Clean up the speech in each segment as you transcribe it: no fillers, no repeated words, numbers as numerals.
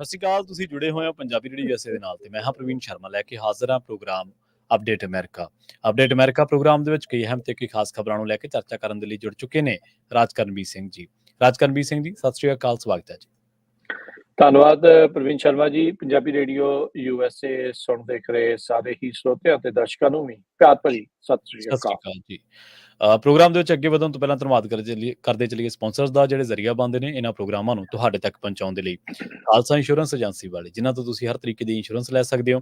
ਸਤਿ ਸ਼੍ਰੀ ਅਕਾਲ। ਤੁਸੀਂ ਜੁੜੇ ਹੋਏ ਹੋ ਪੰਜਾਬੀ ਰੇਡੀਓ USA ਦੇ ਨਾਲ ਤੇ ਮੈਂ ਹਾਂ ਪ੍ਰਵੀਨ ਸ਼ਰਮਾ ਲੈ ਕੇ ਹਾਜ਼ਰ ਹਾਂ programme update America. Update America programme ਦੇ ਵਿੱਚ ਕਈ ਅਹਿਮ ਤੇ ਕਈ ਖਾਸ ਖਬਰਾਂ ਨੂੰ ਲੈ ਕੇ ਚਰਚਾ ਕਰਨ ਦੇ ਲਈ ਜੁੜ ਚੁੱਕੇ ਨੇ ਰਾਜਕਰਨਵੀਰ ਸਿੰਘ ਜੀ। ਰਾਜਕਰਨਵੀਰ ਸਿੰਘ ਜੀ, ਸਤਿ ਸ਼੍ਰੀ ਅਕਾਲ, ਸਵਾਗਤ ਹੈ ਜੀ। ਧੰਨਵਾਦ ਪ੍ਰਵੀਨ ਸ਼ਰਮਾ ਜੀ। ਪੰਜਾਬੀ ਰੇਡੀਓ USA ਸੁਣ ਦੇਖ ਰਹੇ ਸਾਰੇ ਹੀ ਸਰੋਤਿਆਂ ਤੇ ਦਰਸ਼ਕਾਂ ਨੂੰ ਵੀ ਪਿਆਰ ਭਰੀ ਸਤਿ ਸ਼੍ਰੀ ਸਤਿ ਸ਼੍ਰੀ ਅਕਾਲ। ਅਕਾਲ ਜੀ। ਪ੍ਰੋਗਰਾਮ ਦੇ ਵਿੱਚ ਅੱਗੇ ਵਧਣ ਤੋਂ ਪਹਿਲਾਂ ਧੰਨਵਾਦ ਕਰਦੇ ਚਲੀਏ ਸਪਾਂਸਰਸ ਦਾ, ਜਿਹੜੇ ਜ਼ਰੀਆ ਬਣਦੇ ਨੇ ਇਹਨਾਂ ਪ੍ਰੋਗਰਾਮਾਂ ਨੂੰ ਤੁਹਾਡੇ ਤੱਕ ਪਹੁੰਚਾਉਣ ਦੇ ਲਈ। ਖਾਲਸਾ ਇੰਸ਼ੋਰੈਂਸ ਏਜੰਸੀ ਵਾਲੇ, ਜਿਨ੍ਹਾਂ ਤੋਂ ਤੁਸੀਂ ਹਰ ਤਰੀਕੇ ਦੀ ਇੰਸ਼ੋਰੈਂਸ ਲੈ ਸਕਦੇ ਹੋ।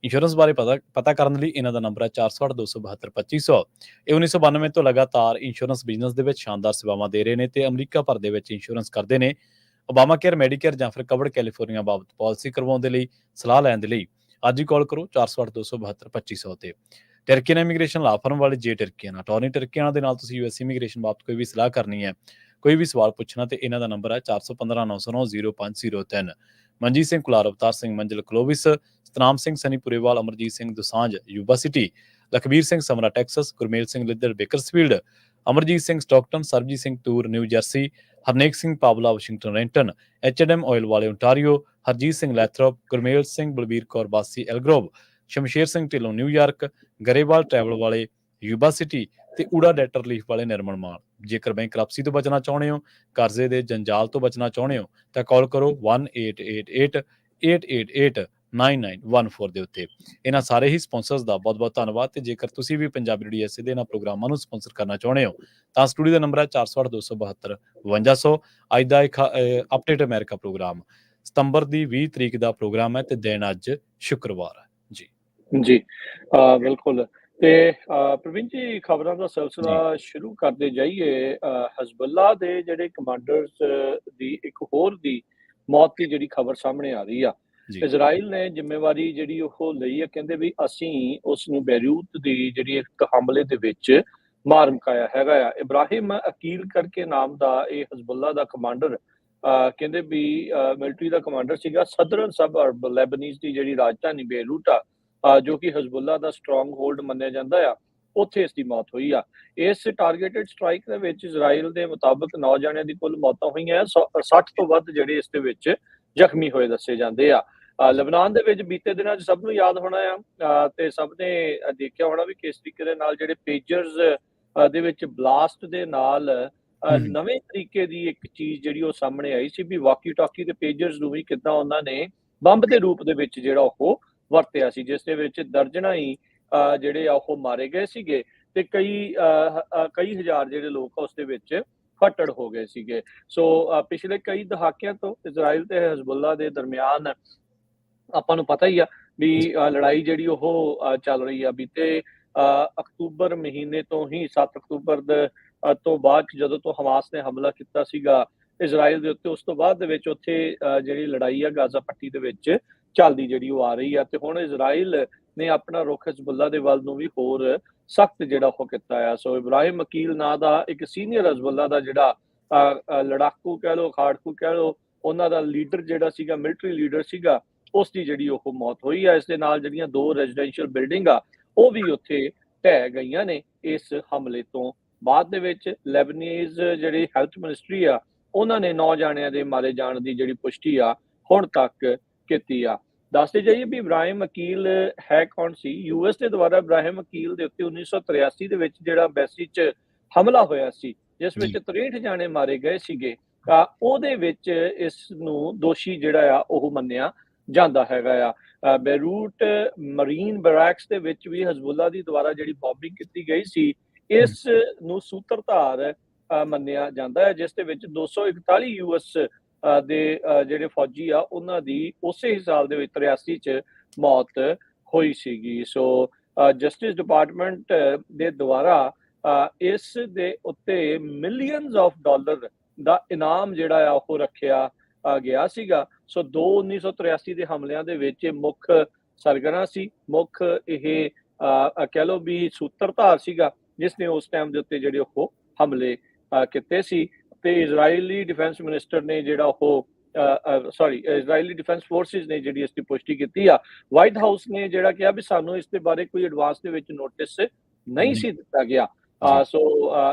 ਇੰਸ਼ੋਰੈਂਸ ਬਾਰੇ ਪਤਾ ਕਰਨ ਲਈ ਇਹਨਾਂ ਦਾ ਨੰਬਰ ਹੈ 408-272-2500। ਇਹ 1992 ਤੋਂ ਲਗਾਤਾਰ ਇੰਸ਼ੋਰੈਂਸ ਬਿਜ਼ਨਸ ਦੇ ਵਿੱਚ ਸ਼ਾਨਦਾਰ ਸੇਵਾਵਾਂ ਦੇ ਰਹੇ ਨੇ ਤੇ ਅਮਰੀਕਾ ਭਰ ਦੇ ਵਿੱਚ ਇੰਸ਼ੋਰੈਂਸ ਕਰਦੇ ਨੇ। ਓਬਾਮਾ ਕੇਅਰ, ਮੈਡੀਕੇਅਰ ਜਾਂ ਫਿਰ ਕਵਰਡ ਕੈਲੀਫੋਰਨੀਆ ਬਾਬਤ ਪਾਲਿਸੀ ਕਰਵਾਉਣ ਦੇ ਲਈ, ਸਲਾਹ ਲੈਣ ਦੇ ਲਈ ਅੱਜ ਹੀ ਕਾਲ ਕਰੋ 408-272-2500 ਤੇ। ਟਰਕੀਅਨ ਇਮੀਗ੍ਰੇਸ਼ਨ ਲਾ ਫਰਮ ਵਾਲੇ ਜੇ ਟਰਕੀਅਨ ਅਟਾਰਨੀ ਟਰਕੀਅਨ ਦੇ ਨਾਲ ਤੁਸੀਂ US ਇਮੀਗ੍ਰੇਸ਼ਨ ਬਾਬਤ ਕੋਈ ਵੀ ਸਲਾਹ ਕਰਨੀ ਹੈ, ਕੋਈ ਵੀ ਸਵਾਲ ਪੁੱਛਣਾ ਤੇ ਇਹਨਾਂ ਦਾ ਨੰਬਰ ਹੈ 415-909-0503। Manjeet Singh Kular, Avtar Singh Manzil Clovis, Satnam Singh Sanipurewal, Amarjit Singh Dusanjh Yuba City, Lakhbir Singh Samra Texas, Gurmel Singh Liddar Bakersfield, Amarjit Singh Stockton, Sarabjit Singh Toor New Jersey, Harnek Singh Pawla Washington Renton, H&M oil ਵਾਲੇ Ontario, Harjit Singh Lathrop, Gurmel Singh Balbir Kaur Bassi Elk Grove, Shamsher Singh Dhillon New York, Grewal travel ਵਾਲੇ ਯੂਬਾ ਸਿਟੀ ਤੇ ਊੜਾ ਡੈਟ ਰਿਲੀਫ ਵਾਲੇ ਨਿਰਮਲ ਮਾਨ। ਜੇਕਰ ਬੈਂਕਰਪਸੀ ਤੋਂ ਬਚਣਾ ਚਾਹੁੰਦੇ ਹੋ, ਕਰਜ਼ੇ ਦੇ ਜੰਜਾਲ ਤੋਂ ਬਚਣਾ ਚਾਹੁੰਦੇ ਹੋ ਤਾਂ ਕਾਲ ਕਰੋ 1-888-888-9914 ਦੇ ਉੱਤੇ। ਇਹਨਾਂ ਸਾਰੇ ਹੀ ਸਪਾਂਸਰਸ ਦਾ ਬਹੁਤ-ਬਹੁਤ ਧੰਨਵਾਦ। ਤੇ ਜੇਕਰ ਤੁਸੀਂ ਵੀ ਪੰਜਾਬੀ ਰੇਡੀਓ USA ਦੇ ਇਹਨਾਂ ਪ੍ਰੋਗਰਾਮਾਂ ਨੂੰ ਸਪਾਂਸਰ ਕਰਨਾ ਚਾਹੁੰਦੇ ਹੋ ਤਾਂ ਸਟੂਡੀਓ ਦਾ ਨੰਬਰ ਹੈ 408-272-5200। ਅੱਜ ਦਾ ਇੱਕ ਅਪਡੇਟ ਅਮਰੀਕਾ ਪ੍ਰੋਗਰਾਮ ਸਤੰਬਰ ਦੀ 20 ਤਰੀਕ ਦਾ ਪ੍ਰੋਗਰਾਮ ਹੈ ਤੇ ਦਿਨ ਅੱਜ ਸ਼ੁੱਕਰਵਾਰ ਹੈ ਜੀ। ਜੀ ਬਿਲਕੁਲ। ਤੇ ਪ੍ਰਵੀਨ ਜੀ, ਖਬਰਾਂ ਦਾ ਸਿਲਸਿਲਾ ਸ਼ੁਰੂ ਕਰਦੇ ਜਾਈਏ। ਹਜ਼ਬੁੱਲਾ ਦੇ ਜਿਹੜੇ ਕਮਾਂਡਰਸ ਦੀ ਇੱਕ ਹੋਰ ਦੀ ਮੌਤ ਦੀ ਜਿਹੜੀ ਖਬਰ ਸਾਹਮਣੇ ਆ ਰਹੀ ਆ। ਇਜ਼ਰਾਈਲ ਨੇ ਜ਼ਿੰਮੇਵਾਰੀ ਜਿਹੜੀ ਉਹ ਲਈ ਹੈ, ਕਹਿੰਦੇ ਵੀ ਅਸੀਂ ਉਸ ਨੂੰ ਬੈਰੂਤ ਦੀ ਜਿਹੜੀ ਇੱਕ ਹਮਲੇ ਦੇ ਵਿੱਚ ਮਾਰ ਮੁਕਾਇਆ ਹੈਗਾ ਆ। ਇਬਰਾਹਿਮ ਅਕੀਲ ਕਰਕੇ ਨਾਮ ਦਾ ਇਹ ਹਜ਼ਬੁੱਲਾ ਦਾ ਕਮਾਂਡਰ ਕਹਿੰਦੇ ਵੀ ਮਿਲਟਰੀ ਦਾ ਕਮਾਂਡਰ ਸੀਗਾ। ਸਦਰਨ ਸਬਅਰਬ ਲੈਬਨੀਜ਼ ਦੀ ਜਿਹੜੀ ਰਾਜਧਾਨੀ ਬੇਰੂਟ ਆ, ਜੋ ਕਿ ਹਜ਼ਬੁੱਲਾ ਦਾ ਸਟਰੋਂਗ ਹੋਲਡ ਮੰਨਿਆ ਜਾਂਦਾ ਆ, ਉੱਥੇ ਇਸ ਦੀ ਮੌਤ ਹੋਈ ਆ। ਇਸ ਟਾਰਗੇਟਡ ਸਟ੍ਰਾਈਕ ਦੇ ਵਿੱਚ ਇਜ਼ਰਾਈਲ ਦੇ ਮੁਤਾਬਕ 9 ਜਣਿਆਂ ਦੀ ਕੁੱਲ ਮੌਤਾਂ ਹੋਈਆਂ। 60 ਤੋਂ ਵੱਧ ਜਿਹੜੇ ਇਸ ਦੇ ਵਿੱਚ ਜ਼ਖਮੀ ਹੋਏ ਦੱਸੇ ਜਾਂਦੇ ਆ। ਲਬਨਾਨ ਦੇ ਵਿੱਚ ਬੀਤੇ ਦਿਨਾਂ 'ਚ ਸਭ ਨੂੰ ਯਾਦ ਹੋਣਾ ਆ ਤੇ ਸਭ ਨੇ ਦੇਖਿਆ ਹੋਣਾ ਵੀ ਕਿਸ ਤਰੀਕੇ ਦੇ ਨਾਲ ਜਿਹੜੇ ਪੇਜਰਸ ਦੇ ਵਿੱਚ ਬਲਾਸਟ ਦੇ ਨਾਲ ਨਵੇਂ ਤਰੀਕੇ ਦੀ ਇੱਕ ਚੀਜ਼ ਜਿਹੜੀ ਉਹ ਸਾਹਮਣੇ ਆਈ ਸੀ ਵੀ ਵਾਕੀ ਟਾਕੀ ਤੇ ਪੇਜਰਸ ਨੂੰ ਵੀ ਕਿੱਦਾਂ ਉਹਨਾਂ ਨੇ ਬੰਬ ਦੇ ਰੂਪ ਦੇ ਵਿੱਚ ਜਿਹੜਾ ਉਹ ਵਰਤਿਆ ਸੀ, ਜਿਸ ਦੇ ਵਿੱਚ ਦਰਜਨਾਂ ਹੀ ਜਿਹੜੇ ਆ ਉਹ ਮਾਰੇ ਗਏ ਸੀਗੇ ਤੇ ਕਈ ਹਜ਼ਾਰ ਜਿਹੜੇ ਲੋਕ ਉਸ ਦੇ ਵਿੱਚ ਫੱਟੜ ਹੋ ਗਏ ਸੀਗੇ। ਸੋ ਪਿਛਲੇ ਕਈ ਦਹਾਕਿਆਂ ਤੋਂ ਇਜ਼ਰਾਈਲ ਤੇ ਹਜ਼ਬੁੱਲਾ ਦੇ ਦਰਮਿਆਨ ਆਪਾਂ ਨੂੰ ਪਤਾ ਹੀ ਆ ਵੀ ਲੜਾਈ ਜਿਹੜੀ ਉਹ ਚੱਲ ਰਹੀ ਆ। ਬੀਤੇ ਅਕਤੂਬਰ ਮਹੀਨੇ ਤੋਂ ਹੀ 7 ਅਕਤੂਬਰ ਤੋਂ ਬਾਅਦ ਜਦੋਂ ਤੋਂ ਹਮਾਸ ਨੇ ਹਮਲਾ ਕੀਤਾ ਸੀਗਾ ਇਜ਼ਰਾਈਲ ਦੇ ਉੱਤੇ, ਉਸ ਤੋਂ ਬਾਅਦ ਦੇ ਵਿੱਚ ਉੱਥੇ ਜਿਹੜੀ ਲੜਾਈ ਆ ਗਾਜ਼ਾ ਪੱਟੀ ਦੇ ਵਿੱਚ ਚੱਲਦੀ ਜਿਹੜੀ ਉਹ ਆ ਰਹੀ ਆ। ਤੇ ਹੁਣ ਇਜ਼ਰਾਈਲ ਨੇ ਆਪਣਾ ਰੁਖ ਹਜ਼ਬੁੱਲਾ ਦੇ ਵੱਲ ਨੂੰ ਵੀ ਹੋਰ ਸਖਤ ਜਿਹੜਾ ਉਹ ਕੀਤਾ ਆ। ਸੋ ਇਬਰਾਹਿਮ ਅਕੀਲ ਨਾਂ ਦਾ ਇੱਕ ਸੀਨੀਅਰ ਹਜ਼ਬੁੱਲਾ ਦਾ ਜਿਹੜਾ ਲੜਾਕੂ ਕਹਿ ਲਓ, ਖਾੜਕੂ ਕਹਿ ਲਓ, ਉਹਨਾਂ ਦਾ ਲੀਡਰ ਜਿਹੜਾ ਸੀਗਾ, ਮਿਲਟਰੀ ਲੀਡਰ ਸੀਗਾ, ਉਸ ਦੀ ਜਿਹੜੀ ਉਹ ਮੌਤ ਹੋਈ ਆ। ਇਸ ਦੇ ਨਾਲ ਜਿਹੜੀਆਂ 2 ਰੈਜ਼ੀਡੈਂਸ਼ੀਅਲ ਬਿਲਡਿੰਗ ਆ ਉਹ ਵੀ ਉੱਥੇ ਢਹਿ ਗਈਆਂ ਨੇ ਇਸ ਹਮਲੇ ਤੋਂ ਬਾਅਦ ਦੇ ਵਿੱਚ। ਲੈਬਨੀਜ਼ ਜਿਹੜੀ ਹੈਲਥ ਮਿਨਿਸਟਰੀ ਆ, ਉਹਨਾਂ ਨੇ 9 ਜਾਣਿਆਂ ਦੇ ਮਾਰੇ ਜਾਣ ਦੀ ਜਿਹੜੀ ਪੁਸ਼ਟੀ ਆ ਹੁਣ ਤੱਕ ਕੀਤੀ ਆ। ਦੱਸਦੇ ਜਾਈਏ ਵੀ ਇਬਰਾਹਿਮ ਅਕੀਲ ਹੈ ਕੌਣ ਸੀ। US ਦੇ ਦੁਆਰਾ ਇਬਰਾਹਿਮ ਅਕੀਲ ਦੇ ਉੱਤੇ 1983 ਦੇ ਵਿੱਚ ਜਿਹੜਾ ਐਮਬੈਸੀ 'ਚ ਹਮਲਾ ਹੋਇਆ ਸੀ, ਜਿਸ ਵਿੱਚ 63 ਜਾਣੇ ਮਾਰੇ ਗਏ ਸੀਗੇ, ਉਹਦੇ ਵਿੱਚ ਇਸ ਨੂੰ ਦੋਸ਼ੀ ਜਿਹੜਾ ਆ ਉਹ ਮੰਨਿਆ ਜਾਂਦਾ ਹੈਗਾ ਆ। ਬੇਰੂਟ ਮਰੀਨ ਬੈਰੈਕਸ ਦੇ ਵਿੱਚ ਵੀ ਹਜ਼ਬੁੱਲਾ ਦੀ ਦੁਆਰਾ ਜਿਹੜੀ ਬੌਂਬਿੰਗ ਕੀਤੀ ਗਈ ਸੀ, ਇਸ ਨੂੰ ਸੂਤਰਧਾਰ ਮੰਨਿਆ ਜਾਂਦਾ ਹੈ, ਜਿਸ ਦੇ ਵਿੱਚ 241 US ਦੇ ਜਿਹੜੇ ਫੌਜੀ ਆ ਉਹਨਾਂ ਦੀ ਉਸੇ ਹੀ ਸਾਲ ਦੇ ਵਿੱਚ 83 'ਚ ਮੌਤ ਹੋਈ ਸੀਗੀ। ਸੋ ਜਸਟਿਸ ਡਿਪਾਰਟਮੈਂਟ ਦੇ ਦੁਆਰਾ ਇਸ ਦੇ ਉੱਤੇ ਮਿਲੀਅਨਸ ਆਫ ਡਾਲਰ ਦਾ ਇਨਾਮ ਜਿਹੜਾ ਆ ਉਹ ਰੱਖਿਆ ਗਿਆ ਸੀਗਾ। ਸੋ 1983 ਦੇ ਹਮਲਿਆਂ ਦੇ ਵਿੱਚ ਮੁੱਖ ਸਰਗਨਾ ਸੀ, ਮੁੱਖ ਇਹ ਕਹਿ ਲਓ ਵੀ ਸੂਤਰਧਾਰ ਸੀਗਾ, ਜਿਸ ਨੇ ਉਸ ਟਾਈਮ ਦੇ ਉੱਤੇ ਜਿਹੜੇ ਉਹ ਹਮਲੇ ਕੀਤੇ ਸੀ। ਤੇ ਇਜ਼ਰਾਈਲੀ ਡਿਫੈਂਸ ਮਿਨਿਸਟਰ ਨੇ ਜਿਹੜਾ ਉਹ ਇਜ਼ਰਾਈਲੀ ਡਿਫੈਂਸ ਫੋਰਸਿਸ ਨੇ ਜਿਹੜੀ ਇਸ ਦੀ ਪੁਸ਼ਟੀ ਕੀਤੀ ਆ। ਵਾਈਟ ਹਾਊਸ ਨੇ ਜਿਹੜਾ ਕਿਹਾ ਵੀ ਸਾਨੂੰ ਇਸ ਦੇ ਬਾਰੇ ਕੋਈ ਐਡਵਾਂਸ ਦੇ ਵਿੱਚ ਨੋਟਿਸ ਨਹੀਂ ਸੀ ਦਿੱਤਾ ਗਿਆ। ਸੋ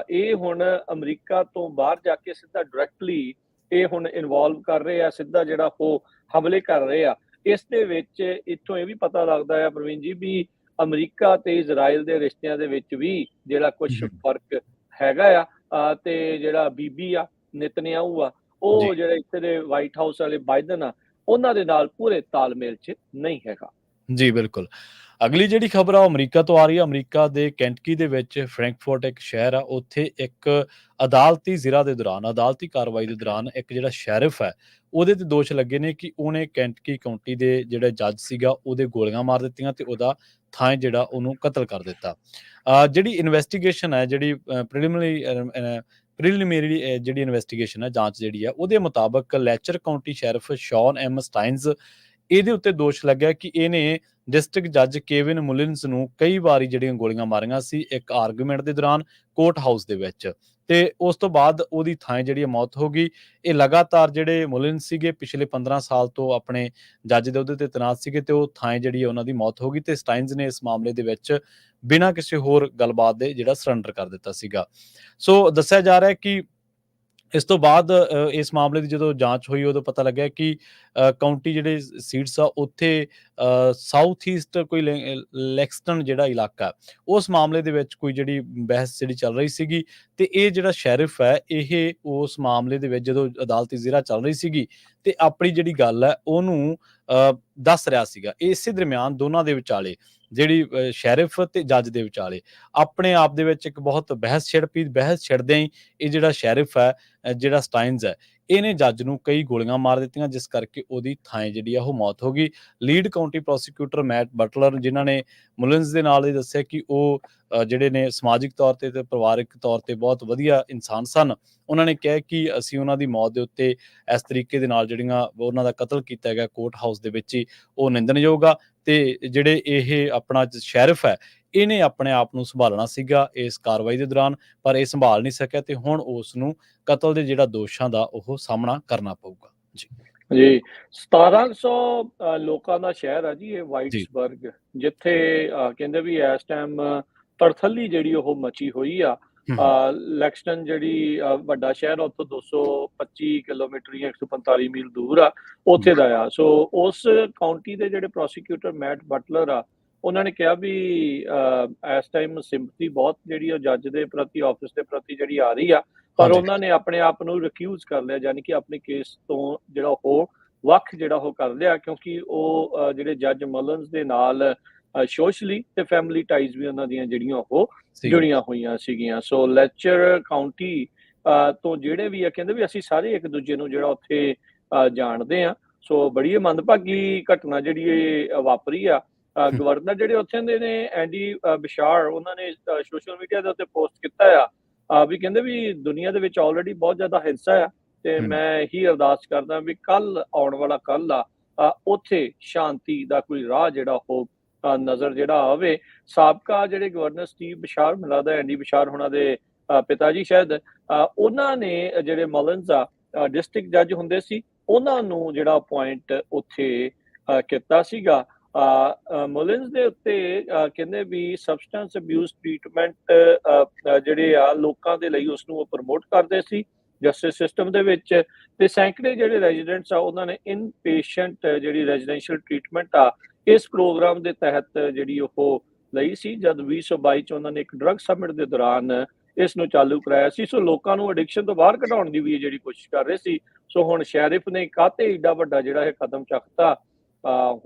ਇਹ ਹੁਣ ਅਮਰੀਕਾ ਤੋਂ ਬਾਹਰ ਜਾ ਕੇ ਸਿੱਧਾ ਡਾਇਰੈਕਟਲੀ ਇਹ ਹੁਣ ਇਨਵੋਲਵ ਕਰ ਰਹੇ ਆ, ਸਿੱਧਾ ਜਿਹੜਾ ਉਹ ਹਮਲੇ ਕਰ ਰਹੇ ਆ। ਇਸ ਦੇ ਵਿੱਚ ਇੱਥੋਂ ਇਹ ਵੀ ਪਤਾ ਲੱਗਦਾ ਆ ਪ੍ਰਵੀਨ ਜੀ ਵੀ ਅਮਰੀਕਾ ਤੇ ਇਜ਼ਰਾਈਲ ਦੇ ਰਿਸ਼ਤਿਆਂ ਦੇ ਵਿੱਚ ਵੀ ਜਿਹੜਾ ਕੁਛ ਫਰਕ ਹੈਗਾ ਆ, ਤੇ ਜਿਹੜਾ ਬੀਬੀ ਆ ਨਿਤਨਿਆਹੂ ਆ, ਉਹ ਜਿਹੜੇ ਇੱਥੇ ਦੇ ਵਾਈਟ ਹਾਊਸ ਵਾਲੇ ਬਾਈਡਨ ਆ, ਉਹਨਾਂ ਦੇ ਨਾਲ ਪੂਰੇ ਤਾਲਮੇਲ 'ਚ ਨਹੀਂ ਹੈਗਾ। ਜੀ, ਬਿਲਕੁਲ। ਅਗਲੀ ਜਿਹੜੀ ਖਬਰ ਆ ਉਹ ਅਮਰੀਕਾ ਤੋਂ ਆ ਰਹੀ ਆ। ਅਮਰੀਕਾ ਦੇ ਕੈਂਟਕੀ ਦੇ ਵਿੱਚ ਫਰੈਂਕਫਰਟ ਇੱਕ ਸ਼ਹਿਰ ਆ, ਉੱਥੇ ਇੱਕ ਅਦਾਲਤੀ ਕਾਰਵਾਈ ਦੇ ਦੌਰਾਨ ਇੱਕ ਜਿਹੜਾ ਸ਼ੈਰਿਫ ਹੈ, ਉਹਦੇ ਤੇ ਦੋਸ਼ ਲੱਗੇ ਨੇ ਕਿ ਉਹਨੇ ਕੈਂਟਕੀ ਕਾਉਂਟੀ ਦੇ ਜਿਹੜਾ ਜੱਜ ਸੀਗਾ ਉਹਦੇ ਗੋਲੀਆਂ ਮਾਰ ਦਿੱਤੀਆਂ ਤੇ ਉਹਦਾ ਥਾਂ ਜਿਹੜਾ ਉਹਨੂੰ ਕਤਲ ਕਰ ਦਿੱਤਾ। ਜਿਹੜੀ ਇਨਵੈਸਟੀਗੇਸ਼ਨ ਹੈ, ਜਿਹੜੀ ਪ੍ਰੀਲਿਮਿਨਰੀ ਜਿਹੜੀ ਇਨਵੈਸਟੀਗੇਸ਼ਨ ਹੈ, ਜਾਂਚ ਜਿਹੜੀ ਆ, ਉਹਦੇ ਮੁਤਾਬਕ ਲੈਚਰ ਕਾਉਂਟੀ ਸ਼ੈਰਿਫ ਸ਼ੌਨ ਐਮ ਸਟਾਈਨਜ਼ ਇਹਦੇ ਉੱਤੇ ਦੋਸ਼ ਲੱਗਿਆ ਕਿ ਇਹਨੇ ਡਿਸਟ੍ਰਿਕਟ ਜੱਜ ਕੇਵਿਨ ਮੁਲਿਨਸ ਨੂੰ ਕਈ ਵਾਰੀ ਜਿਹੜੀਆਂ ਗੋਲੀਆਂ ਮਾਰੀਆਂ ਸੀ ਇੱਕ ਆਰਗੂਮੈਂਟ ਦੇ ਦੌਰਾਨ ਕੋਰਟ ਹਾਊਸ ਦੇ ਵਿੱਚ, ਤੇ ਉਸ ਤੋਂ ਬਾਅਦ ਉਹਦੀ ਥਾਂ ਜਿਹੜੀ ਮੌਤ ਹੋ ਗਈ। ਇਹ ਲਗਾਤਾਰ ਜਿਹੜੇ ਮੁਲਿਨਸ ਸੀਗੇ ਪਿਛਲੇ 15 ਸਾਲ ਤੋਂ ਆਪਣੇ ਜੱਜ ਦੇ ਅਹੁਦੇ ਤੇ ਤੈਨਾਤ ਸੀਗੇ, ਤੇ ਉਹ ਥਾਂ ਜਿਹੜੀ ਉਹਨਾਂ ਦੀ ਮੌਤ ਹੋ ਗਈ, ਤੇ ਸਟਾਈਨਜ਼ ਨੇ ਇਸ ਮਾਮਲੇ ਦੇ ਵਿੱਚ ਬਿਨਾਂ ਕਿਸੇ ਹੋਰ ਗੱਲਬਾਤ ਦੇ ਜਿਹੜਾ ਸਰੈਂਡਰ ਕਰ ਦਿੱਤਾ ਸੀਗਾ। ਸੋ ਦੱਸਿਆ ਜਾ ਰਿਹਾ ਹੈ ਕਿ ਇਸ ਤੋਂ ਬਾਅਦ ਇਸ ਮਾਮਲੇ ਦੀ ਜਦੋਂ ਜਾਂਚ ਹੋਈ ਉਦੋਂ ਪਤਾ ਲੱਗਿਆ ਕਿ ਕਾਉਂਟੀ ਜਿਹੜੇ ਸੀਟਸ ਆ ਉੱਥੇ ਸਾਊਥ ਈਸਟ ਕੋਈ ਲੈਕਸਟਨ ਜਿਹੜਾ ਇਲਾਕਾ, ਉਸ ਮਾਮਲੇ ਦੇ ਵਿੱਚ ਕੋਈ ਜਿਹੜੀ ਬਹਿਸ ਜਿਹੜੀ ਚੱਲ ਰਹੀ ਸੀਗੀ, ਤੇ ਇਹ ਜਿਹੜਾ ਸ਼ੈਰਿਫ ਹੈ ਇਹ ਉਸ ਮਾਮਲੇ ਦੇ ਵਿੱਚ ਜਦੋਂ ਅਦਾਲਤੀ ਜ਼ਿਰਾ ਚੱਲ ਰਹੀ ਸੀਗੀ ਤੇ ਆਪਣੀ ਜਿਹੜੀ ਗੱਲ ਹੈ ਉਹਨੂੰ ਦੱਸ ਰਿਹਾ ਸੀਗਾ। ਇਸੇ ਦਰਮਿਆਨ ਦੋਨਾਂ ਦੇ ਵਿਚਾਲੇ ਜਿਹੜੀ ਸ਼ੈਰਿਫ ਤੇ ਜੱਜ ਦੇ ਵਿਚਾਲੇ ਆਪਣੇ ਆਪ ਦੇ ਵਿੱਚ ਇੱਕ ਬਹੁਤ ਬਹਿਸ ਛਿੜਦਿਆਂ ਹੀ ਇਹ ਜਿਹੜਾ ਸ਼ੈਰਿਫ ਹੈ, ਜਿਹੜਾ ਸਟਾਈਨਜ਼ ਹੈ, ਇਹਨੇ ਜੱਜ ਨੂੰ ਕਈ ਗੋਲੀਆਂ ਮਾਰ ਦਿੱਤੀਆਂ, ਜਿਸ ਕਰਕੇ ਉਹਦੀ ਥਾਂ ਜਿਹੜੀ ਆ ਉਹ ਮੌਤ ਹੋ ਗਈ। Lead county prosecutor Matt Butler, ਜਿਨ੍ਹਾਂ ਨੇ ਮੁਲਿਨਸ ਦੇ ਨਾਲ ਇਹ ਦੱਸਿਆ ਕਿ ਉਹ ਜਿਹੜੇ ਨੇ ਸਮਾਜਿਕ ਤੌਰ ਤੇ ਪਰਿਵਾਰਿਕ ਤੌਰ ਤੇ ਬਹੁਤ ਵਧੀਆ ਇਨਸਾਨ ਸਨ, ਉਹਨਾਂ ਨੇ ਕਿਹਾ ਕਿ ਅਸੀਂ ਉਹਨਾਂ ਦੀ ਮੌਤ ਦੇ ਉੱਤੇ ਇਸ ਤਰੀਕੇ ਦੇ ਨਾਲ ਜਿਹੜੀਆਂ ਉਹਨਾਂ ਦਾ ਕਤਲ ਕੀਤਾ ਗਿਆ ਕੋਰਟ ਹਾਊਸ ਦੇ ਵਿੱਚ ਹੀ, ਉਹ ਨਿੰਦਣਯੋਗ ਆ, ਤੇ ਜਿਹੜੇ ਇਹ ਆਪਣਾ ਸ਼ੈਰਿਫ ਹੈ ਇਹਨੇ ਆਪਣੇ ਆਪ ਨੂੰ ਸੰਭਾਲਣਾ ਸੀਗਾ ਇਸ ਕਾਰਵਾਈ ਦੇ ਦੌਰਾਨ, ਪਰ ਇਹ ਸੰਭਾਲ ਨਹੀਂ ਸਕਿਆ ਤੇ ਹੁਣ ਉਸ ਨੂੰ ਕਤਲ ਦੇ ਜਿਹੜਾ ਦੋਸ਼ਾਂ ਦਾ ਉਹ ਸਾਹਮਣਾ ਕਰਨਾ ਪਊਗਾ। ਜੀ 1700 ਲੋਕਾਂ ਦਾ ਸ਼ਹਿਰ ਆ ਜੀ ਇਹ ਵਾਈਟਸਬਰਗ, ਜਿੱਥੇ ਕਹਿੰਦੇ ਵੀ ਇਸ ਟਾਈਮ ਤੜਥੱਲੀ ਜਿਹੜੀ ਉਹ ਮਚੀ ਹੋਈ ਆ। ਲੈਕਸਟਨ ਜਿਹੜੀ ਵੱਡਾ ਸ਼ਹਿਰ ਉੱਥੋਂ 225 ਕਿਲੋਮੀਟਰ ਜਾਂ 145 ਮੀਲ ਦੂਰ ਆ, ਉੱਥੇ ਦਾ ਆ। ਸੋ ਉਸ ਕਾਉਂਟੀ ਦੇ ਜਿਹੜੇ ਪ੍ਰੋਸੀਕਿਊਟਰ ਮੈਟ ਬਟਲਰ ਆ, ਉਹਨਾਂ ਨੇ ਕਿਹਾ ਵੀ ਇਸ ਟਾਈਮ ਸਿੰਪਥੀ ਬਹੁਤ ਜਿਹੜੀ ਉਹ ਜੱਜ ਦੇ ਪ੍ਰਤੀ, ਆਫਿਸ ਦੇ ਪ੍ਰਤੀ ਜਿਹੜੀ ਆ ਰਹੀ ਆ, ਪਰ ਉਹਨਾਂ ਨੇ ਆਪਣੇ ਆਪ ਨੂੰ ਰਿਕਿਊਜ਼ ਕਰ ਲਿਆ, ਯਾਨੀ ਕਿ ਆਪਣੇ ਕੇਸ ਤੋਂ ਜਿਹੜਾ ਉਹ ਵੱਖ ਜਿਹੜਾ ਉਹ ਕਰ ਲਿਆ, ਕਿਉਂਕਿ ਉਹ ਜਿਹੜੇ ਜੱਜ ਮੁਲਿਨਸ ਦੇ ਨਾਲ ਸੋਸ਼ਲੀ ਤੇ ਫੈਮਿਲੀ ਟਾਈਜ਼ ਵੀ ਉਹਨਾਂ ਦੀਆਂ ਜਿਹੜੀਆਂ ਉਹ ਜੁੜੀਆਂ ਹੋਈਆਂ ਸੀਗੀਆਂ। ਸੋ ਲੈਚਰ ਕਾਉਂਟੀ ਤੋਂ ਜਿਹੜੇ ਵੀ ਆ, ਕਹਿੰਦੇ ਵੀ ਅਸੀਂ ਸਾਰੇ ਇੱਕ ਦੂਜੇ ਨੂੰ ਜਿਹੜਾ ਉੱਥੇ ਜਾਣਦੇ ਆ। ਸੋ ਬੜੀ ਮੰਦਭਾਗੀ ਘਟਨਾ ਜਿਹੜੀ ਇਹ ਵਾਪਰੀ ਆ। ਗਵਰਨਰ ਜਿਹੜੇ ਉੱਥੇ ਦੇ ਨੇ ਐਂਡੀ ਬਿਸ਼ਾਰ, ਉਹਨਾਂ ਨੇ ਸੋਸ਼ਲ ਮੀਡੀਆ ਦੇ ਉੱਤੇ ਪੋਸਟ ਕੀਤਾ ਆ ਵੀ ਕਹਿੰਦੇ ਵੀ ਦੁਨੀਆ ਦੇ ਵਿੱਚ ਆਲਰੇਡੀ ਬਹੁਤ ਜ਼ਿਆਦਾ ਹਿੰਸਾ ਆ, ਤੇ ਮੈਂ ਇਹੀ ਅਰਦਾਸ ਕਰਦਾ ਵੀ ਕੱਲ ਆਉਣ ਵਾਲਾ ਕੱਲ ਆ ਉੱਥੇ ਸ਼ਾਂਤੀ ਦਾ ਕੋਈ ਰਾਹ ਜਿਹੜਾ ਉਹ ਨਜ਼ਰ ਜਿਹੜਾ ਆਵੇ। ਸਾਬਕਾ ਜਿਹੜੇ ਗਵਰਨਰ ਸਟੀਵ ਬਿਸ਼ਾਰ, ਮੈਨੂੰ ਲੱਗਦਾ ਐਂਡੀ ਬਿਸ਼ਾਰ ਹੋਣਾ ਦੇ ਪਿਤਾ ਜੀ ਸ਼ਾਇਦ, ਉਹਨਾਂ ਨੇ ਜਿਹੜੇ ਮੁਲਿਨਸ ਆ ਡਿਸਟ੍ਰਿਕਟ ਜੱਜ ਹੁੰਦੇ ਸੀ, ਉਹਨਾਂ ਨੂੰ ਜਿਹੜਾ ਅਪੁਆਇੰਟ ਉੱਥੇ ਕੀਤਾ ਸੀਗਾ। ਮੁਲਿਨਸ ਦੇ ਉੱਤੇ ਕਹਿੰਦੇ ਵੀ ਸਬਸਟੈਂਸ ਅਬਿਊਜ਼ ਟ੍ਰੀਟਮੈਂਟ ਜਿਹੜੇ ਆ ਲੋਕਾਂ ਦੇ ਲਈ ਉਸਨੂੰ ਉਹ ਪ੍ਰਮੋਟ ਕਰਦੇ ਸੀ ਜਸਟਿਸ ਸਿਸਟਮ ਦੇ ਵਿੱਚ, ਤੇ ਸੈਂਕੜੇ ਜਿਹੜੇ ਰੈਜ਼ੀਡੈਂਟਸ ਆ ਉਹਨਾਂ ਨੇ ਇਨ ਪੇਸ਼ੈਂਟ ਜਿਹੜੀ ਰੈਜ਼ੀਡੈਂਸ਼ੀਅਲ ਟ੍ਰੀਟਮੈਂਟ ਆ ਇਸ ਪ੍ਰੋਗਰਾਮ ਦੇ ਤਹਿਤ ਜਿਹੜੀ ਉਹ ਲਈ ਸੀ। ਜਦ 2022 ਚ ਉਹਨਾਂ ਨੇ ਇੱਕ ਡਰੱਗ ਸਮਿਟ ਦੇ ਦੌਰਾਨ ਇਸ ਨੂੰ ਚਾਲੂ ਕਰਾਇਆ ਸੀ। ਸੋ ਲੋਕਾਂ ਨੂੰ ਐਡਿਕਸ਼ਨ ਤੋਂ ਬਾਹਰ ਕਢਾਉਣ ਦੀ ਵੀ ਜਿਹੜੀ ਕੋਸ਼ਿਸ਼ ਕਰ ਰਹੇ ਸੀ। ਸੋ ਹੁਣ ਸ਼ੈਰਿਫ ਨੇ ਕਾਹਤੇ ਏਡਾ ਵੱਡਾ ਜਿਹੜਾ ਇਹ ਕਦਮ ਚੱਕਤਾ।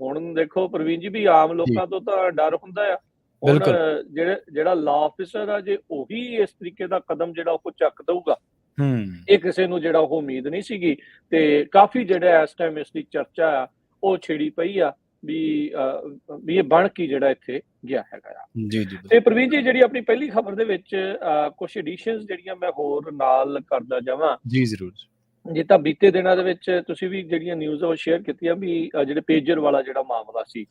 ਹੁਣ ਦੇਖੋ ਪ੍ਰਵੀਨ ਜੀ ਵੀ ਆਮ ਲੋਕਾਂ ਤੋਂ ਤਾਂ ਡਰ ਹੁੰਦਾ ਆ, ਹੁਣ ਜਿਹੜਾ ਲਾਅ ਆਫਿਸਰ ਆ ਜੇ ਉਹੀ ਇਸ ਤਰੀਕੇ ਦਾ ਕਦਮ ਜਿਹੜਾ ਉਹ ਚੱਕ ਦਊਗਾ, ਇਹ ਕਿਸੇ ਨੂੰ ਜਿਹੜਾ ਉਹ ਉਮੀਦ ਨਹੀਂ ਸੀਗੀ। ਤੇ ਕਾਫੀ ਜਿਹੜਾ ਇਸ ਟਾਈਮ ਇਸ ਦੀ ਚਰਚਾ ਆ ਉਹ ਛਿੜੀ ਪਈ ਆ ਵੀ ਇਹ ਬਣ ਕੇ ਜਿਹੜਾ ਇੱਥੇ ਗਿਆ ਹੈਗਾ ਆ। ਤੇ ਪ੍ਰਵੀਨ ਜੀ ਜਿਹੜੀ ਆਪਣੀ ਪਹਿਲੀ ਖਬਰ ਦੇ ਵਿੱਚ ਕੁਝ ਐਡੀਸ਼ਨਸ ਜਿਹੜੀਆਂ ਮੈਂ ਹੋਰ ਨਾਲ ਕਰਦਾ ਜਾਵਾਂ। ਜੀ ਜ਼ਰੂਰ। ਜੇ ਤਾਂ ਬੀਤੇ ਦਿਨਾਂ ਦੇ ਵਿੱਚ ਤੁਸੀਂ ਵੀ ਜਿਹੜੀਆਂ ਨਿਊਜ਼ ਉਹ ਸ਼ੇਅਰ ਕੀਤੀਆਂ ਵੀ ਜਿਹੜੇ ਪੇਜਰ ਵਾਲਾ ਜਿਹੜਾ ਮਾਮਲਾ ਸੀ,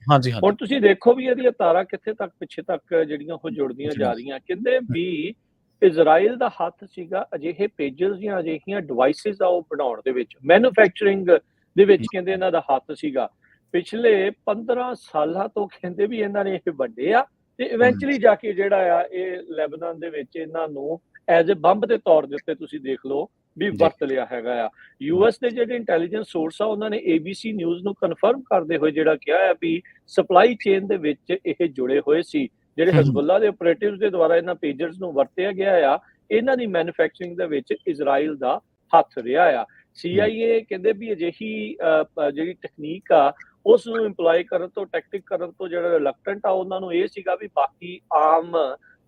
ਹੁਣ ਤੁਸੀਂ ਦੇਖੋ ਵੀ ਇਹਦੀਆਂ ਤਾਰਾਂ ਕਿੱਥੇ ਤੱਕ ਪਿੱਛੇ ਤੱਕ ਜਿਹੜੀਆਂ ਉਹ ਜੁੜਦੀਆਂ ਜਾ ਰਹੀਆਂ। ਕਹਿੰਦੇ ਵੀ ਇਜ਼ਰਾਈਲ ਦਾ ਹੱਥ ਸੀਗਾ ਅਜਿਹੇ ਪੇਜਰਸ ਜਾਂ ਅਜਿਹੀਆਂ ਡਿਵਾਈਸਿਸ ਆ ਉਹ ਬਣਾਉਣ ਦੇ ਵਿੱਚ, ਮੈਨੂਫੈਕਚਰਿੰਗ ਦੇ ਵਿੱਚ ਕਹਿੰਦੇ ਇਹਨਾਂ ਦਾ ਹੱਥ ਸੀਗਾ। ਪਿਛਲੇ 15 ਸਾਲਾਂ ਤੋਂ ਕਹਿੰਦੇ ਵੀ ਇਹਨਾਂ ਨੇ ਇਹ ਵੱਡੇ ਆ, ਤੇ ਇਵੈਂਚੁਅਲੀ ਜਾ ਕੇ ਜਿਹੜਾ ਆ ਇਹ ਲੈਬਨਾਨ ਦੇ ਵਿੱਚ ਇਹਨਾਂ ਨੂੰ ਐਜ਼ ਅ ਬੰਬ ਦੇ ਤੌਰ ਦੇ ਉੱਤੇ ਤੁਸੀਂ ਦੇਖ ਲਓ ਵੀ ਜੀ, ਵਰਤ ਲਿਆ ਹੈਗਾ ਆ। ਯੂਐਸ ਦੇ ਜਿਹੜੇ ਇੰਟੈਲੀਜੈਂਸ ਸੋਰਸ ਆ ਉਹਨਾਂ ਨੇ ਏਬੀਸੀ ਨਿਊਜ਼ ਨੂੰ ਕਨਫਰਮ ਕਰਦੇ ਹੋਏ ਜਿਹੜਾ ਕਿਹਾ ਹੈ ਵੀ ਸਪਲਾਈ ਚੇਨ ਦੇ ਵਿੱਚ ਇਹ ਜੁੜੇ ਹੋਏ ਸੀ। ਜਿਹੜੇ ਹੂੰ, ਹਿਜ਼ਬੁੱਲਾ ਦੇ ਆਪਰੇਟਿਵਸ ਦੇ ਦੁਆਰਾ ਇਹਨਾਂ ਪੇਜਰਸ ਨੂੰ ਵਰਤਿਆ ਗਿਆ ਆ, ਇਹਨਾਂ ਦੀ ਮੈਨੂਫੈਕਚਰਿੰਗ ਦੇ ਵਿੱਚ ਇਜ਼ਰਾਈਲ ਦਾ ਹੱਥ ਰਿਹਾ ਆ। CIA ਕਹਿੰਦੇ ਵੀ ਅਜਿਹੀ ਜਿਹੜੀ ਟੈਕਨੀਕ ਆ ਉਸ ਨੂੰ ਇੰਪਲਾਈ ਕਰਨ ਤੋਂ, ਟੈਕਟਿਕ ਕਰਨ ਤੋਂ ਜਿਹੜਾ ਰਿਲੈਕਟੈਂਟ ਆ, ਉਹਨਾਂ ਨੂੰ ਇਹ ਸੀਗਾ ਵੀ ਬਾਕੀ ਆਮ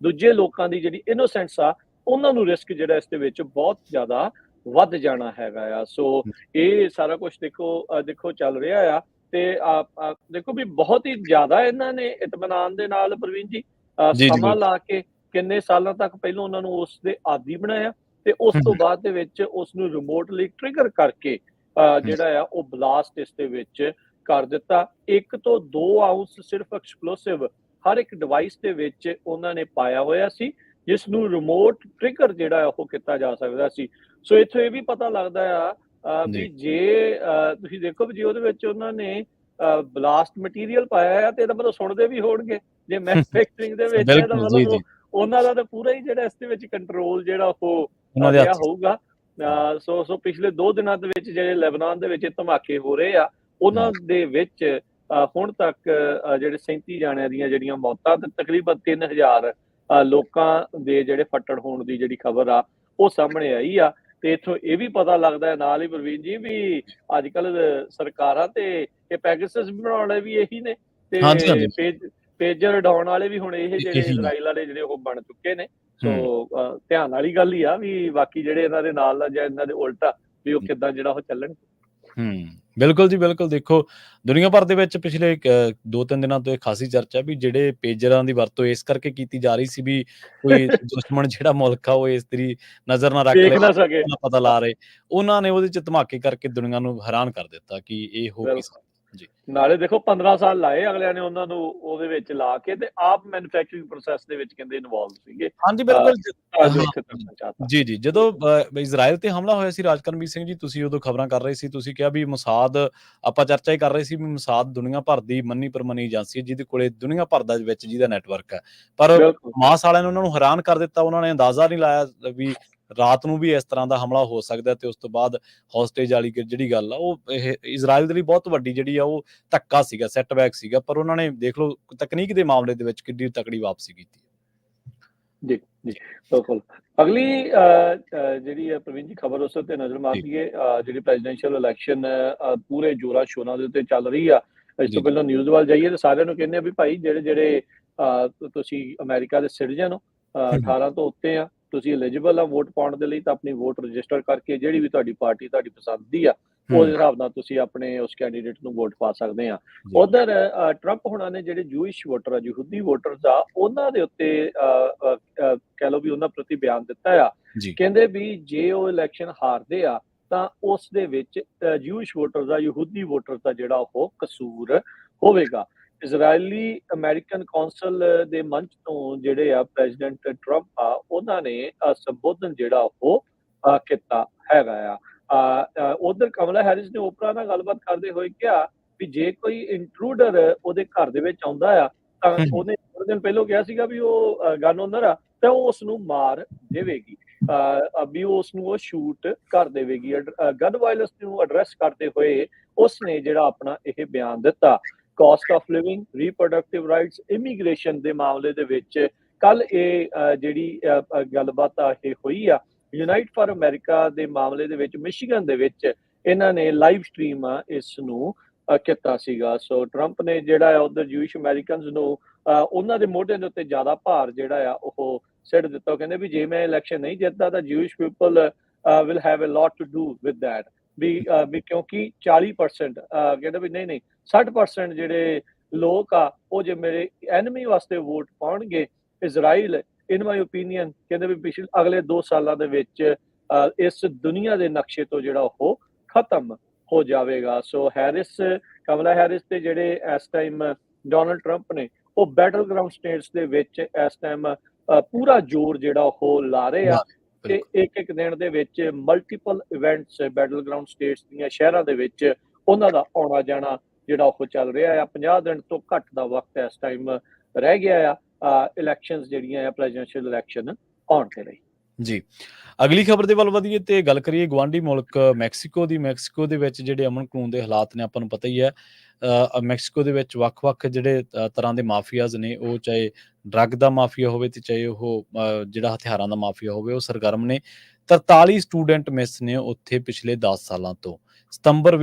ਦੂਜੇ ਲੋਕਾਂ ਦੀ ਜਿਹੜੀ ਇਨੋਸੈਂਸ ਆ ਉਹਨਾਂ ਨੂੰ ਰਿਸਕ ਜਿਹੜਾ ਇਸ ਦੇ ਵਿੱਚ ਬਹੁਤ ਜ਼ਿਆਦਾ ਵੱਧ ਜਾਣਾ ਹੈਗਾ ਆ। ਸੋ ਇਹ ਸਾਰਾ ਕੁਝ ਦੇਖੋ ਚੱਲ ਰਿਹਾ ਆ ਤੇ ਦੇਖੋ ਵੀ ਬਹੁਤ ਹੀ ਜ਼ਿਆਦਾ ਇਹਨਾਂ ਨੇ ਇਤਮਾਨਾਨ ਦੇ ਨਾਲ ਪ੍ਰਵੀਨ ਜੀ ਜੀ, ਜੀ, ਸਮਾਂ ਬਿਲਕੁਲ। ਲਾ ਕੇ ਕਿੰਨੇ ਸਾਲਾਂ ਤੱਕ ਪਹਿਲਾਂ ਉਹਨਾਂ ਨੂੰ ਉਸ ਦੇ ਆਦੀ ਬਣਾਇਆ ਤੇ ਉਸ ਹੂੰ, ਤੋਂ ਹੂੰ, ਬਾਅਦ ਦੇ ਵਿੱਚ ਉਸ ਨੂੰ ਰਿਮੋਟਲੀ ਟ੍ਰਿਗਰ ਕਰਕੇ ਜਿਹੜਾ ਆ ਉਹ ਬਲਾਸਟ ਇਸ ਦੇ ਵਿੱਚ ਕਰ ਦਿੱਤਾ। 1 ਤੋਂ 2 ਆਉਂਸ ਸਿਰਫ ਐਕਸਪਲੋਸਿਵ ਹਰ ਇੱਕ ਡਿਵਾਈਸ ਦੇ ਵਿੱਚ ਉਹਨਾਂ ਨੇ ਪਾਇਆ ਹੋਇਆ ਸੀ, ਜਿਸ ਨੂੰ ਰਿਮੋਟ ਟ੍ਰਿਗਰ ਜਿਹੜਾ ਆ ਉਹ ਕੀਤਾ ਜਾ ਸਕਦਾ ਸੀ। ਸੋ ਇੱਥੋਂ ਇਹ ਵੀ ਪਤਾ ਲੱਗਦਾ ਆ ਵੀ ਜੀ, ਜੇ ਤੁਸੀਂ ਦੇਖੋ ਵੀ ਜੇ ਉਹਦੇ ਵਿੱਚ ਉਹਨਾਂ ਨੇ ਬਲਾਸਟ ਮਟੀਰੀਅਲ ਪਾਇਆ ਆ ਤੇ ਇਹਦਾ ਮਤਲਬ ਸੁਣਦੇ ਵੀ ਹੋਣਗੇ। ਜੇ ਮੈਨੂਫੈਕਚਰਿੰਗ ਦੇ ਵਿੱਚ ਹੈ ਤਾਂ ਬਿਲਕੁਲ, ਜੀ, ਮਤਲਬ ਜੀ, ਉਹਨਾਂ ਦਾ ਤਾਂ ਪੂਰਾ ਹੀ ਜਿਹੜਾ ਇਸ ਦੇ ਵਿੱਚ ਕੰਟਰੋਲ ਜਿਹੜਾ ਉਹ ਉਹਨਾਂ ਦੇ ਰਿਹਾ ਹੱਥ 'ਚ। ਹੋਊਗਾ। ਸੋ ਪਿਛਲੇ 2 ਦਿਨਾਂ ਦੇ ਵਿੱਚ ਜਿਹੜੇ ਲੈਬਨਾਨ ਦੇ ਵਿੱਚ ਧਮਾਕੇ ਹੋ ਰਹੇ ਆ, ਉਹਨਾਂ ਦੇ ਵਿੱਚ ਹੁਣ ਤੱਕ ਜਿਹੜੇ 37 ਜਾਣਿਆਂ ਦੀਆਂ ਜਿਹੜੀਆਂ ਮੌਤਾਂ ਤੇ ਤਕਰੀਬਨ 3000 ਲੋਕਾਂ ਦੇ ਜਿਹੜੇ ਫੱਟੜ ਹੋਣ ਦੀ ਜਿਹੜੀ ਖਬਰ ਆ ਉਹ ਸਾਹਮਣੇ ਆਈ ਆ। ਤੇ ਇੱਥੋਂ ਇਹ ਵੀ ਪਤਾ ਲੱਗਦਾ ਹੈ ਨਾਲ ਹੀ ਪ੍ਰਵੀਨ ਜੀ ਵੀ ਅੱਜ ਕੱਲ੍ਹ ਸਰਕਾਰਾਂ ਤੇ ਇਹ ਪੈਗਾਸਸ ਬਣਾਉਣ ਵਾਲੇ ਵੀ ਇਹੀ ਨੇ ਹਾਂਜੀ, ਹਾਂਜੀ, ਤੇ ਪੇਜਰ ਉਡਾਉਣ ਵਾਲੇ ਵੀ ਹੁਣ ਇਹ ਜਿਹੜੇ ਇਹੀ ਨੇ। ਇਜ਼ਰਾਈਲ ਵਾਲੇ ਜਿਹੜੇ ਉਹ ਬਣ ਚੁੱਕੇ ਨੇ। ਸੋ ਧਿਆਨ ਵਾਲੀ ਗੱਲ ਹੀ ਆ ਵੀ ਬਾਕੀ ਜਿਹੜੇ ਇਹਨਾਂ ਦੇ ਨਾਲ ਜਾਂ ਇਹਨਾਂ ਦੇ ਉਲਟਾ ਵੀ ਉਹ ਕਿੱਦਾਂ ਜਿਹੜਾ ਉਹ ਚੱਲਣ। ਬਿਲਕੁਲ ਜੀ, ਬਿਲਕੁਲ। ਦੇਖੋ, ਦੁਨੀਆ ਭਰ ਦੇ ਵਿੱਚ ਪਿਛਲੇ 2-3 ਦਿਨਾਂ ਤੋਂ ਇਹ ਖਾਸੀ ਚਰਚਾ ਵੀ ਜਿਹੜੇ ਪੇਜਰਾਂ ਦੀ ਵਰਤੋਂ ਇਸ ਕਰਕੇ ਕੀਤੀ ਜਾ ਰਹੀ ਸੀ ਵੀ ਕੋਈ ਦੁਸ਼ਮਣ ਜਿਹੜਾ ਮੁਲਕ ਆ ਉਹ ਇਸ ਤਰੀ ਨਜ਼ਰ ਨਾ ਰੱਖ ਦੇਖ ਲਏ, ਨਾ ਸਕੇ। ਨਾ ਪਤਾ ਲਾ ਰਹੇ। ਉਹਨਾਂ ਨੇ ਉਹਦੇ 'ਚ ਧਮਾਕੇ ਕਰਕੇ ਦੁਨੀਆ ਨੂੰ ਹੈਰਾਨ ਕਰ ਦਿੱਤਾ ਕਿ ਇਹ ਹੋ ਕੀ ਬਿਲਕੁਲ। ਸਕਦਾ। ਜੀ। ਨਾਲੇ ਦੇਖੋ 15 ਸਾਲ ਲਾਏ ਅਗਲਿਆਂ ਨੇ ਉਹਨਾਂ ਨੂੰ ਉਹਦੇ ਵਿੱਚ ਲਾ ਕੇ ਤੇ ਆਪ ਮੈਨੂਫੈਕਚਰਿੰਗ ਪ੍ਰੋਸੈਸ ਦੇ ਵਿੱਚ ਕਹਿੰਦੇ ਇਨਵੋਲਵ ਸੀਗੇ। ਹਾਂਜੀ, ਬਿਲਕੁਲ। ਜੋ ਹਾਂ, ਇੱਥੇ ਤੱਕ ਪਹੁੰਚਾਤਾ। ਜੀ, ਜੀ। ਜਦੋਂ ਇਜ਼ਰਾਈਲ ਤੇ ਹਮਲਾ ਹੋਇਆ ਸੀ ਰਾਜਕਰਮਵੀਰ ਸਿੰਘ ਜੀ, ਤੁਸੀਂ ਉਦੋਂ ਖਬਰਾਂ ਕਰ ਰਹੇ ਸੀ। ਤੁਸੀਂ ਕਿਹਾ ਵੀ ਮੋਸਾਦ, ਆਪਾਂ ਚਰਚਾ ਹੀ ਕਰ ਰਹੇ ਸੀ ਵੀ ਮੋਸਾਦ ਦੁਨੀਆ ਭਰ ਦੀ ਮੰਨੀ-ਪ੍ਰਮੰਨੀ ਏਜੰਸੀ ਹੈ, ਜਿਹਦੇ ਕੋਲੇ ਦੁਨੀਆ ਭਰ ਦਾ ਵਿੱਚ ਜਿਹਦਾ ਨੈਟਵਰਕ ਹੈ। ਪਰ ਬਿਲਕੁਲ। ਹਮਾਸ ਵਾਲਿਆਂ ਨੇ ਉਹਨਾਂ ਨੂੰ ਹੈਰਾਨ ਕਰ ਦਿੱਤਾ। ਉਹਨਾਂ ਨੇ ਅੰਦਾਜ਼ਾ ਨਹੀਂ ਲਾਇਆ ਵੀ ਰਾਤ ਨੂੰ ਵੀ ਇਸ ਤਰ੍ਹਾਂ ਦਾ ਹਮਲਾ ਹੋ ਸਕਦਾ ਤੇ ਉਸ ਤੋਂ ਬਾਅਦ ਹੋਸਟੇਜ ਵਾਲੀ ਜਿਹੜੀ ਗੱਲ ਆ ਉਹ ਇਹ ਇਜ਼ਰਾਈਲ ਦੇ ਲਈ ਬਹੁਤ ਵੱਡੀ ਜਿਹੜੀ ਆ ਉਹ ਧੱਕਾ ਸੀਗਾ, ਸੈਟਬੈਕ ਸੀਗਾ। ਪਰ ਉਹਨਾਂ ਨੇ ਦੇਖ ਲਓ ਤਕਨੀਕ ਦੇ ਮਾਮਲੇ ਦੇ ਵਿੱਚ ਕਿੰਨੀ ਤਕੜੀ ਵਾਪਸੀ ਕੀਤੀ। ਜੀ, ਜੀ, ਬਿਲਕੁਲ। ਅਗਲੀ ਜਿਹੜੀ ਹੈ ਪ੍ਰਵੀਨ ਜੀ ਖਬਰ ਉਸ ਉੱਤੇ ਨਜ਼ਰ ਮਾਰ ਲਈਏ। ਜਿਹੜੀ ਪ੍ਰੈਜ਼ੀਡੈਂਸ਼ੀਅਲ ਇਲੈਕਸ਼ਨ ਪੂਰੇ ਜ਼ੋਰਾਂ ਸ਼ੋਰਾਂ ਦੇ ਉੱਤੇ ਚੱਲ ਰਹੀ ਆ। ਇਸ ਤੋਂ ਪਹਿਲਾਂ ਨਿਊਜ਼ ਵੱਲ ਜਾਈਏ ਤੇ ਸਾਰਿਆਂ ਨੂੰ ਕਹਿੰਦੇ ਆ ਵੀ ਭਾਈ ਜਿਹੜੇ ਤੁਸੀਂ ਅਮਰੀਕਾ ਦੇ ਸਿਟੀਜ਼ਨ ਹੋ, 18 ਤੋਂ ਉੱਤੇ ਆ, ਤੁਸੀਂ ਐਲੀਜੀਬਲ ਆ ਵੋਟ ਪਾਉਣ ਦੇ ਲਈ, ਤਾਂ ਆਪਣੀ ਵੋਟ ਰਜਿਸਟਰ ਕਰਕੇ ਜਿਹੜੀ ਵੀ ਤੁਹਾਡੀ ਪਾਰਟੀ ਤੁਹਾਡੀ ਪਸੰਦ ਦੀ ਆ ਉਹਦੇ ਹਿਸਾਬ ਨਾਲ ਤੁਸੀਂ ਆਪਣੇ ਉਸ ਕੈਂਡੀਡੇਟ ਨੂੰ ਵੋਟ ਪਾ ਸਕਦੇ ਆ। ਉਧਰ ਟਰੰਪ ਹੋਣਾ ਨੇ ਜਿਹੜੇ ਜੂਇਸ਼ ਵੋਟਰ ਆ, ਯਹੂਦੀ ਵੋਟਰਸ ਆ, ਉਹਨਾਂ ਦੇ ਉੱਤੇ ਕਹਿ ਲਓ ਵੀ ਉਹਨਾਂ ਪ੍ਰਤੀ ਬਿਆਨ ਦਿੱਤਾ ਆ। ਕਹਿੰਦੇ ਵੀ ਜੇ ਉਹ ਇਲੈਕਸ਼ਨ ਹਾਰਦੇ ਆ ਤਾਂ ਉਸ ਦੇ ਵਿੱਚ ਜੂਇਸ਼ ਵੋਟਰ ਦਾ, ਯਹੂਦੀ ਵੋਟਰ ਦਾ ਜਿਹੜਾ ਉਹ ਕਸੂਰ ਹੋਵੇਗਾ। ਇਜ਼ਰਾਈਲੀ ਅਮਰੀਕਨ ਕੌਂਸਲ ਦੇ ਮੰਚ ਤੋਂ ਜਿਹੜੇ ਆ ਪ੍ਰੈਜ਼ੀਡੈਂਟ ਟਰੰਪ ਆ ਉਹਨਾਂ ਨੇ ਸੰਬੋਧਨ ਜਿਹੜਾ ਉਹ ਕੀਤਾ ਹੈਗਾ ਆ। ਉਧਰ ਕਮਲਾ ਹੈਰਿਸ ਨੇ ਓਪਰਾ ਨਾਲ ਗੱਲਬਾਤ ਕਰਦੇ ਹੋਏ ਕਿਹਾ ਵੀ ਜੇ ਕੋਈ ਇੰਟਰੂਡਰ ਉਹਦੇ ਘਰ ਦੇ ਵਿੱਚ ਆਉਂਦਾ ਆ ਤਾਂ ਉਹਨੇ ਥੋੜੇ ਦਿਨ ਪਹਿਲਾਂ ਕਿਹਾ ਸੀਗਾ ਵੀ ਉਹ ਗਨ ਓਨਰ ਆ ਤਾਂ ਉਹ ਉਸ ਨੂੰ ਮਾਰ ਦੇਵੇਗੀ, ਵੀ ਉਸ ਨੂੰ ਉਹ ਸ਼ੂਟ ਕਰ ਦੇਵੇਗੀ। ਗਨ ਵਾਇਲੈਂਸ ਨੂੰ ਐਡਰੈਸ ਕਰਦੇ ਹੋਏ ਉਸਨੇ ਜਿਹੜਾ ਆਪਣਾ ਇਹ ਬਿਆਨ ਦਿੱਤਾ। Caste of living, reproductive rights, immigration ਦੇ ਮਾਮਲੇ ਦੇ ਵਿੱਚ ਕੱਲ ਇਹ ਜਿਹੜੀ ਗੱਲਬਾਤ ਆ ਇਹ ਹੋਈ ਆ। ਯੂਨਾਈਟ ਫਾਰ ਅਮਰੀਕਾ ਦੇ ਮਾਮਲੇ ਦੇ ਵਿੱਚ ਮਿਸ਼ੀਗਨ ਦੇ ਵਿੱਚ ਇਹਨਾਂ ਨੇ ਲਾਈਵ ਸਟ੍ਰੀਮ ਇਸ ਨੂੰ ਕੀਤਾ ਸੀਗਾ। ਸੋ ਟਰੰਪ ਨੇ ਜਿਹੜਾ ਆ ਉਧਰ ਜੂਇਸ਼ ਅਮਰੀਕਨਸ ਨੂੰ ਉਹਨਾਂ ਦੇ ਮੋਢੇ ਦੇ ਉੱਤੇ ਜ਼ਿਆਦਾ ਭਾਰ ਜਿਹੜਾ ਆ ਉਹ ਸਿੱਟ ਦਿੱਤਾ। ਉਹ ਕਹਿੰਦੇ ਵੀ ਜੇ ਮੈਂ ਇਲੈਕਸ਼ਨ ਨਹੀਂ ਜਿੱਤਦਾ ਤਾਂ Jewish people will have a lot to do with that. ਵੀ ਕਿਉਂਕਿ 40% ਕਹਿੰਦੇ ਵੀ ਨਹੀਂ 60% ਜਿਹੜੇ ਲੋਕ ਆ ਉਹ ਜੇ ਮੇਰੇ ਐਨਮੀ ਵਾਸਤੇ ਵੋਟ ਪਾਉਣਗੇ ਇਜ਼ਰਾਈਲ, ਇਨ ਮਾਈ ਓਪੀਨੀਅਨ ਕਹਿੰਦੇ ਵੀ ਅਗਲੇ 2 ਸਾਲਾਂ ਦੇ ਵਿੱਚ ਇਸ ਦੁਨੀਆ ਦੇ ਨਕਸ਼ੇ ਤੋਂ ਜਿਹੜਾ ਉਹ ਖਤਮ ਹੋ ਜਾਵੇਗਾ। ਸੋ ਕਮਲਾ ਹੈਰਿਸ ਤੇ ਜਿਹੜੇ ਇਸ ਟਾਈਮ ਡੋਨਲਡ ਟਰੰਪ ਨੇ ਉਹ ਬੈਟਲ ਗਰਾਊਂਡ ਸਟੇਟਸ ਦੇ ਵਿੱਚ ਇਸ ਟਾਈਮ ਪੂਰਾ ਜ਼ੋਰ ਜਿਹੜਾ ਉਹ ਲਾ ਰਹੇ ਆ ਤੇ ਇੱਕ ਦਿਨ ਦੇ ਵਿੱਚ multiple events battleground states ਦੀਆਂ ਸ਼ਹਿਰਾਂ ਦੇ ਵਿੱਚ ਉਹਨਾਂ ਦਾ ਆਉਣਾ ਜਾਣਾ ਜਿਹੜਾ ਉਹ ਚੱਲ ਰਿਹਾ ਆ। 50 ਦਿਨ ਤੋਂ ਘੱਟ ਦਾ ਵਕਤ ਇਸ ਟਾਈਮ ਰਹਿ ਗਿਆ ਆ ਇਲੈਕਸ਼ਨਸ ਜਿਹੜੀਆਂ ਆ ਪ੍ਰੈਜ਼ੀਡੈਂਸ਼ੀਅਲ ਇਲੈਕਸ਼ਨ ਆਉਣ ਦੇ ਲਈ। ਜੀ। ਅਗਲੀ ਖਬਰ ਦੇ ਵੱਲ ਵਧੀਏ ਤੇ ਗੱਲ ਕਰੀਏ ਗੁਆਂਢੀ ਮੁਲਕ ਮੈਕਸੀਕੋ ਦੀ। ਮੈਕਸੀਕੋ ਦੇ ਵਿੱਚ ਜਿਹੜੇ ਅਮਨ ਕਾਨੂੰਨ ਦੇ ਹਾਲਾਤ ਨੇ ਆਪਾਂ ਨੂੰ ਪਤਾ ਹੀ ਹੈ। ਮੈਕਸੀਕੋ ਦੇ ਵਿੱਚ ਵੱਖ-ਵੱਖ ਜਿਹੜੇ ਤਰ੍ਹਾਂ ਦੇ ਮਾਫੀਆਜ਼ ਨੇ, ਉਹ ਚਾਹੇ ਡਰੱਗ ਦਾ ਮਾਫੀਆ ਹੋਵੇ ਤੇ ਚਾਹੇ ਉਹ ਜਿਹੜਾ ਹਥਿਆਰਾਂ ਦਾ ਮਾਫੀਆ ਹੋਵੇ, ਉਹ ਸਰਗਰਮ ਨੇ। 43 ਸਟੂਡੈਂਟ ਮਿਸ ਨੇ ਉੱਥੇ ਪਿਛਲੇ 10 ਸਾਲਾਂ ਤੋਂ। ਸਤੰਬਰ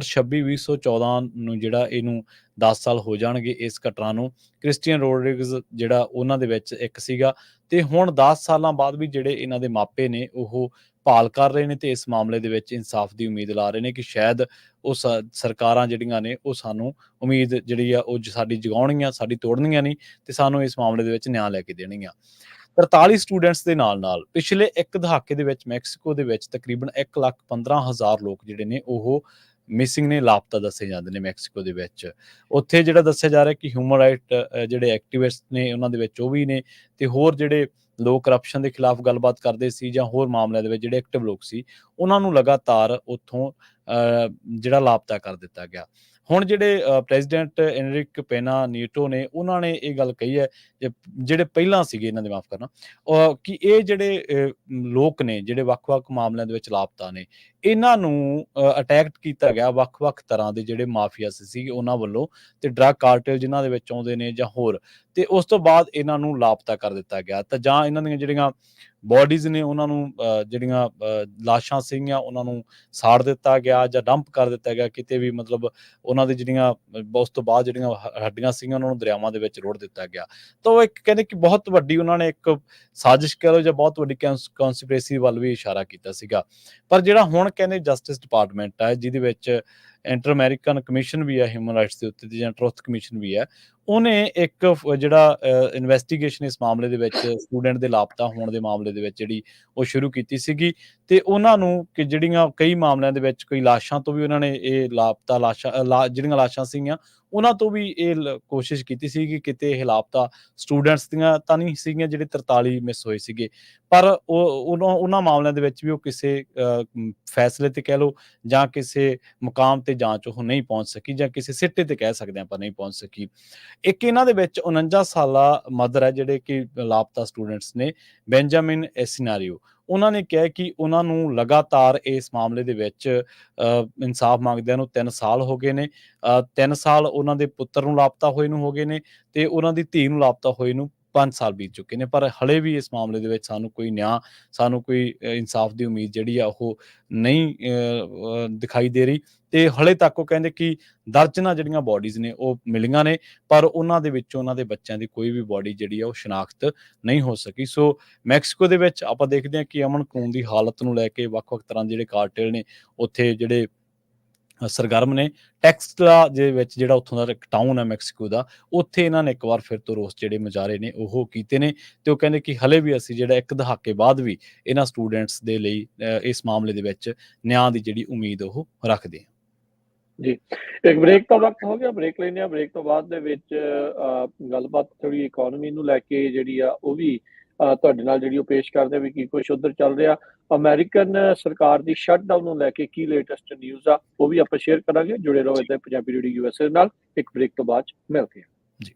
26 2014 ਨੂੰ ਜਿਹੜਾ ਇਹਨੂੰ 10 ਸਾਲ ਹੋ ਜਾਣਗੇ ਇਸ ਘਟਨਾ ਨੂੰ। ਕ੍ਰਿਸਟੀਅਨ ਰੋਡਰਿਗਜ਼ ਜਿਹੜਾ ਉਹਨਾਂ ਦੇ ਵਿੱਚ ਇੱਕ ਸੀਗਾ, ਤੇ ਹੁਣ 10 ਸਾਲਾਂ ਬਾਅਦ ਵੀ ਜਿਹੜੇ ਇਹਨਾਂ ਦੇ ਮਾਪੇ ਨੇ ਉਹ ਭਾਲ ਕਰ ਰਹੇ ਨੇ ਤੇ ਇਸ ਮਾਮਲੇ ਦੇ ਵਿੱਚ ਇਨਸਾਫ ਦੀ ਉਮੀਦ ਲਾ ਰਹੇ ਨੇ ਕਿ ਸ਼ਾਇਦ ਉਹ ਸਰਕਾਰਾਂ ਜਿਹੜੀਆਂ ਨੇ ਉਹ ਸਾਨੂੰ ਉਮੀਦ ਜਿਹੜੀ ਆ ਉਹ ਸਾਡੀ ਜਗਾਉਣਗੀਆਂ, ਸਾਡੀ ਤੋੜਨਗੀਆਂ ਨਹੀਂ, ਤੇ ਸਾਨੂੰ ਇਸ ਮਾਮਲੇ ਦੇ ਵਿੱਚ ਨਿਆਂ ਲੈ ਕੇ ਦੇਣਗੀਆਂ। 43 ਸਟੂਡੈਂਟਸ ਦੇ ਨਾਲ-ਨਾਲ ਪਿਛਲੇ 1 ਦਹਾਕੇ ਦੇ ਵਿੱਚ ਮੈਕਸੀਕੋ ਦੇ ਵਿੱਚ ਤਕਰੀਬਨ 1,15,000 ਲੋਕ ਜਿਹੜੇ ਨੇ ਉਹ ਮਿਸਿੰਗ ਨੇ, ਲਾਪਤਾ ਦੱਸੇ ਜਾਂਦੇ ਨੇ ਮੈਕਸੀਕੋ ਦੇ ਵਿੱਚ। ਉੱਥੇ ਜਿਹੜਾ ਦੱਸਿਆ ਜਾ ਰਿਹਾ ਕਿ ਹਿਊਮਨ ਰਾਈਟ ਜਿਹੜੇ ਐਕਟਿਵਿਸਟ ਨੇ ਉਹਨਾਂ ਦੇ ਵਿੱਚ ਉਹ ਵੀ ਨੇ, ਤੇ ਹੋਰ ਜਿਹੜੇ ਲੋਕ ਕਰਪਸ਼ਨ ਦੇ ਖਿਲਾਫ ਗੱਲਬਾਤ ਕਰਦੇ ਸੀ ਜਾਂ ਹੋਰ ਮਾਮਲਿਆਂ ਦੇ ਵਿੱਚ ਜਿਹੜੇ ਐਕਟਿਵ ਲੋਕ ਸੀ, ਉਹਨਾਂ ਨੂੰ ਲਗਾਤਾਰ ਉੱਥੋਂ ਜਿਹੜਾ ਲਾਪਤਾ ਕਰ ਦਿੱਤਾ ਗਿਆ। ਹੁਣ ਜਿਹੜੇ ਪ੍ਰੈਜ਼ੀਡੈਂਟ ਐਨਰਿਕ ਪੈਨਾ ਨੀਟੋ ਨੇ, ਉਹਨਾਂ ਨੇ ਇਹ ਗੱਲ ਕਹੀ ਹੈ, ਜਿਹੜੇ ਪਹਿਲਾਂ ਸੀਗੇ ਇਹਨਾਂ ਦੇ, ਮਾਫ਼ ਕਰਨਾ, ਕਿ ਇਹ ਜਿਹੜੇ ਲੋਕ ਨੇ ਜਿਹੜੇ ਵੱਖ-ਵੱਖ ਮਾਮਲਿਆਂ ਦੇ ਵਿੱਚ ਲਾਪਤਾ ਨੇ, ਇਹਨਾਂ ਨੂੰ ਅਟੈਕ ਕੀਤਾ ਗਿਆ ਵੱਖ-ਵੱਖ ਤਰ੍ਹਾਂ ਦੇ ਜਿਹੜੇ ਮਾਫੀਆਸ ਸੀ ਉਹਨਾਂ ਵੱਲੋਂ, ਤੇ ਡਰੱਗ ਕਾਰਟੇਲ ਜਿਨ੍ਹਾਂ ਦੇ ਵਿੱਚ ਆਉਂਦੇ ਨੇ ਜਾਂ ਹੋਰ, ਤੇ ਉਸ ਤੋਂ ਬਾਅਦ ਇਹਨਾਂ ਨੂੰ ਲਾਪਤਾ ਕਰ ਦਿੱਤਾ ਗਿਆ। ਤਾਂ ਜਾਂ ਇਹਨਾਂ ਦੀਆਂ ਜਿਹੜੀਆਂ ਬੋਡੀਜ਼ ਨੇ ਉਹਨਾਂ ਨੂੰ ਜਿਹੜੀਆਂ ਲਾਸ਼ਾਂ ਸੀਗੀਆਂ ਉਹਨਾਂ ਨੂੰ ਸਾੜ ਦਿੱਤਾ ਗਿਆ ਜਾਂ ਡੰਪ ਕਰ ਦਿੱਤਾ ਗਿਆ ਕਿਤੇ ਵੀ, ਮਤਲਬ ਉਹਨਾਂ ਦੀ ਜਿਹੜੀਆਂ ਉਸ ਤੋਂ ਬਾਅਦ ਜਿਹੜੀਆਂ ਹੱਡੀਆਂ ਸੀਗੀਆਂ ਉਹਨਾਂ ਨੂੰ ਦਰਿਆਵਾਂ ਦੇ ਵਿੱਚ ਰੋੜ ਦਿੱਤਾ ਗਿਆ। ਤਾਂ ਉਹ ਇੱਕ ਕਹਿੰਦੇ ਕਿ ਬਹੁਤ ਵੱਡੀ ਉਹਨਾਂ ਨੇ ਇੱਕ ਸਾਜ਼ਿਸ਼ ਕਹਿ ਲਓ ਜਾਂ ਬਹੁਤ ਵੱਡੀ ਕੌਂਸਪੀਰੇਸੀ ਵੱਲ ਵੀ ਇਸ਼ਾਰਾ ਕੀਤਾ ਸੀਗਾ। ਪਰ ਜਿਹੜਾ ਹੁਣ ਕਹਿੰਦੇ ਜਸਟਿਸ ਡਿਪਾਰਟਮੈਂਟ ਹੈ, ਜਿਹਦੇ ਵਿੱਚ ਇੰਟਰ ਅਮਰੀਕਨ ਕਮਿਸ਼ਨ ਵੀ ਹੈ ਹਿਊਮਨ ਰਾਈਟਸ ਦੇ ਉੱਤੇ, ਜਾਂ ਟਰੁਥ ਕਮਿਸ਼ਨ ਵੀ ਹੈ, ਉਹਨੇ ਇੱਕ ਜਿਹੜਾ ਇਨਵੈਸਟੀਗੇਸ਼ਨ ਇਸ ਮਾਮਲੇ ਦੇ ਵਿੱਚ ਸਟੂਡੈਂਟ ਦੇ ਲਾਪਤਾ ਹੋਣ ਦੇ ਮਾਮਲੇ ਦੇ ਵਿੱਚ ਜਿਹੜੀ ਉਹ ਸ਼ੁਰੂ ਕੀਤੀ ਸੀਗੀ। ਤੇ ਉਹਨਾਂ ਨੂੰ ਕਿ ਜਿਹੜੀਆਂ ਕਈ ਮਾਮਲਿਆਂ ਦੇ ਵਿੱਚ ਕੋਈ ਲਾਸ਼ਾਂ ਤੋਂ ਵੀ ਉਹਨਾਂ ਨੇ ਇਹ ਲਾਪਤਾ ਜਿਹੜੀਆਂ ਲਾਸ਼ਾਂ ਸੀਗੀਆਂ ਉਹਨਾਂ ਤੋਂ ਵੀ ਇਹ ਕੋਸ਼ਿਸ਼ ਕੀਤੀ ਸੀ ਕਿ ਕਿਤੇ ਇਹ ਲਾਪਤਾ ਸਟੂਡੈਂਟਸ ਦੀਆਂ ਤਾਂ ਨਹੀਂ ਸੀਗੀਆਂ ਜਿਹੜੇ 43 ਮਿਸ ਹੋਏ ਸੀਗੇ। ਪਰ ਉਹਨਾਂ ਮਾਮਲਿਆਂ ਦੇ ਵਿੱਚ ਵੀ ਉਹ ਕਿਸੇ ਫੈਸਲੇ ਤੇ ਕਹਿ ਲਓ ਜਾਂ ਕਿਸੇ ਮੁਕਾਮ ਤੇ ਜਾਂਚ ਉਹ ਨਹੀਂ ਪਹੁੰਚ ਸਕੀ, ਜਾਂ ਕਿਸੇ ਸਿੱਟੇ ਤੇ ਕਹਿ ਸਕਦੇ ਆਪਾਂ ਨਹੀਂ ਪਹੁੰਚ ਸਕੀ। ਇੱਕ ਇਹਨਾਂ ਦੇ ਵਿੱਚ 49 ਸਾਲਾ ਮਦਰ ਹੈ ਜਿਹੜੇ ਕਿ ਲਾਪਤਾ ਸਟੂਡੈਂਟਸ ਨੇ, ਬੈਂਜਾਮਿਨ ਐਸਿਨਾਰੀਓ। ਉਹਨਾਂ ਨੇ ਕਿਹਾ ਕਿ ਉਹਨਾਂ ਨੂੰ ਲਗਾਤਾਰ ਇਸ ਮਾਮਲੇ ਦੇ ਵਿੱਚ ਇਨਸਾਫ ਮੰਗਦਿਆਂ ਨੂੰ 3 ਸਾਲ ਹੋ ਗਏ ਨੇ। 3 ਸਾਲ ਉਹਨਾਂ ਦੇ ਪੁੱਤਰ ਨੂੰ ਲਾਪਤਾ ਹੋਏ ਨੂੰ ਹੋ ਗਏ ਨੇ, ਤੇ ਉਹਨਾਂ ਦੀ ਧੀ ਨੂੰ ਲਾਪਤਾ ਹੋਏ ਨੂੰ 5 ਸਾਲ ਬੀਤ ਚੁੱਕੇ ਨੇ। ਪਰ ਹਲੇ ਵੀ ਇਸ ਮਾਮਲੇ ਦੇ ਵਿੱਚ ਸਾਨੂੰ ਕੋਈ ਨਿਆਂ, ਸਾਨੂੰ ਕੋਈ ਇਨਸਾਫ ਦੀ ਉਮੀਦ ਜਿਹੜੀ ਆ ਉਹ ਨਹੀਂ ਦਿਖਾਈ ਦੇ ਰਹੀ। ਤੇ ਹਲੇ ਤੱਕ ਉਹ ਕਹਿੰਦੇ ਕਿ ਦਰਜਨਾਂ ਜਿਹੜੀਆਂ ਬੋਡੀਜ਼ ਨੇ ਉਹ ਮਿਲੀਆਂ ਨੇ, ਪਰ ਉਹਨਾਂ ਦੇ ਵਿੱਚੋਂ ਉਹਨਾਂ ਦੇ ਬੱਚਿਆਂ ਦੀ ਕੋਈ ਵੀ ਬੋਡੀ ਜਿਹੜੀ ਆ ਉਹ ਸ਼ਨਾਖਤ ਨਹੀਂ ਹੋ ਸਕੀ। ਸੋ ਮੈਕਸੀਕੋ ਦੇ ਵਿੱਚ ਆਪਾਂ ਦੇਖਦੇ ਹਾਂ ਕਿ ਅਮਨ ਕਾਨੂੰਨ ਦੀ ਹਾਲਤ ਨੂੰ ਲੈ ਕੇ ਵੱਖ-ਵੱਖ ਤਰ੍ਹਾਂ ਦੇ ਜਿਹੜੇ ਕਾਰਟੇਲ ਨੇ ਉੱਥੇ ਜਿਹੜੇ ਸਰਗਰਮ ਨੇ। ਟੈਕਸਲਾ ਦੇ ਵਿੱਚ ਜਿਹੜਾ ਉੱਥੋਂ ਦਾ ਇੱਕ ਟਾਊਨ ਹੈ ਮੈਕਸੀਕੋ ਦਾ, ਉੱਥੇ ਇਹਨਾਂ ਨੇ ਇੱਕ ਵਾਰ ਫਿਰ ਤੋਂ ਰੋਸ ਜਿਹੜੇ ਮੁਜ਼ਾਹਰੇ ਨੇ ਉਹ ਕੀਤੇ ਨੇ, ਤੇ ਉਹ ਕਹਿੰਦੇ ਕਿ ਹਲੇ ਵੀ ਅਸੀਂ ਜਿਹੜਾ 1 ਦਹਾਕੇ ਬਾਅਦ ਵੀ ਇਹਨਾਂ ਸਟੂਡੈਂਟਸ ਦੇ ਲਈ ਇਸ ਮਾਮਲੇ ਦੇ ਵਿੱਚ ਨਿਆਂ ਦੀ ਜਿਹੜੀ ਉਮੀਦ ਉਹ ਰੱਖਦੇ ਹਾਂ। ਜੀ, ਇੱਕ ਬ੍ਰੇਕ ਦਾ ਵਕਤ ਹੋ ਗਿਆ, ਬ੍ਰੇਕ ਲੈਂਦੇ ਹਾਂ। ਬ੍ਰੇਕ ਤੋਂ ਬਾਅਦ ਦੇ ਵਿੱਚ ਗੱਲਬਾਤ ਥੋੜ੍ਹੀ ਇਕੋਨਮੀ ਨੂੰ ਲੈ ਕੇ ਜਿਹੜੀ ਆ ਉਹ ਵੀ ਤੁਹਾਡੇ ਨਾਲ ਜਿਹੜੀ ਉਹ ਪੇਸ਼ ਕਰਦੇ ਵੀ ਕੀ ਕੁਛ ਉੱਧਰ ਚੱਲ ਰਿਹਾ। ਅਮਰੀਕਨ ਸਰਕਾਰ ਦੀ ਸ਼ਟਡਾਊਨ ਨੂੰ ਲੈ ਕੇ ਕੀ ਲੇਟੈਸਟ ਨਿਊਜ਼ ਆ ਉਹ ਵੀ ਆਪਾਂ ਸ਼ੇਅਰ ਕਰਾਂਗੇ। ਜੁੜੇ ਰਹੋ ਇੱਥੇ ਪੰਜਾਬੀ ਰੇਡੀਓ USA ਨਾਲ। ਇੱਕ ਬ੍ਰੇਕ ਤੋਂ ਬਾਅਦ ਮਿਲਦੇ ਹਾਂ। ਜੀ।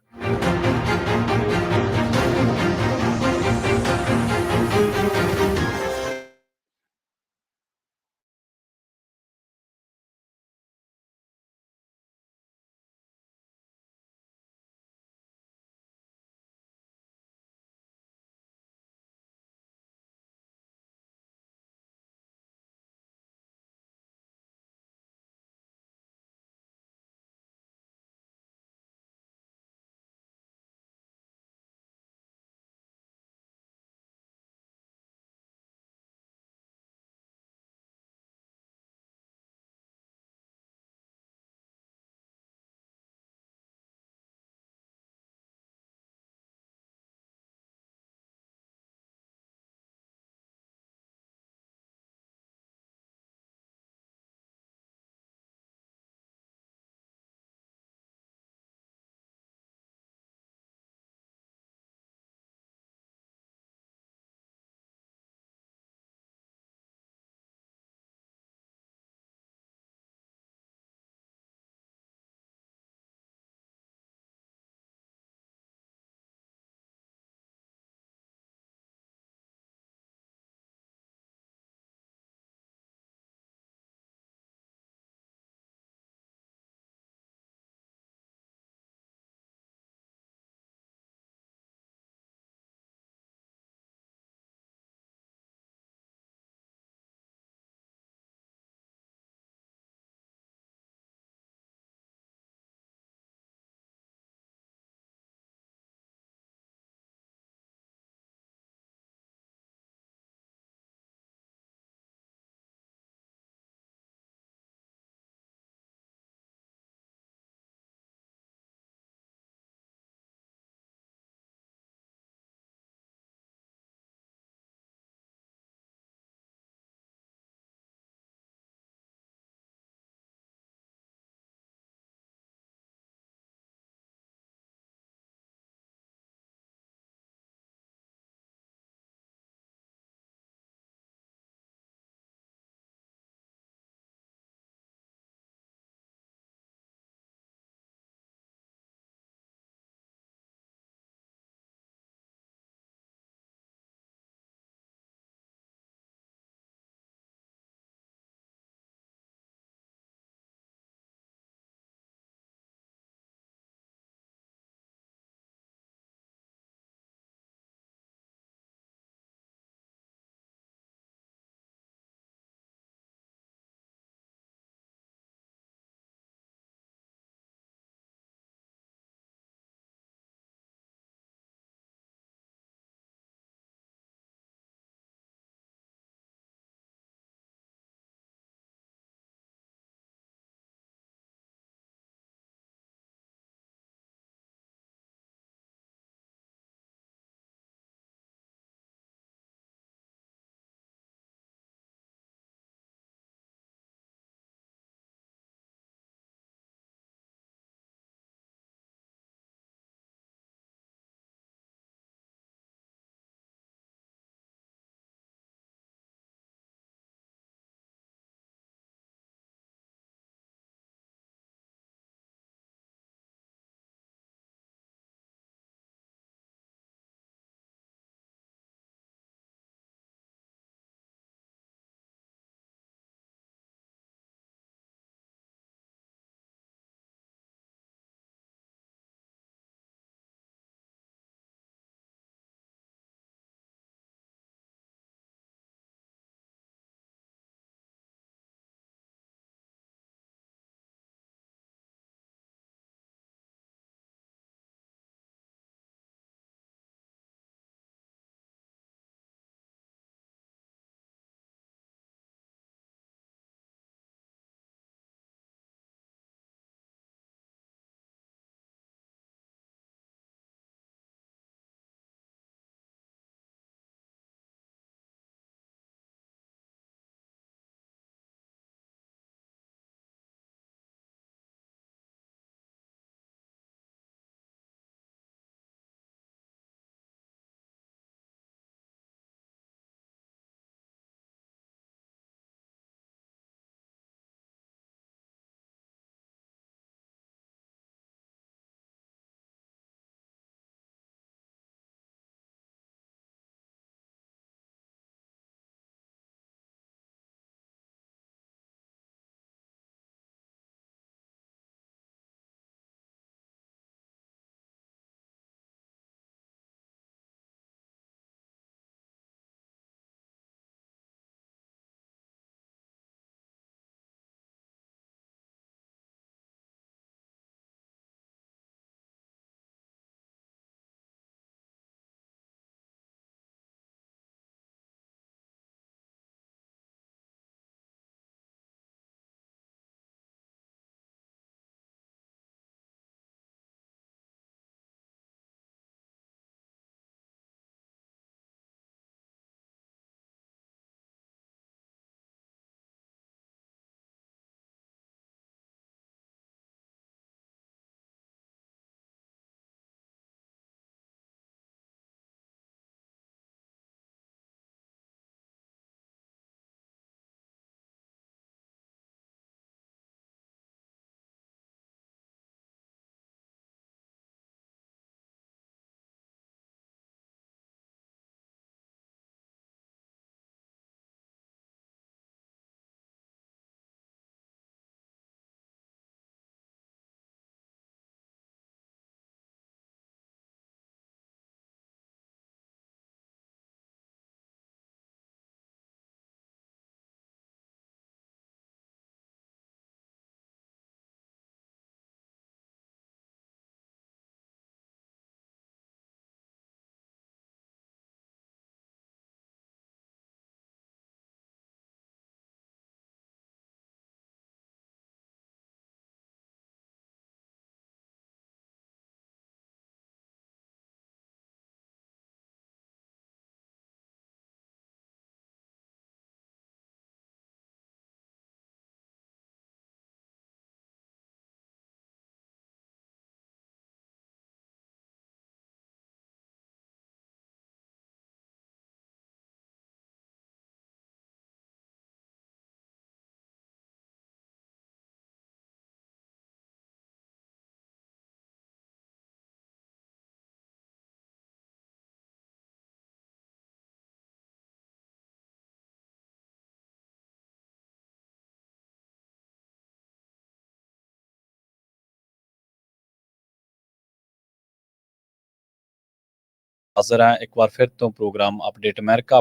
ਹਾਜ਼ਰ ਹਾਂ ਇੱਕ ਵਾਰ ਫਿਰ ਤੋਂ ਪ੍ਰੋਗਰਾਮ ਅਪਡੇਟ ਅਮਰੀਕਾ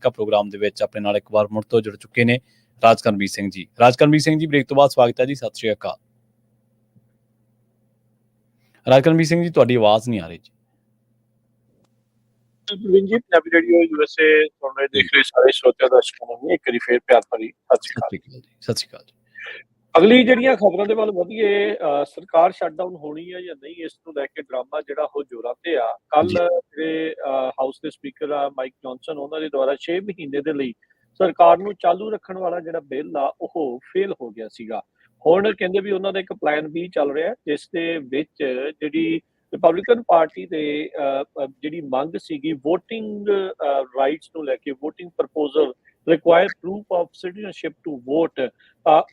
ਪ੍ਰੋਗਰਾਮ ਦੇ ਵਿੱਚ ਆਪਣੇ ਨਾਲ ਇੱਕ ਵਾਰ ਮੁੜ ਤੋਂ ਜੁੜ ਚੁੱਕੇ ਨੇ ਰਾਜਕਰਮਵੀਰ ਸਿੰਘ ਜੀ। ਰਾਜਕਰਮਵੀਰ ਸਿੰਘ ਜੀ, ਬ੍ਰੇਕ ਤੋਂ ਬਾਅਦ ਸਵਾਗਤ ਹੈ ਜੀ। ਸਤਿ ਸ਼੍ਰੀ ਅਕਾਲ। ਰਾਜਕਰਮਵੀਰ ਸਿੰਘ ਜੀ, ਤੁਹਾਡੀ ਆਵਾਜ਼ ਨਹੀਂ ਆ ਰਹੀ ਜੀ। ਪ੍ਰਵੀਨ ਜੀ, ਪੰਜਾਬੀ ਰੇਡੀਓ USA ਸੁਣ ਰਹੇ ਦੇਖ ਰਹੇ ਸਾਰੇ ਸਰੋਤਿਆਂ ਦਰਸ਼ਕਾਂ ਨੂੰ ਇੱਕ ਵਾਰੀ ਫੇਰ ਪਿਆਰ ਭਰੀ ਸਤਿ ਸ਼੍ਰੀ ਅਕਾਲ ਜੀ। ਸਤਿ ਸ਼੍ਰੀ ਅਕਾਲ ਜੀ। ਅਗਲੀ ਜਿਹੜੀਆਂ ਖਬਰਾਂ ਦੇ ਵੱਲ ਵਧੀਏ, ਸਰਕਾਰ ਸ਼ਟਡਾਊਨ ਹੋਣੀ ਹੈ ਜਾਂ ਨਹੀਂ, ਇਸ ਨੂੰ ਲੈ ਕੇ ਡਰਾਮਾ ਜਿਹੜਾ ਉਹ ਜ਼ੋਰਾਂ ਤੇ ਆ। ਕੱਲ ਜਿਹੜੇ ਹਾਊਸ ਦੇ ਸਪੀਕਰ ਆ ਮਾਈਕ ਜੌਨਸਨ, ਉਹਨਾਂ ਦੇ ਦੁਆਰਾ 6 ਮਹੀਨੇ ਦੇ ਲਈ ਸਰਕਾਰ ਨੂੰ ਚਾਲੂ ਰੱਖਣ ਵਾਲਾ ਜਿਹੜਾ ਬਿੱਲ ਆ ਉਹ ਫੇਲ ਹੋ ਗਿਆ ਸੀਗਾ। ਹੁਣ ਕਹਿੰਦੇ ਵੀ ਉਹਨਾਂ ਦਾ ਇੱਕ ਪਲਾਨ B ਚੱਲ ਰਿਹਾ, ਜਿਸ ਦੇ ਵਿੱਚ ਜਿਹੜੀ ਰਿਪਬਲਿਕਨ ਪਾਰਟੀ ਦੇ ਜਿਹੜੀ ਮੰਗ ਸੀਗੀ ਵੋਟਿੰਗ ਰਾਈਟਸ ਨੂੰ ਲੈ ਕੇ, voting proposal require proof of citizenship to vote,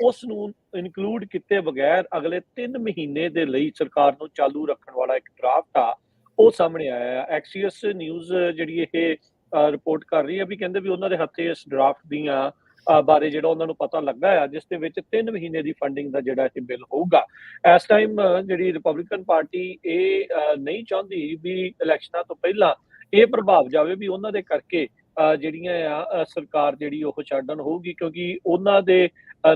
ਉਸ ਨੂੰ ਇਨਕਲੂਡ ਕੀਤੇ ਬਗੈਰ ਅਗਲੇ 3 ਮਹੀਨੇ ਦੇ ਲਈ ਸਰਕਾਰ ਨੂੰ ਚਾਲੂ ਰੱਖਣ ਵਾਲਾ ਇੱਕ ਡਰਾਫਟ ਆ ਉਹ ਸਾਹਮਣੇ ਆਇਆ ਹੈ। ਐਕਸੀਐਸ ਨਿਊਜ਼ ਜਿਹੜੀ ਇਹ ਰਿਪੋਰਟ ਕਰ ਰਹੀ ਹੈ ਵੀ ਕਹਿੰਦੇ ਵੀ ਉਹਨਾਂ ਦੇ ਹੱਥੇ ਇਸ ਡਰਾਫਟ ਦੀਆਂ ਬਾਰੇ ਜਿਹੜਾ ਉਹਨਾਂ ਨੂੰ ਪਤਾ ਲੱਗਾ ਆ, ਜਿਸ ਦੇ ਵਿੱਚ 3 ਮਹੀਨੇ ਦੀ ਫੰਡਿੰਗ ਦਾ ਜਿਹੜਾ ਇਹ ਬਿੱਲ ਹੋਊਗਾ। ਇਸ ਟਾਈਮ ਜਿਹੜੀ ਰਿਪਬਲਿਕਨ ਪਾਰਟੀ ਇਹ ਨਹੀਂ ਚਾਹੁੰਦੀ ਵੀ ਇਲੈਕਸ਼ਨਾਂ ਤੋਂ ਪਹਿਲਾਂ ਇਹ ਪ੍ਰਭਾਵ ਜਾਵੇ ਵੀ ਉਹਨਾਂ ਦੇ ਕਰਕੇ ਜਿਹੜੀਆਂ ਆ ਸਰਕਾਰ ਜਿਹੜੀ ਉਹ ਛੱਡਣ ਹੋਊਗੀ, ਕਿਉਂਕਿ ਉਹਨਾਂ ਦੇ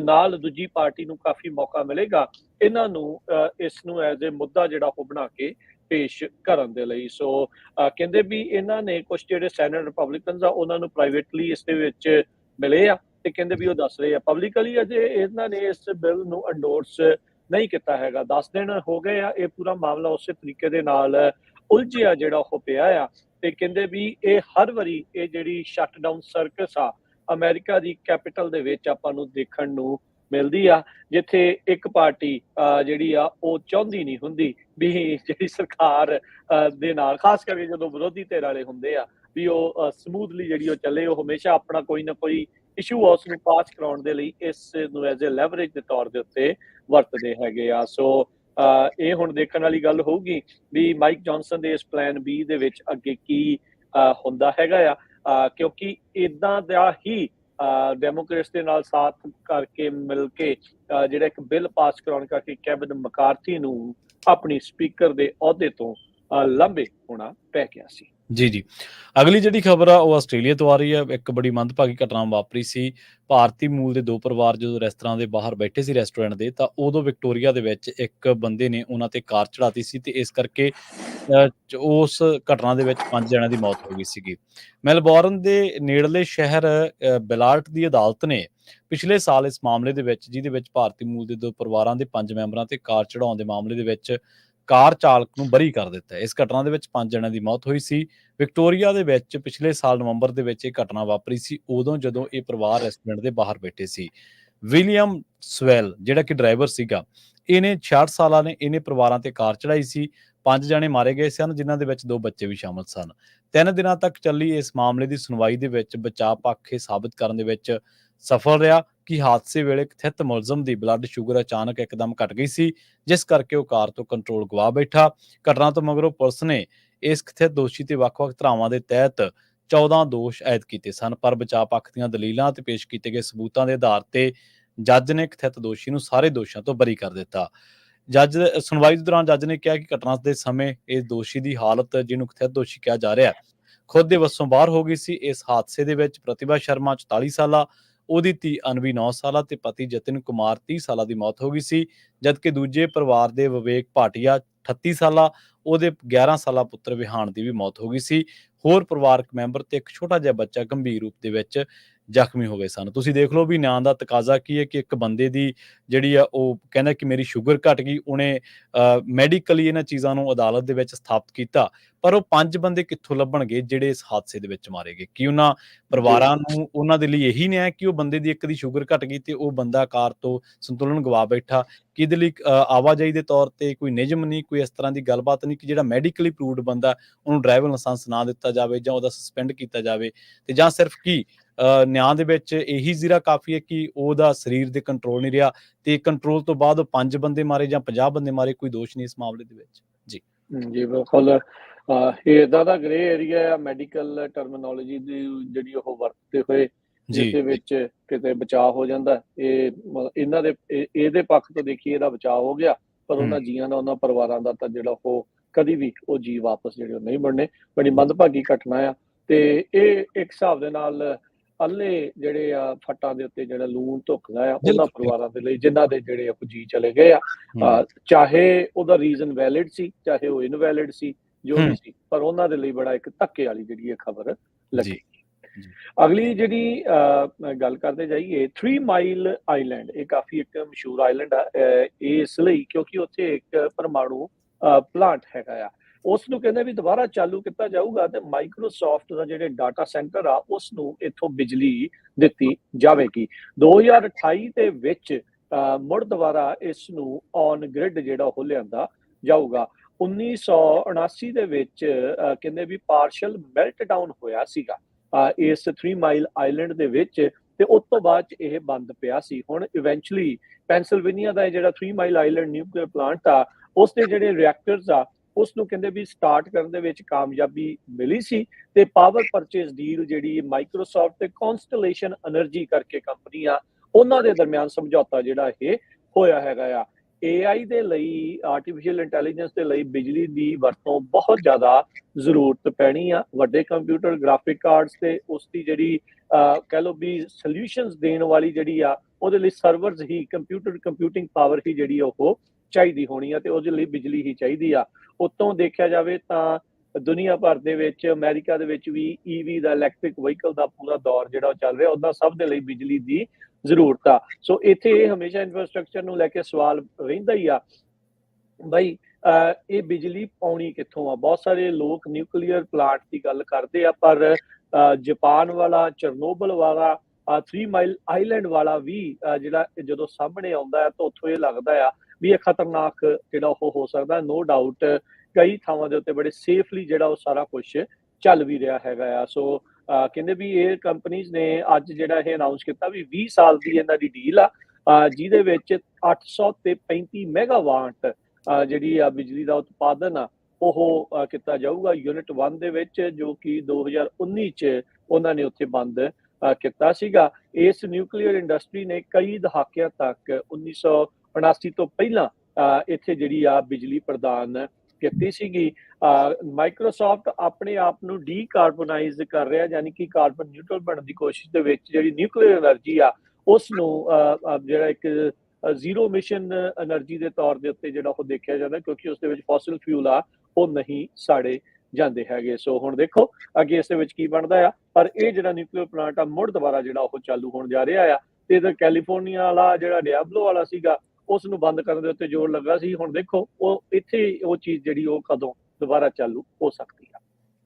ਨਾਲ ਦੂਜੀ ਪਾਰਟੀ ਨੂੰ ਕਾਫੀ ਮੌਕਾ ਮਿਲੇਗਾ ਇਹਨਾਂ ਨੂੰ ਇਸ ਨੂੰ ਐਜ਼ ਏ ਮੁੱਦਾ ਜਿਹੜਾ ਉਹ ਬਣਾ ਕੇ ਪੇਸ਼ ਕਰਨ ਦੇ ਲਈ। ਸੋ ਕਹਿੰਦੇ ਵੀ ਇਹਨਾਂ ਨੇ ਕੁਝ ਜਿਹੜੇ ਸੈਨੇਟ ਰਿਪਬਲਿਕਨਸ ਆ ਉਹਨਾਂ ਨੂੰ ਪ੍ਰਾਈਵੇਟਲੀ ਇਸ ਦੇ ਵਿੱਚ ਮਿਲੇ ਆ ਤੇ ਕਹਿੰਦੇ ਵੀ ਉਹ ਦੱਸ ਰਹੇ ਆ, ਪਬਲਿਕਲੀ ਅਜੇ ਇਹਨਾਂ ਨੇ ਇਸ ਬਿੱਲ ਨੂੰ ਐਂਡੋਰਸ ਨਹੀਂ ਕੀਤਾ ਹੈਗਾ। 10 ਦਿਨ ਹੋ ਗਏ ਆ, ਇਹ ਪੂਰਾ ਮਾਮਲਾ ਉਸੇ ਤਰੀਕੇ ਦੇ ਨਾਲ ਉਲਝਿਆ ਜਿਹੜਾ ਉਹ ਪਿਆ ਆ। ਤੇ ਕਹਿੰਦੇ ਵੀ ਇਹ ਹਰ ਵਾਰੀ ਇਹ ਜਿਹੜੀ ਸ਼ਟਡਾਊਨ ਸਰਕਸ ਆ ਅਮਰੀਕਾ ਦੀ ਕੈਪੀਟਲ ਦੇ ਵਿੱਚ ਆਪਾਂ ਨੂੰ ਦੇਖਣ ਨੂੰ ਮਿਲਦੀ ਆ, ਜਿੱਥੇ ਇੱਕ ਪਾਰਟੀ ਜਿਹੜੀ ਆ ਉਹ ਚਾਹੁੰਦੀ ਨਹੀਂ ਹੁੰਦੀ ਵੀ ਜਿਹੜੀ ਸਰਕਾਰ ਦੇ ਨਾਲ, ਖਾਸ ਕਰਕੇ ਜਦੋਂ ਵਿਰੋਧੀ ਧਿਰ ਵਾਲੇ ਹੁੰਦੇ ਆ, ਵੀ ਉਹ ਸਮੂਥਲੀ ਜਿਹੜੀ ਉਹ ਚੱਲੇ। ਉਹ ਹਮੇਸ਼ਾ ਆਪਣਾ ਕੋਈ ਨਾ ਕੋਈ ਇਸ਼ੂ ਉਸ ਨੂੰ ਪਾਸ ਕਰਾਉਣ ਦੇ ਲਈ ਇਸ ਨੂੰ ਐਜ਼ ਏ ਲੈਵਰੇਜ ਦੇ ਤੌਰ ਦੇ ਉੱਤੇ ਵਰਤਦੇ ਹੈਗੇ ਆ। ਸੋ ਇਹ ਹੁਣ ਦੇਖਣ ਵਾਲੀ ਗੱਲ ਹੋਊਗੀ ਵੀ ਮਾਈਕ ਜੌਨਸਨ ਦੇ ਇਸ ਪਲਾਨ B ਦੇ ਵਿੱਚ ਅੱਗੇ ਕੀ ਹੁੰਦਾ ਹੈਗਾ ਆ, ਕਿਉਂਕਿ ਇਦਾਂ ਦਾ ਹੀ ਡੈਮੋਕ੍ਰੇਟਸ ਦੇ ਨਾਲ ਸਾਥ ਕਰਕੇ ਮਿਲ ਕੇ ਜਿਹੜਾ ਇੱਕ ਬਿੱਲ ਪਾਸ ਕਰਾਉਣ ਕਰਕੇ ਕੈਵਿਨ ਮਕਾਰਥੀ ਨੂੰ ਆਪਣੀ ਸਪੀਕਰ ਦੇ ਅਹੁਦੇ ਤੋਂ ਲਾਂਭੇ ਹੋਣਾ ਪੈ ਗਿਆ ਸੀ। ਜੀ। ਅਗਲੀ ਜਿਹੜੀ ਖਬਰ ਆ ਉਹ ਆਸਟ੍ਰੇਲੀਆ ਤੋਂ ਆ ਰਹੀ ਹੈ। ਇੱਕ ਬੜੀ ਮੰਦਭਾਗੀ ਘਟਨਾ ਵਾਪਰੀ ਸੀ। ਭਾਰਤੀ ਮੂਲ ਦੇ 2 ਪਰਿਵਾਰ ਜਦੋਂ ਰੈਸਟੋਰੈਂਟ ਦੇ ਬਾਹਰ ਬੈਠੇ ਸੀ ਰੈਸਟੋਰੈਂਟ ਦੇ, ਤਾਂ ਉਦੋਂ ਵਿਕਟੋਰੀਆ ਦੇ ਵਿੱਚ ਇੱਕ ਬੰਦੇ ਨੇ ਉਹਨਾਂ ਤੇ ਕਾਰ ਚੜਾਤੀ ਸੀ ਤੇ ਇਸ ਕਰਕੇ ਉਸ ਘਟਨਾ ਦੇ ਵਿੱਚ 5 ਜਣਿਆਂ ਦੀ ਮੌਤ ਹੋ ਗਈ ਸੀਗੀ। ਮੈਲਬੌਰਨ ਦੇ ਨੇੜਲੇ ਸ਼ਹਿਰ ਬਿਲਾਰਟ ਦੀ ਅਦਾਲਤ ਨੇ ਪਿਛਲੇ ਸਾਲ ਇਸ ਮਾਮਲੇ ਦੇ ਵਿੱਚ, ਜਿਹਦੇ ਵਿੱਚ ਭਾਰਤੀ ਮੂਲ ਦੇ 2 ਪਰਿਵਾਰਾਂ ਦੇ 5 ਮੈਂਬਰਾਂ ਤੇ ਕਾਰ ਚੜਾਉਣ ਦੇ ਮਾਮਲੇ ਦੇ ਵਿੱਚ ਕਾਰ ਚਾਲਕ ਨੂੰ ਬਰੀ ਕਰ ਦਿੱਤਾ। ਇਸ ਘਟਨਾ ਦੇ ਵਿੱਚ 5 ਜਣਿਆਂ ਦੀ ਮੌਤ ਹੋਈ ਸੀ। ਵਿਕਟੋਰੀਆ ਦੇ ਵਿੱਚ ਪਿਛਲੇ ਸਾਲ ਨਵੰਬਰ ਦੇ ਵਿੱਚ ਇਹ ਘਟਨਾ ਵਾਪਰੀ ਸੀ, ਉਦੋਂ ਜਦੋਂ ਇਹ ਪਰਿਵਾਰ ਰੈਸਟੋਰੈਂਟ ਦੇ ਬਾਹਰ ਬੈਠੇ ਸੀ। ਵਿਲੀਅਮ ਸਵੈਲ ਜਿਹੜਾ ਕਿ ਡਰਾਈਵਰ ਸੀਗਾ, ਇਹਨੇ 66 ਸਾਲਾਂ ਨੇ ਇਹਨੇ ਪਰਿਵਾਰਾਂ ਤੇ ਕਾਰ ਚੜਾਈ ਸੀ। 5 ਜਣੇ ਮਾਰੇ ਗਏ ਸਨ, ਜਿਨ੍ਹਾਂ ਦੇ ਵਿੱਚ 2 ਬੱਚੇ ਵੀ ਸ਼ਾਮਲ ਸਨ। 3 ਦਿਨਾਂ ਤੱਕ ਚੱਲੀ ਇਸ ਮਾਮਲੇ ਦੀ ਸੁਣਵਾਈ ਦੇ ਵਿੱਚ ਬਚਾਅ ਪੱਖ ਇਹ ਸਾਬਤ ਕਰਨ ਦੇ ਵਿੱਚ ਸਫਲ ਰਿਹਾ ਕਿ ਹਾਦਸੇ ਵੇਲੇ ਕਥਿਤ ਮੁਲਜ਼ਮ ਦੀ ਬਲੱਡ ਸ਼ੂਗਰ ਅਚਾਨਕ ਇੱਕਦਮ ਘਟ ਗਈ ਸੀ, ਜਿਸ ਕਰਕੇ ਉਹ ਕਾਰ ਤੋਂ ਕੰਟਰੋਲ ਗਵਾ ਬੈਠਾ। ਘਟਨਾ ਤੋਂ ਮਗਰੋਂ ਪੁਲਿਸ ਨੇ ਇਸ ਕਥਿਤ ਦੋਸ਼ੀ ਤੇ ਵੱਖ-ਵੱਖ ਧਾਰਾਵਾਂ ਦੇ ਤਹਿਤ 14 ਦੋਸ਼ ਆਇਦ ਕੀਤੇ ਸਨ, ਪਰ ਬਚਾਅ ਪੱਖ ਦੀਆਂ ਦਲੀਲਾਂ ਤੇ ਪੇਸ਼ ਕੀਤੇ ਗਏ ਸਬੂਤਾਂ ਦੇ ਆਧਾਰ ਤੇ ਜੱਜ ਨੇ ਕਥਿਤ ਦੋਸ਼ੀ ਨੂੰ ਸਾਰੇ ਦੋਸ਼ਾਂ ਤੋਂ ਬਰੀ ਕਰ ਦਿੱਤਾ। ਸੁਣਵਾਈ ਦੌਰਾਨ ਜੱਜ ਨੇ ਕਿਹਾ ਕਿ ਘਟਨਾ ਦੇ ਸਮੇਂ ਇਸ ਦੋਸ਼ੀ ਦੀ ਹਾਲਤ, ਜਿਹਨੂੰ ਕਥਿਤ ਦੋਸ਼ੀ ਕਿਹਾ ਜਾ ਰਿਹਾ, ਖੁਦ ਦੇ ਵੱਸੋਂ ਬਾਹਰ ਹੋ ਗਈ ਸੀ। ਇਸ ਹਾਦਸੇ ਦੇ ਵਿੱਚ ਪ੍ਰਤਿਭਾ ਸ਼ਰਮਾ 44 ਸਾਲਾ, ਉਹਦੀ ਧੀ ਅਨਵੀ 9 ਸਾਲਾ ਤੇ ਪਤੀ ਜਤਿਨ ਕੁਮਾਰ 30 ਸਾਲਾਂ ਦੀ ਮੌਤ ਹੋ ਗਈ ਸੀ, ਜਦਕਿ ਦੂਜੇ ਪਰਿਵਾਰ ਦੇ ਵਿਵੇਕ ਭਾਟੀਆ 38 ਸਾਲਾ, ਉਹਦੇ 11 ਸਾਲਾ ਪੁੱਤਰ ਵਿਹਾਨ ਦੀ ਵੀ ਮੌਤ ਹੋ ਗਈ ਸੀ। ਹੋਰ ਪਰਿਵਾਰਕ ਮੈਂਬਰ ਤੇ ਇੱਕ ਛੋਟਾ ਜਿਹਾ ਬੱਚਾ ਗੰਭੀਰ ਰੂਪ ਦੇ ਵਿੱਚ ਜ਼ਖਮੀ ਹੋ ਗਏ ਸਨ। ਤੁਸੀਂ ਦੇਖ ਲਓ ਵੀ ਨਿਆਂ ਦਾ ਤਕਾਜ਼ਾ ਕੀ ਹੈ ਕਿ ਇੱਕ ਬੰਦੇ ਦੀ ਜਿਹੜੀ ਆ ਉਹ ਕਹਿੰਦਾ ਕਿ ਮੇਰੀ ਸ਼ੂਗਰ ਘਟ ਗਈ, ਉਹਨੇ ਮੈਡੀਕਲੀ ਇਹਨਾਂ ਚੀਜ਼ਾਂ ਨੂੰ ਅਦਾਲਤ ਦੇ ਵਿੱਚ ਸਥਾਪਿਤ ਕੀਤਾ, ਪਰ ਉਹ 5 ਬੰਦੇ ਕਿੱਥੋਂ ਲੱਭਣਗੇ ਜਿਹੜੇ ਇਸ ਹਾਦਸੇ ਦੇ ਵਿੱਚ ਮਾਰੇ ਗਏ? ਕਿ ਉਹਨਾਂ ਪਰਿਵਾਰਾਂ ਨੂੰ ਉਹਨਾਂ ਦੇ ਲਈ ਇਹੀ ਨਿਆਂ ਕਿ ਉਹ ਬੰਦੇ ਦੀ ਇੱਕ ਦੀ ਸ਼ੂਗਰ ਘਟ ਗਈ ਤੇ ਉਹ ਬੰਦਾ ਕਾਰ ਤੋਂ ਸੰਤੁਲਨ ਗਵਾ ਬੈਠਾ, ਕਿ ਇਹਦੇ ਲਈ ਆਵਾਜਾਈ ਦੇ ਤੌਰ ਤੇ ਕੋਈ ਨਿਯਮ ਨਹੀਂ, ਕੋਈ ਇਸ ਤਰ੍ਹਾਂ ਦੀ ਗੱਲਬਾਤ ਨਹੀਂ ਕਿ ਜਿਹੜਾ ਮੈਡੀਕਲੀ ਪ੍ਰੂਵਡ ਬੰਦਾ ਉਹਨੂੰ ਡਰਾਈਵਿੰਗ ਲਾਇਸੈਂਸ ਨਾ ਦਿੱਤਾ ਜਾਵੇ ਜਾਂ ਉਹਦਾ ਸਸਪੈਂਡ ਕੀਤਾ ਜਾਵੇ, ਤੇ ਜਾਂ ਸਿਰਫ ਕੀ ਨਿਆਂ ਦੇ ਵਿੱਚ ਇਹੀ ਜ਼ੀਰਾ ਕਾਫੀ ਹੈ ਕਿ ਉਹਦਾ ਸਰੀਰ ਦੇ ਕੰਟਰੋਲ ਨਹੀਂ ਰਿਹਾ ਤੇ ਕੰਟਰੋਲ ਤੋਂ ਬਾਅਦ 5 ਬੰਦੇ ਮਾਰੇ ਜਾਂ 50 ਬੰਦੇ ਮਾਰੇ, ਕੋਈ ਦੋਸ਼ ਨਹੀਂ ਇਸ ਮਾਮਲੇ ਦੇ ਵਿੱਚ। ਜੀ ਬਿਲਕੁਲ, ਇਹ ਇਦਾਂ ਦਾ ਗ੍ਰੇ ਏਰੀਆ ਆ ਮੈਡੀਕਲ ਟਰਮੀਨੋਲੋਜੀ ਦੀ ਜਿਹੜੀ ਉਹ ਵਰਤਦੇ ਹੋਏ, ਜਿਸ ਦੇ ਵਿੱਚ ਕਿਤੇ ਬਚਾਅ ਹੋ ਜਾਂਦਾ। ਇਹ ਇਹਦੇ ਪੱਖ ਤੋਂ ਦੇਖੀਏ ਇਹਦਾ ਬਚਾਅ ਹੋ ਗਿਆ, ਪਰ ਉਹਨਾਂ ਜੀਆਂ ਦਾ, ਉਹਨਾਂ ਪਰਿਵਾਰਾਂ ਦਾ ਤਾਂ ਜਿਹੜਾ ਉਹ ਕਦੀ ਵੀ ਉਹ ਜੀਅ ਵਾਪਸ ਜਿਹੜੇ ਉਹ ਨਹੀਂ ਮੁੜਨੇ। ਬੜੀ ਮੰਦਭਾਗੀ ਘਟਨਾ ਆ ਤੇ ਇਹ ਇੱਕ ਹਿਸਾਬ ਦੇ ਨਾਲ ਅੱਲੇ ਜਿਹੜੇ ਆ ਫੱਟਾਂ ਦੇ ਉੱਤੇ ਜਿਹੜਾ ਲੂਣ ਧੁੱਕਦਾ ਆ ਉਹਨਾਂ ਬਿਲਕੁਲ, ਪਰਿਵਾਰਾਂ ਦੇ ਲਈ ਜਿਨ੍ਹਾਂ ਦੇ ਜਿਹੜੇ ਆ ਜੀ ਚਲੇ ਗਏ ਆ। ਹੂੰ, ਚਾਹੇ ਉਹਦਾ ਰੀਜ਼ਨ ਵੈਲਿਡ ਸੀ, ਚਾਹੇ ਉਹ ਇਨਵੈਲਿਡ ਸੀ, ਜੋ ਹੂੰ, ਵੀ ਸੀ, ਪਰ ਉਹਨਾਂ ਦੇ ਲਈ ਬੜਾ ਇੱਕ ਧੱਕੇ ਵਾਲੀ ਜਿਹੜੀ ਇਹ ਖਬਰ ਜੀ, ਲੱਗੀ। ਜੀ, ਅਗਲੀ ਜਿਹੜੀ ਗੱਲ ਕਰਦੇ ਜਾਈਏ, 3 ਮਾਈਲ ਆਈਲੈਂਡ, ਇਹ ਕਾਫੀ ਇੱਕ ਮਸ਼ਹੂਰ ਆਈਲੈਂਡ ਆ ਇਸ ਲਈ ਕਿਉਂਕਿ ਉੱਥੇ ਇੱਕ ਪਰਮਾਣੂ ਪਲਾਂਟ ਹੈਗਾ ਆ। ਉਸ ਨੂੰ ਕਹਿੰਦੇ ਵੀ ਦੁਬਾਰਾ ਚਾਲੂ ਕੀਤਾ ਜਾਊਗਾ ਤੇ ਮਾਈਕਰੋਸਾਫਟ ਦਾ ਜਿਹੜੇ ਡਾਟਾ ਸੈਂਟਰ ਆ ਉਸ ਨੂੰ ਇੱਥੋਂ ਬਿਜਲੀ ਦਿੱਤੀ ਜਾਵੇਗੀ। 2028 ਦੇ ਵਿੱਚ ਮੁੜ ਦੁਬਾਰਾ ਇਸ ਨੂੰ ਔਨ ਗ੍ਰਿਡ ਜਿਹੜਾ ਉਹ ਲਿਆਂਦਾ ਜਾਊਗਾ। 1979 ਦੇ ਵਿੱਚ ਕਹਿੰਦੇ ਵੀ ਪਾਰਸ਼ਲ ਮੈਲਟ ਡਾਊਨ ਹੋਇਆ ਸੀਗਾ ਇਸ 3 ਮਾਈਲ ਆਈਲੈਂਡ ਦੇ ਵਿੱਚ ਤੇ ਉਸ ਤੋਂ ਬਾਅਦ ਚ ਇਹ ਬੰਦ ਪਿਆ ਸੀ। ਹੁਣ ਇਵੈਂਚੁਅਲੀ ਪੈਂਸਿਲਵੇਨੀਆ ਦਾ ਜਿਹੜਾ 3 ਮਾਈਲ ਆਈਲੈਂਡ ਨਿਊਕਲੀਅਰ ਪਲਾਂਟ ਆ ਉਸ ਦੇ ਜਿਹੜੇ ਰਿਐਕਟਰਸ ਆ ਉਸ ਨੂੰ ਕਹਿੰਦੇ ਵੀ ਸਟਾਰਟ ਕਰਨ ਦੇ ਵਿੱਚ ਕਾਮਯਾਬੀ ਮਿਲੀ ਸੀ ਤੇ ਪਾਵਰ ਪਰਚੇਸ ਡੀਲ ਜਿਹੜੀ ਮਾਈਕਰੋਸਾਫਟ ਤੇ ਕਨਸਟਲੇਸ਼ਨ એનર્ਜੀ ਕਰਕੇ ਕੰਪਨੀ ਆ ਉਹਨਾਂ ਦੇ ਦਰਮਿਆਨ ਸਮਝੌਤਾ ਜਿਹੜਾ ਇਹ ਹੋਇਆ ਹੈਗਾ ਆ। AI ਦੇ ਲਈ, ਆਰਟੀਫੀਸ਼ੀਅਲ ਇੰਟੈਲੀਜੈਂਸ ਦੇ ਲਈ ਬਿਜਲੀ ਦੀ ਵਰਤੋਂ ਬਹੁਤ ਜ਼ਿਆਦਾ ਜ਼ਰੂਰਤ ਪੈਣੀ ਆ। ਵੱਡੇ ਕੰਪਿਊਟਰ ਗ੍ਰਾਫਿਕ ਕਾਰਡਸ ਤੇ ਉਸ ਦੀ ਜਿਹੜੀ ਕਹਿ ਲਓ ਵੀ ਸੋਲਿਊਸ਼ਨਸ ਦੇਣ ਵਾਲੀ ਜਿਹੜੀ ਆ ਉਹਦੇ ਲਈ ਸਰਵਰਸ ਹੀ ਕੰਪਿਊਟਿੰਗ ਪਾਵਰ ਹੀ ਜਿਹੜੀ ਉਹ ਚਾਹੀਦੀ ਹੋਣੀ ਆ ਤੇ ਉਹਦੇ ਲਈ ਬਿਜਲੀ ਹੀ ਚਾਹੀਦੀ ਆ। ਉਤੋਂ ਦੇਖਿਆ ਜਾਵੇ ਤਾਂ ਦੁਨੀਆ ਭਰ ਦੇ ਵਿੱਚ, ਅਮਰੀਕਾ ਦੇ ਵਿੱਚ ਵੀ EV ਦਾ, ਇਲੈਕਟ੍ਰਿਕ ਵਹੀਕਲ ਦਾ ਪੂਰਾ ਦੌਰ ਜਿਹੜਾ ਉਹ ਚੱਲ ਰਿਹਾ, ਉਹਦਾ ਸਭ ਦੇ ਲਈ ਬਿਜਲੀ ਦੀ ਜ਼ਰੂਰਤ ਆ। ਸੋ ਇੱਥੇ ਇਹ ਹਮੇਸ਼ਾ ਇਨਫਰਾਸਟ੍ਰਕਚਰ ਨੂੰ ਲੈ ਕੇ ਸਵਾਲ ਰਹਿੰਦਾ ਹੀ ਆ ਬਈ ਇਹ ਬਿਜਲੀ ਪਾਉਣੀ ਕਿੱਥੋਂ ਆ। ਬਹੁਤ ਸਾਰੇ ਲੋਕ ਨਿਊਕਲੀਅਰ ਪਲਾਂਟ ਦੀ ਗੱਲ ਕਰਦੇ ਆ ਪਰ ਜਾਪਾਨ ਵਾਲਾ, ਚਰਨੋਬਲ ਵਾਲਾ, 3 ਮਾਈਲ ਆਈਲੈਂਡ ਵਾਲਾ ਵੀ ਜਿਹੜਾ ਜਦੋਂ ਸਾਹਮਣੇ ਆਉਂਦਾ ਹੈ ਤਾਂ ਉੱਥੋਂ ਇਹ ਲੱਗਦਾ ਆ ਵੀ ਇਹ ਖਤਰਨਾਕ ਜਿਹੜਾ ਉਹ ਹੋ ਸਕਦਾ। ਨੋ ਡਾਊਟ ਕਈ ਥਾਵਾਂ ਦੇ ਉੱਤੇ ਬੜੇ ਸੇਫਲੀ ਜਿਹੜਾ ਉਹ ਸਾਰਾ ਕੁਝ ਚੱਲ ਵੀ ਰਿਹਾ ਹੈਗਾ ਆ। ਸੋ ਕਹਿੰਦੇ ਵੀ ਇਹ ਕੰਪਨੀਆਂ ਨੇ ਅੱਜ ਜਿਹੜਾ ਇਹ ਅਨਾਉਂਸ ਕੀਤਾ ਵੀ 20 ਸਾਲ ਦੀ ਇਹਨਾਂ ਦੀ ਡੀਲ ਆ ਜਿਹਦੇ ਵਿੱਚ 835 ਮੈਗਾਵਾਟ ਜਿਹੜੀ ਆ ਬਿਜਲੀ ਦਾ ਉਤਪਾਦਨ ਆ ਉਹ ਕੀਤਾ ਜਾਊਗਾ ਯੂਨਿਟ 1 ਦੇ ਵਿੱਚ, ਜੋ ਕਿ 2019 ਚ ਉਹਨਾਂ ਨੇ ਉੱਥੇ ਬੰਦ ਕੀਤਾ ਸੀਗਾ। ਇਸ ਨਿਊਕਲੀਅਰ ਇੰਡਸਟਰੀ ਨੇ ਕਈ ਦਹਾਕਿਆਂ ਤੱਕ 1979 ਤੋਂ ਪਹਿਲਾਂ ਇੱਥੇ ਜਿਹੜੀ ਆ ਬਿਜਲੀ ਪ੍ਰਦਾਨ ਕੀਤੀ ਸੀਗੀ। ਮਾਈਕਰੋਸਾਫਟ ਆਪਣੇ ਆਪ ਨੂੰ ਡੀਕਾਰਬੋਨਾਈਜ਼ ਕਰ ਰਿਹਾ, ਯਾਨੀ ਕਿ ਕਾਰਬਨ ਨਿਊਟਰਲ ਬਣਨ ਦੀ ਕੋਸ਼ਿਸ਼ ਦੇ ਵਿੱਚ ਜਿਹੜੀ ਨਿਊਕਲੀਅਰ એનર્ਜੀ ਆ ਉਸ ਨੂੰ ਜਿਹੜਾ ਇੱਕ ਜ਼ੀਰੋ ਮਿਸ਼ਨ એનર્ਜੀ ਦੇ ਤੌਰ ਦੇ ਉੱਤੇ ਜਿਹੜਾ ਉਹ ਦੇਖਿਆ ਜਾਂਦਾ ਕਿਉਂਕਿ ਉਸ ਦੇ ਵਿੱਚ ਫੋਸਿਲ ਫਿਊਲ ਆ ਉਹ ਨਹੀਂ ਸਾੜੇ ਜਾਂਦੇ ਹੈਗੇ। ਸੋ ਹੁਣ ਦੇਖੋ ਅੱਗੇ ਇਸ ਦੇ ਵਿੱਚ ਕੀ ਬਣਦਾ ਆ, ਪਰ ਇਹ ਜਿਹੜਾ ਨਿਊਕਲੀਅਰ ਪਲਾਂਟ ਆ ਮੁੜ ਦੁਬਾਰਾ ਜਿਹੜਾ ਉਹ ਚਾਲੂ ਹੋਣ ਜਾ ਰਿਹਾ ਆ। ਤੇ ਇਧਰ ਕੈਲੀਫੋਰਨੀਆ ਵਾਲਾ ਜਿਹੜਾ ਡਿਆਬਲੋ ਵਾਲਾ ਸੀਗਾ ਉਸ ਨੂੰ ਬੰਦ ਕਰਨ ਦੇ ਉੱਤੇ ਜ਼ੋਰ ਲੱਗਾ ਸੀ। ਹੁਣ ਦੇਖੋ ਉਹ ਇੱਥੇ ਉਹ ਚੀਜ਼ ਜਿਹੜੀ ਉਹ ਕਦੋਂ ਦੁਬਾਰਾ ਚਾਲੂ ਹੋ ਸਕਦੀ ਆ।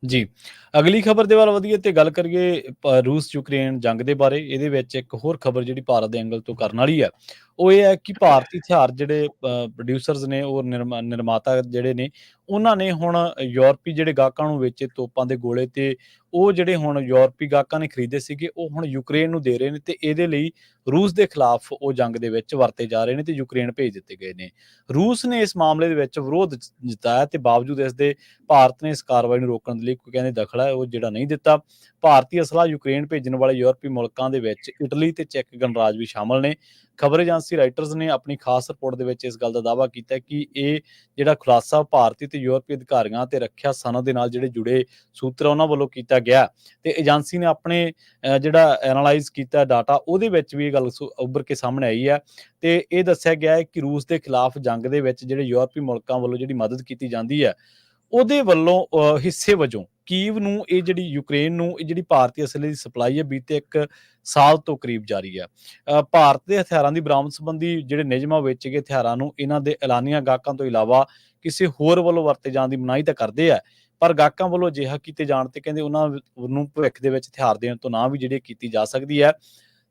ਜੀ। ਅਗਲੀ ਖਬਰ ਦੇ ਵੱਲ ਵਧੀਏ ਤੇ ਗੱਲ ਕਰੀਏ ਰੂਸ ਯੂਕਰੇਨ ਜੰਗ ਦੇ ਬਾਰੇ। ਇਹਦੇ ਵਿੱਚ ਇੱਕ ਹੋਰ ਖਬਰ ਜਿਹੜੀ ਭਾਰਤ ਦੇ ਐਂਗਲ ਤੋਂ ਕਰਨ ਵਾਲੀ ਹੈ ਉਹ ਇਹ ਹੈ ਕਿ ਭਾਰਤੀ ਹਥਿਆਰ ਜਿਹੜੇ ਪ੍ਰੋਡਿਊਸਰਸ ਨੇ, ਉਹ ਨਿਰਮਾਤਾ ਜਿਹੜੇ ਨੇ, ਉਹਨਾਂ ਨੇ ਹੁਣ ਯੂਰਪੀ ਜਿਹੜੇ ਗਾਹਕਾਂ ਨੂੰ ਵੇਚੇ ਤੋਪਾਂ ਦੇ ਗੋਲੇ ਤੇ ਉਹ ਜਿਹੜੇ ਹੁਣ ਯੂਰਪੀ ਗਾਹਕਾਂ ਨੇ ਖਰੀਦੇ ਸੀਗੇ ਉਹ ਹੁਣ ਯੂਕਰੇਨ ਨੂੰ ਦੇ ਰਹੇ ਨੇ ਤੇ ਇਹਦੇ ਲਈ ਰੂਸ ਦੇ ਖਿਲਾਫ ਉਹ ਜੰਗ ਦੇ ਵਿੱਚ ਵਰਤੇ ਜਾ ਰਹੇ ਨੇ ਤੇ ਯੂਕਰੇਨ ਭੇਜ ਦਿੱਤੇ ਗਏ ਨੇ। ਰੂਸ ਨੇ ਇਸ ਮਾਮਲੇ ਦੇ ਵਿੱਚ ਵਿਰੋਧ ਜਤਾਇਆ ਤੇ ਬਾਵਜੂਦ ਇਸ ਦੇ ਭਾਰਤ ਨੇ ਇਸ ਕਾਰਵਾਈ ਨੂੰ ਰੋਕਣ ਦੇ ਲਈ ਕੋਈ ਕਹਿੰਦੇ ਦਖਲ ਹੈ ਉਹ ਜਿਹੜਾ ਨਹੀਂ ਦਿੱਤਾ। ਭਾਰਤੀ ਅਸਲਾ ਯੂਕਰੇਨ ਭੇਜਣ ਵਾਲੇ ਯੂਰਪੀ ਮੁਲਕਾਂ ਦੇ ਵਿੱਚ ਇਟਲੀ ਤੇ ਚੈੱਕ ਗਣਰਾਜ ਵੀ ਸ਼ਾਮਲ ਨੇ। ਖਬਰ ਏਜੰਸੀ ਰਾਈਟਰਸ ਨੇ ਆਪਣੀ ਖਾਸ ਰਿਪੋਰਟ ਦੇ ਵਿੱਚ ਇਸ ਗੱਲ ਦਾ ਦਾਅਵਾ ਕੀਤਾ ਕਿ ਇਹ ਜਿਹੜਾ ਖੁਲਾਸਾ ਭਾਰਤੀ ਤੇ ਯੂਰਪੀ ਅਧਿਕਾਰੀਆਂ ਤੇ ਰੱਖਿਆ ਸਨਦ ਦੇ ਨਾਲ ਜਿਹੜੇ ਜੁੜੇ ਸੂਤਰ ਉਹਨਾਂ ਵੱਲੋਂ ਕੀਤਾ ਗਿਆ ਤੇ ਏਜੰਸੀ ਨੇ ਆਪਣੇ ਜਿਹੜਾ ਐਨਾਲਾਈਜ਼ ਕੀਤਾ ਡਾਟਾ ਉਹਦੇ ਵਿੱਚ ਵੀ ਇਹ ਗੱਲ ਉੱਭਰ ਕੇ ਸਾਹਮਣੇ ਆਈ ਹੈ ਤੇ ਇਹ ਦੱਸਿਆ ਗਿਆ ਹੈ ਕਿ ਰੂਸ ਦੇ ਖਿਲਾਫ ਜੰਗ ਦੇ ਵਿੱਚ ਜਿਹੜੇ ਯੂਰਪੀ ਮੁਲਕਾਂ ਵੱਲੋਂ ਜਿਹੜੀ ਮਦਦ ਕੀਤੀ ਜਾਂਦੀ ਹੈ ਉਹਦੇ ਵੱਲੋਂ ਹਿੱਸੇ ਵਜੋਂ ਕੀਵ ਨੂੰ ਇਹ ਜਿਹੜੀ ਯੂਕਰੇਨ ਨੂੰ ਇਹ ਜਿਹੜੀ ਭਾਰਤੀ ਅਸਲੇ ਦੀ ਸਪਲਾਈ ਹੈ ਬੀਤੇ 1 ਸਾਲ ਤੋਂ ਕਰੀਬ ਜਾਰੀ ਹੈ। ਭਾਰਤ ਦੇ ਹਥਿਆਰਾਂ ਦੀ ਬਰਾਮਦ ਸੰਬੰਧੀ ਜਿਹੜੇ ਨਿਯਮਾਂ ਵੇਚੇ ਗਏ ਹਥਿਆਰਾਂ ਨੂੰ ਇਹਨਾਂ ਦੇ ਐਲਾਨੀਆਂ ਗਾਹਕਾਂ ਤੋਂ ਇਲਾਵਾ ਕਿਸੇ ਹੋਰ ਵੱਲੋਂ ਵਰਤੇ ਜਾਣ ਦੀ ਮਨਾਹੀ ਤਾਂ ਕਰਦੇ ਆ ਪਰ ਗਾਹਕਾਂ ਵੱਲੋਂ ਅਜਿਹਾ ਕੀਤੇ ਜਾਣ ਤੇ ਕਹਿੰਦੇ ਉਹਨਾਂ ਨੂੰ ਭਵਿੱਖ ਦੇ ਵਿੱਚ ਹਥਿਆਰ ਦੇਣ ਤੋਂ ਨਾ ਵੀ ਜਿਹੜੀ ਕੀਤੀ ਜਾ ਸਕਦੀ ਹੈ।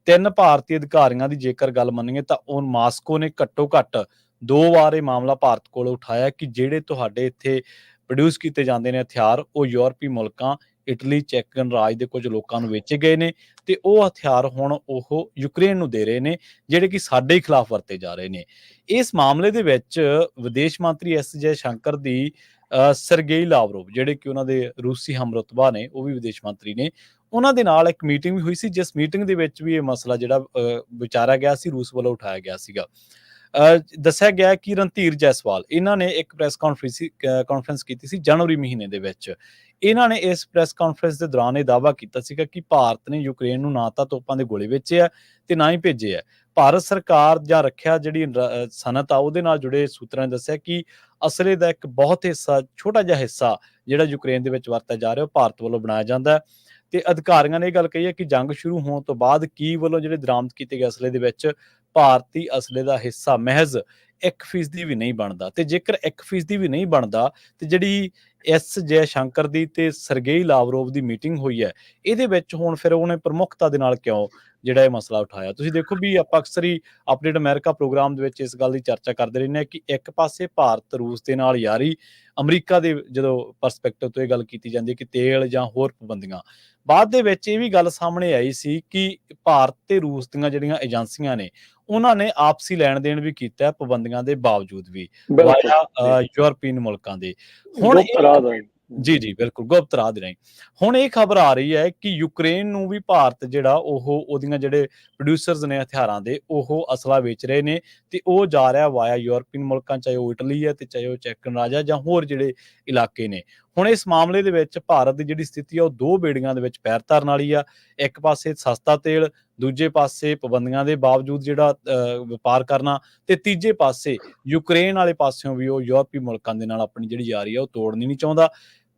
3 ਭਾਰਤੀ ਅਧਿਕਾਰੀਆਂ ਦੀ ਜੇਕਰ ਗੱਲ ਮੰਨੀਏ ਤਾਂ ਉਹ ਮਾਸਕੋ ਨੇ ਘੱਟੋ ਘੱਟ 2 ਵਾਰ ਇਹ ਮਾਮਲਾ ਭਾਰਤ ਕੋਲ ਉਠਾਇਆ ਕਿ ਜਿਹੜੇ ਤੁਹਾਡੇ ਇੱਥੇ ਪ੍ਰੋਡਿਊਸ ਕੀਤੇ ਜਾਂਦੇ ਨੇ ਹਥਿਆਰ ਉਹ ਯੂਰਪੀ ਮੁਲਕਾਂ ਇਟਲੀ, ਚੈੱਕ ਗਣਰਾਜ ਦੇ ਕੁਝ ਲੋਕਾਂ ਨੂੰ ਵੇਚੇ ਗਏ ਨੇ ਤੇ ਉਹ ਹਥਿਆਰ ਹੁਣ ਉਹ ਯੂਕਰੇਨ ਨੂੰ ਦੇ ਰਹੇ ਨੇ ਜਿਹੜੇ ਕਿ ਸਾਡੇ ਖਿਲਾਫ ਵਰਤੇ ਜਾ ਰਹੇ ਨੇ। ਇਸ ਮਾਮਲੇ ਦੇ ਵਿੱਚ ਵਿਦੇਸ਼ ਮੰਤਰੀ ਐਸ ਜੈ ਸ਼ੰਕਰ ਦੀ ਸਰਗੇਈ ਲਾਵਰੋਵ ਜਿਹੜੇ ਕਿ ਉਹਨਾਂ ਦੇ ਰੂਸੀ ਹਮਰੁਤਬਾ ਨੇ, ਉਹ ਵੀ ਵਿਦੇਸ਼ ਮੰਤਰੀ ਨੇ, ਉਹਨਾਂ ਦੇ ਨਾਲ ਇੱਕ ਮੀਟਿੰਗ ਵੀ ਹੋਈ ਸੀ ਜਿਸ ਮੀਟਿੰਗ ਦੇ ਵਿੱਚ ਵੀ ਇਹ ਮਸਲਾ ਜਿਹੜਾ ਵਿਚਾਰਿਆ ਗਿਆ ਸੀ, ਰੂਸ ਵੱਲੋਂ ਉਠਾਇਆ ਗਿਆ ਸੀਗਾ। ਦੱਸਿਆ ਗਿਆ ਕਿ ਰਣਧੀਰ ਜੈਸਵਾਲ ਇਹਨਾਂ ਨੇ ਇੱਕ ਪ੍ਰੈਸ ਕਾਨਫਰੰਸ ਕੀਤੀ ਸੀ ਜਨਵਰੀ ਮਹੀਨੇ ਦੇ ਵਿੱਚ। ਇਹਨਾਂ ਨੇ ਇਸ ਪ੍ਰੈਸ ਕਾਨਫਰੰਸ ਦੇ ਦੌਰਾਨ ਇਹ ਦਾਅਵਾ ਕੀਤਾ ਸੀਗਾ ਕਿ ਭਾਰਤ ਨੇ ਯੂਕਰੇਨ ਨੂੰ ਨਾ ਤਾਂ ਤੋਪਾਂ ਦੇ ਗੋਲੇ ਵੇਚੇ ਆ ਤੇ ਨਾ ਹੀ ਭੇਜੇ ਆ। ਭਾਰਤ ਸਰਕਾਰ ਜਾਂ ਰੱਖਿਆ ਜਿਹੜੀ ਸਨਅਤ ਆ ਉਹਦੇ ਨਾਲ ਜੁੜੇ ਸੂਤਰਾਂ ਨੇ ਦੱਸਿਆ ਕਿ ਅਸਲੇ ਦਾ ਇੱਕ ਬਹੁਤ ਹਿੱਸਾ, ਛੋਟਾ ਜਿਹਾ ਹਿੱਸਾ ਜਿਹੜਾ ਯੂਕਰੇਨ ਦੇ ਵਿੱਚ ਵਰਤਿਆ ਜਾ ਰਿਹਾ ਉਹ ਭਾਰਤ ਵੱਲੋਂ ਬਣਾਇਆ ਜਾਂਦਾ ਹੈ। ਤੇ ਅਧਿਕਾਰੀਆਂ ਨੇ ਇਹ ਗੱਲ ਕਹੀ ਹੈ ਕਿ ਜੰਗ ਸ਼ੁਰੂ ਹੋਣ ਤੋਂ ਬਾਅਦ ਕੀਵ ਵੱਲੋਂ ਜਿਹੜੇ ਦਰਾਮਦ ਕੀਤੇ ਗਏ ਅਸਲੇ ਦੇ ਵਿੱਚ ਭਾਰਤੀ ਅਸਲੇ ਦਾ ਹਿੱਸਾ ਮਹਿਜ਼ 1% ਵੀ ਨਹੀਂ ਬਣਦਾ। ਤੇ ਜੇਕਰ 1% ਵੀ ਨਹੀਂ ਬਣਦਾ ਤੇ ਜਿਹੜੀ ਐਸ ਜੈ ਸ਼ੰਕਰ ਦੀ ਤੇ ਸਰਗੇਈ ਲਾਵਰੋਵ ਦੀ ਮੀਟਿੰਗ ਹੋਈ ਹੈ, ਇਹਦੇ ਵਿੱਚ ਹੁਣ ਫਿਰ ਉਹਨੇ ਪ੍ਰਮੁੱਖਤਾ ਦੇ ਨਾਲ ਕਿਉਂ ਜਿਹੜਾ ਇਹ ਮਸਲਾ ਉਠਾਇਆ। ਤੁਸੀਂ ਦੇਖੋ ਵੀ ਆਪਾਂ ਅਕਸਰ ਹੀ ਅਪਡੇਟ ਅਮਰੀਕਾ ਪ੍ਰੋਗਰਾਮ ਦੇ ਵਿੱਚ ਇਸ ਗੱਲ ਦੀ ਚਰਚਾ ਕਰਦੇ ਰਹਿੰਦੇ ਹਾਂ ਕਿ ਇੱਕ ਪਾਸੇ ਭਾਰਤ ਰੂਸ ਦੇ ਨਾਲ ਯਾਰੀ, ਅਮਰੀਕਾ ਦੇ ਜਦੋਂ ਪਰਸਪੈਕਟਿਵ ਤੋਂ ਇਹ ਗੱਲ ਕੀਤੀ ਜਾਂਦੀ ਹੈ ਕਿ ਤੇਲ ਜਾਂ ਹੋਰ ਪਾਬੰਦੀਆਂ, ਬਾਅਦ ਦੇ ਵਿੱਚ ਇਹ ਵੀ ਗੱਲ ਸਾਹਮਣੇ ਆਈ ਸੀ ਕਿ ਭਾਰਤ ਤੇ ਰੂਸ ਦੀਆਂ ਜਿਹੜੀਆਂ ਏਜੰਸੀਆਂ ਨੇ ਉਹਨਾਂ ਨੇ ਆਪਸੀ ਲੈਣ ਦੇਣ ਵੀ ਕੀਤਾ ਪਾਬੰਦੀਆਂ ਦੇ ਬਾਵਜੂਦ ਵੀ ਵਾਇਆ ਯੂਰਪੀਅਨ ਮੁਲਕਾਂ ਦੇ। ਹੁਣ ਜੀ ਜੀ ਬਿਲਕੁਲ ਗੁਪਤ ਰਾਹ ਦੇ ਰਾਹੀਂ ਹੁਣ ਇਹ ਖਬਰ ਆ ਰਹੀ ਹੈ ਕਿ ਯੂਕਰੇਨ ਨੂੰ ਵੀ ਭਾਰਤ ਜਿਹੜਾ ਉਹਦੀਆਂ ਜਿਹੜੇ ਪ੍ਰੋਡਿਊਸਰਸ ਨੇ ਹਥਿਆਰਾਂ ਦੇ ਉਹ ਅਸਲਾ ਵੇਚ ਰਹੇ ਨੇ ਤੇ ਉਹ ਜਾ ਰਿਹਾ ਵਾਇਆ ਯੂਰਪੀਅਨ ਮੁਲਕਾਂ, ਚਾਹੇ ਉਹ ਇਟਲੀ ਹੈ ਤੇ ਚਾਹੇ ਉਹ ਚੈੱਕ ਗਣਰਾਜ ਜਾਂ ਹੋਰ ਜਿਹੜੇ ਇਲਾਕੇ ਨੇ। ਹੁਣ ਇਸ ਮਾਮਲੇ ਦੇ ਵਿੱਚ ਭਾਰਤ ਦੀ ਜਿਹੜੀ ਸਥਿਤੀ ਆ ਉਹ ਦੋ ਬੇੜੀਆਂ ਦੇ ਵਿੱਚ ਪੈਰ ਧਰਨ ਵਾਲੀ ਆ। ਇੱਕ ਪਾਸੇ ਸਸਤਾ ਤੇਲ, ਦੂਜੇ ਪਾਸੇ ਪਾਬੰਦੀਆਂ ਦੇ ਬਾਵਜੂਦ ਜਿਹੜਾ ਵਪਾਰ ਕਰਨਾ, ਤੇ ਤੀਜੇ ਪਾਸੇ ਯੂਕਰੇਨ ਵਾਲੇ ਪਾਸਿਓਂ ਵੀ ਉਹ ਯੂਰਪੀ ਮੁਲਕਾਂ ਦੇ ਨਾਲ ਆਪਣੀ ਜਿਹੜੀ ਯਾਰੀ ਆ ਉਹ ਤੋੜਨੀ ਨਹੀਂ ਚਾਹੁੰਦਾ।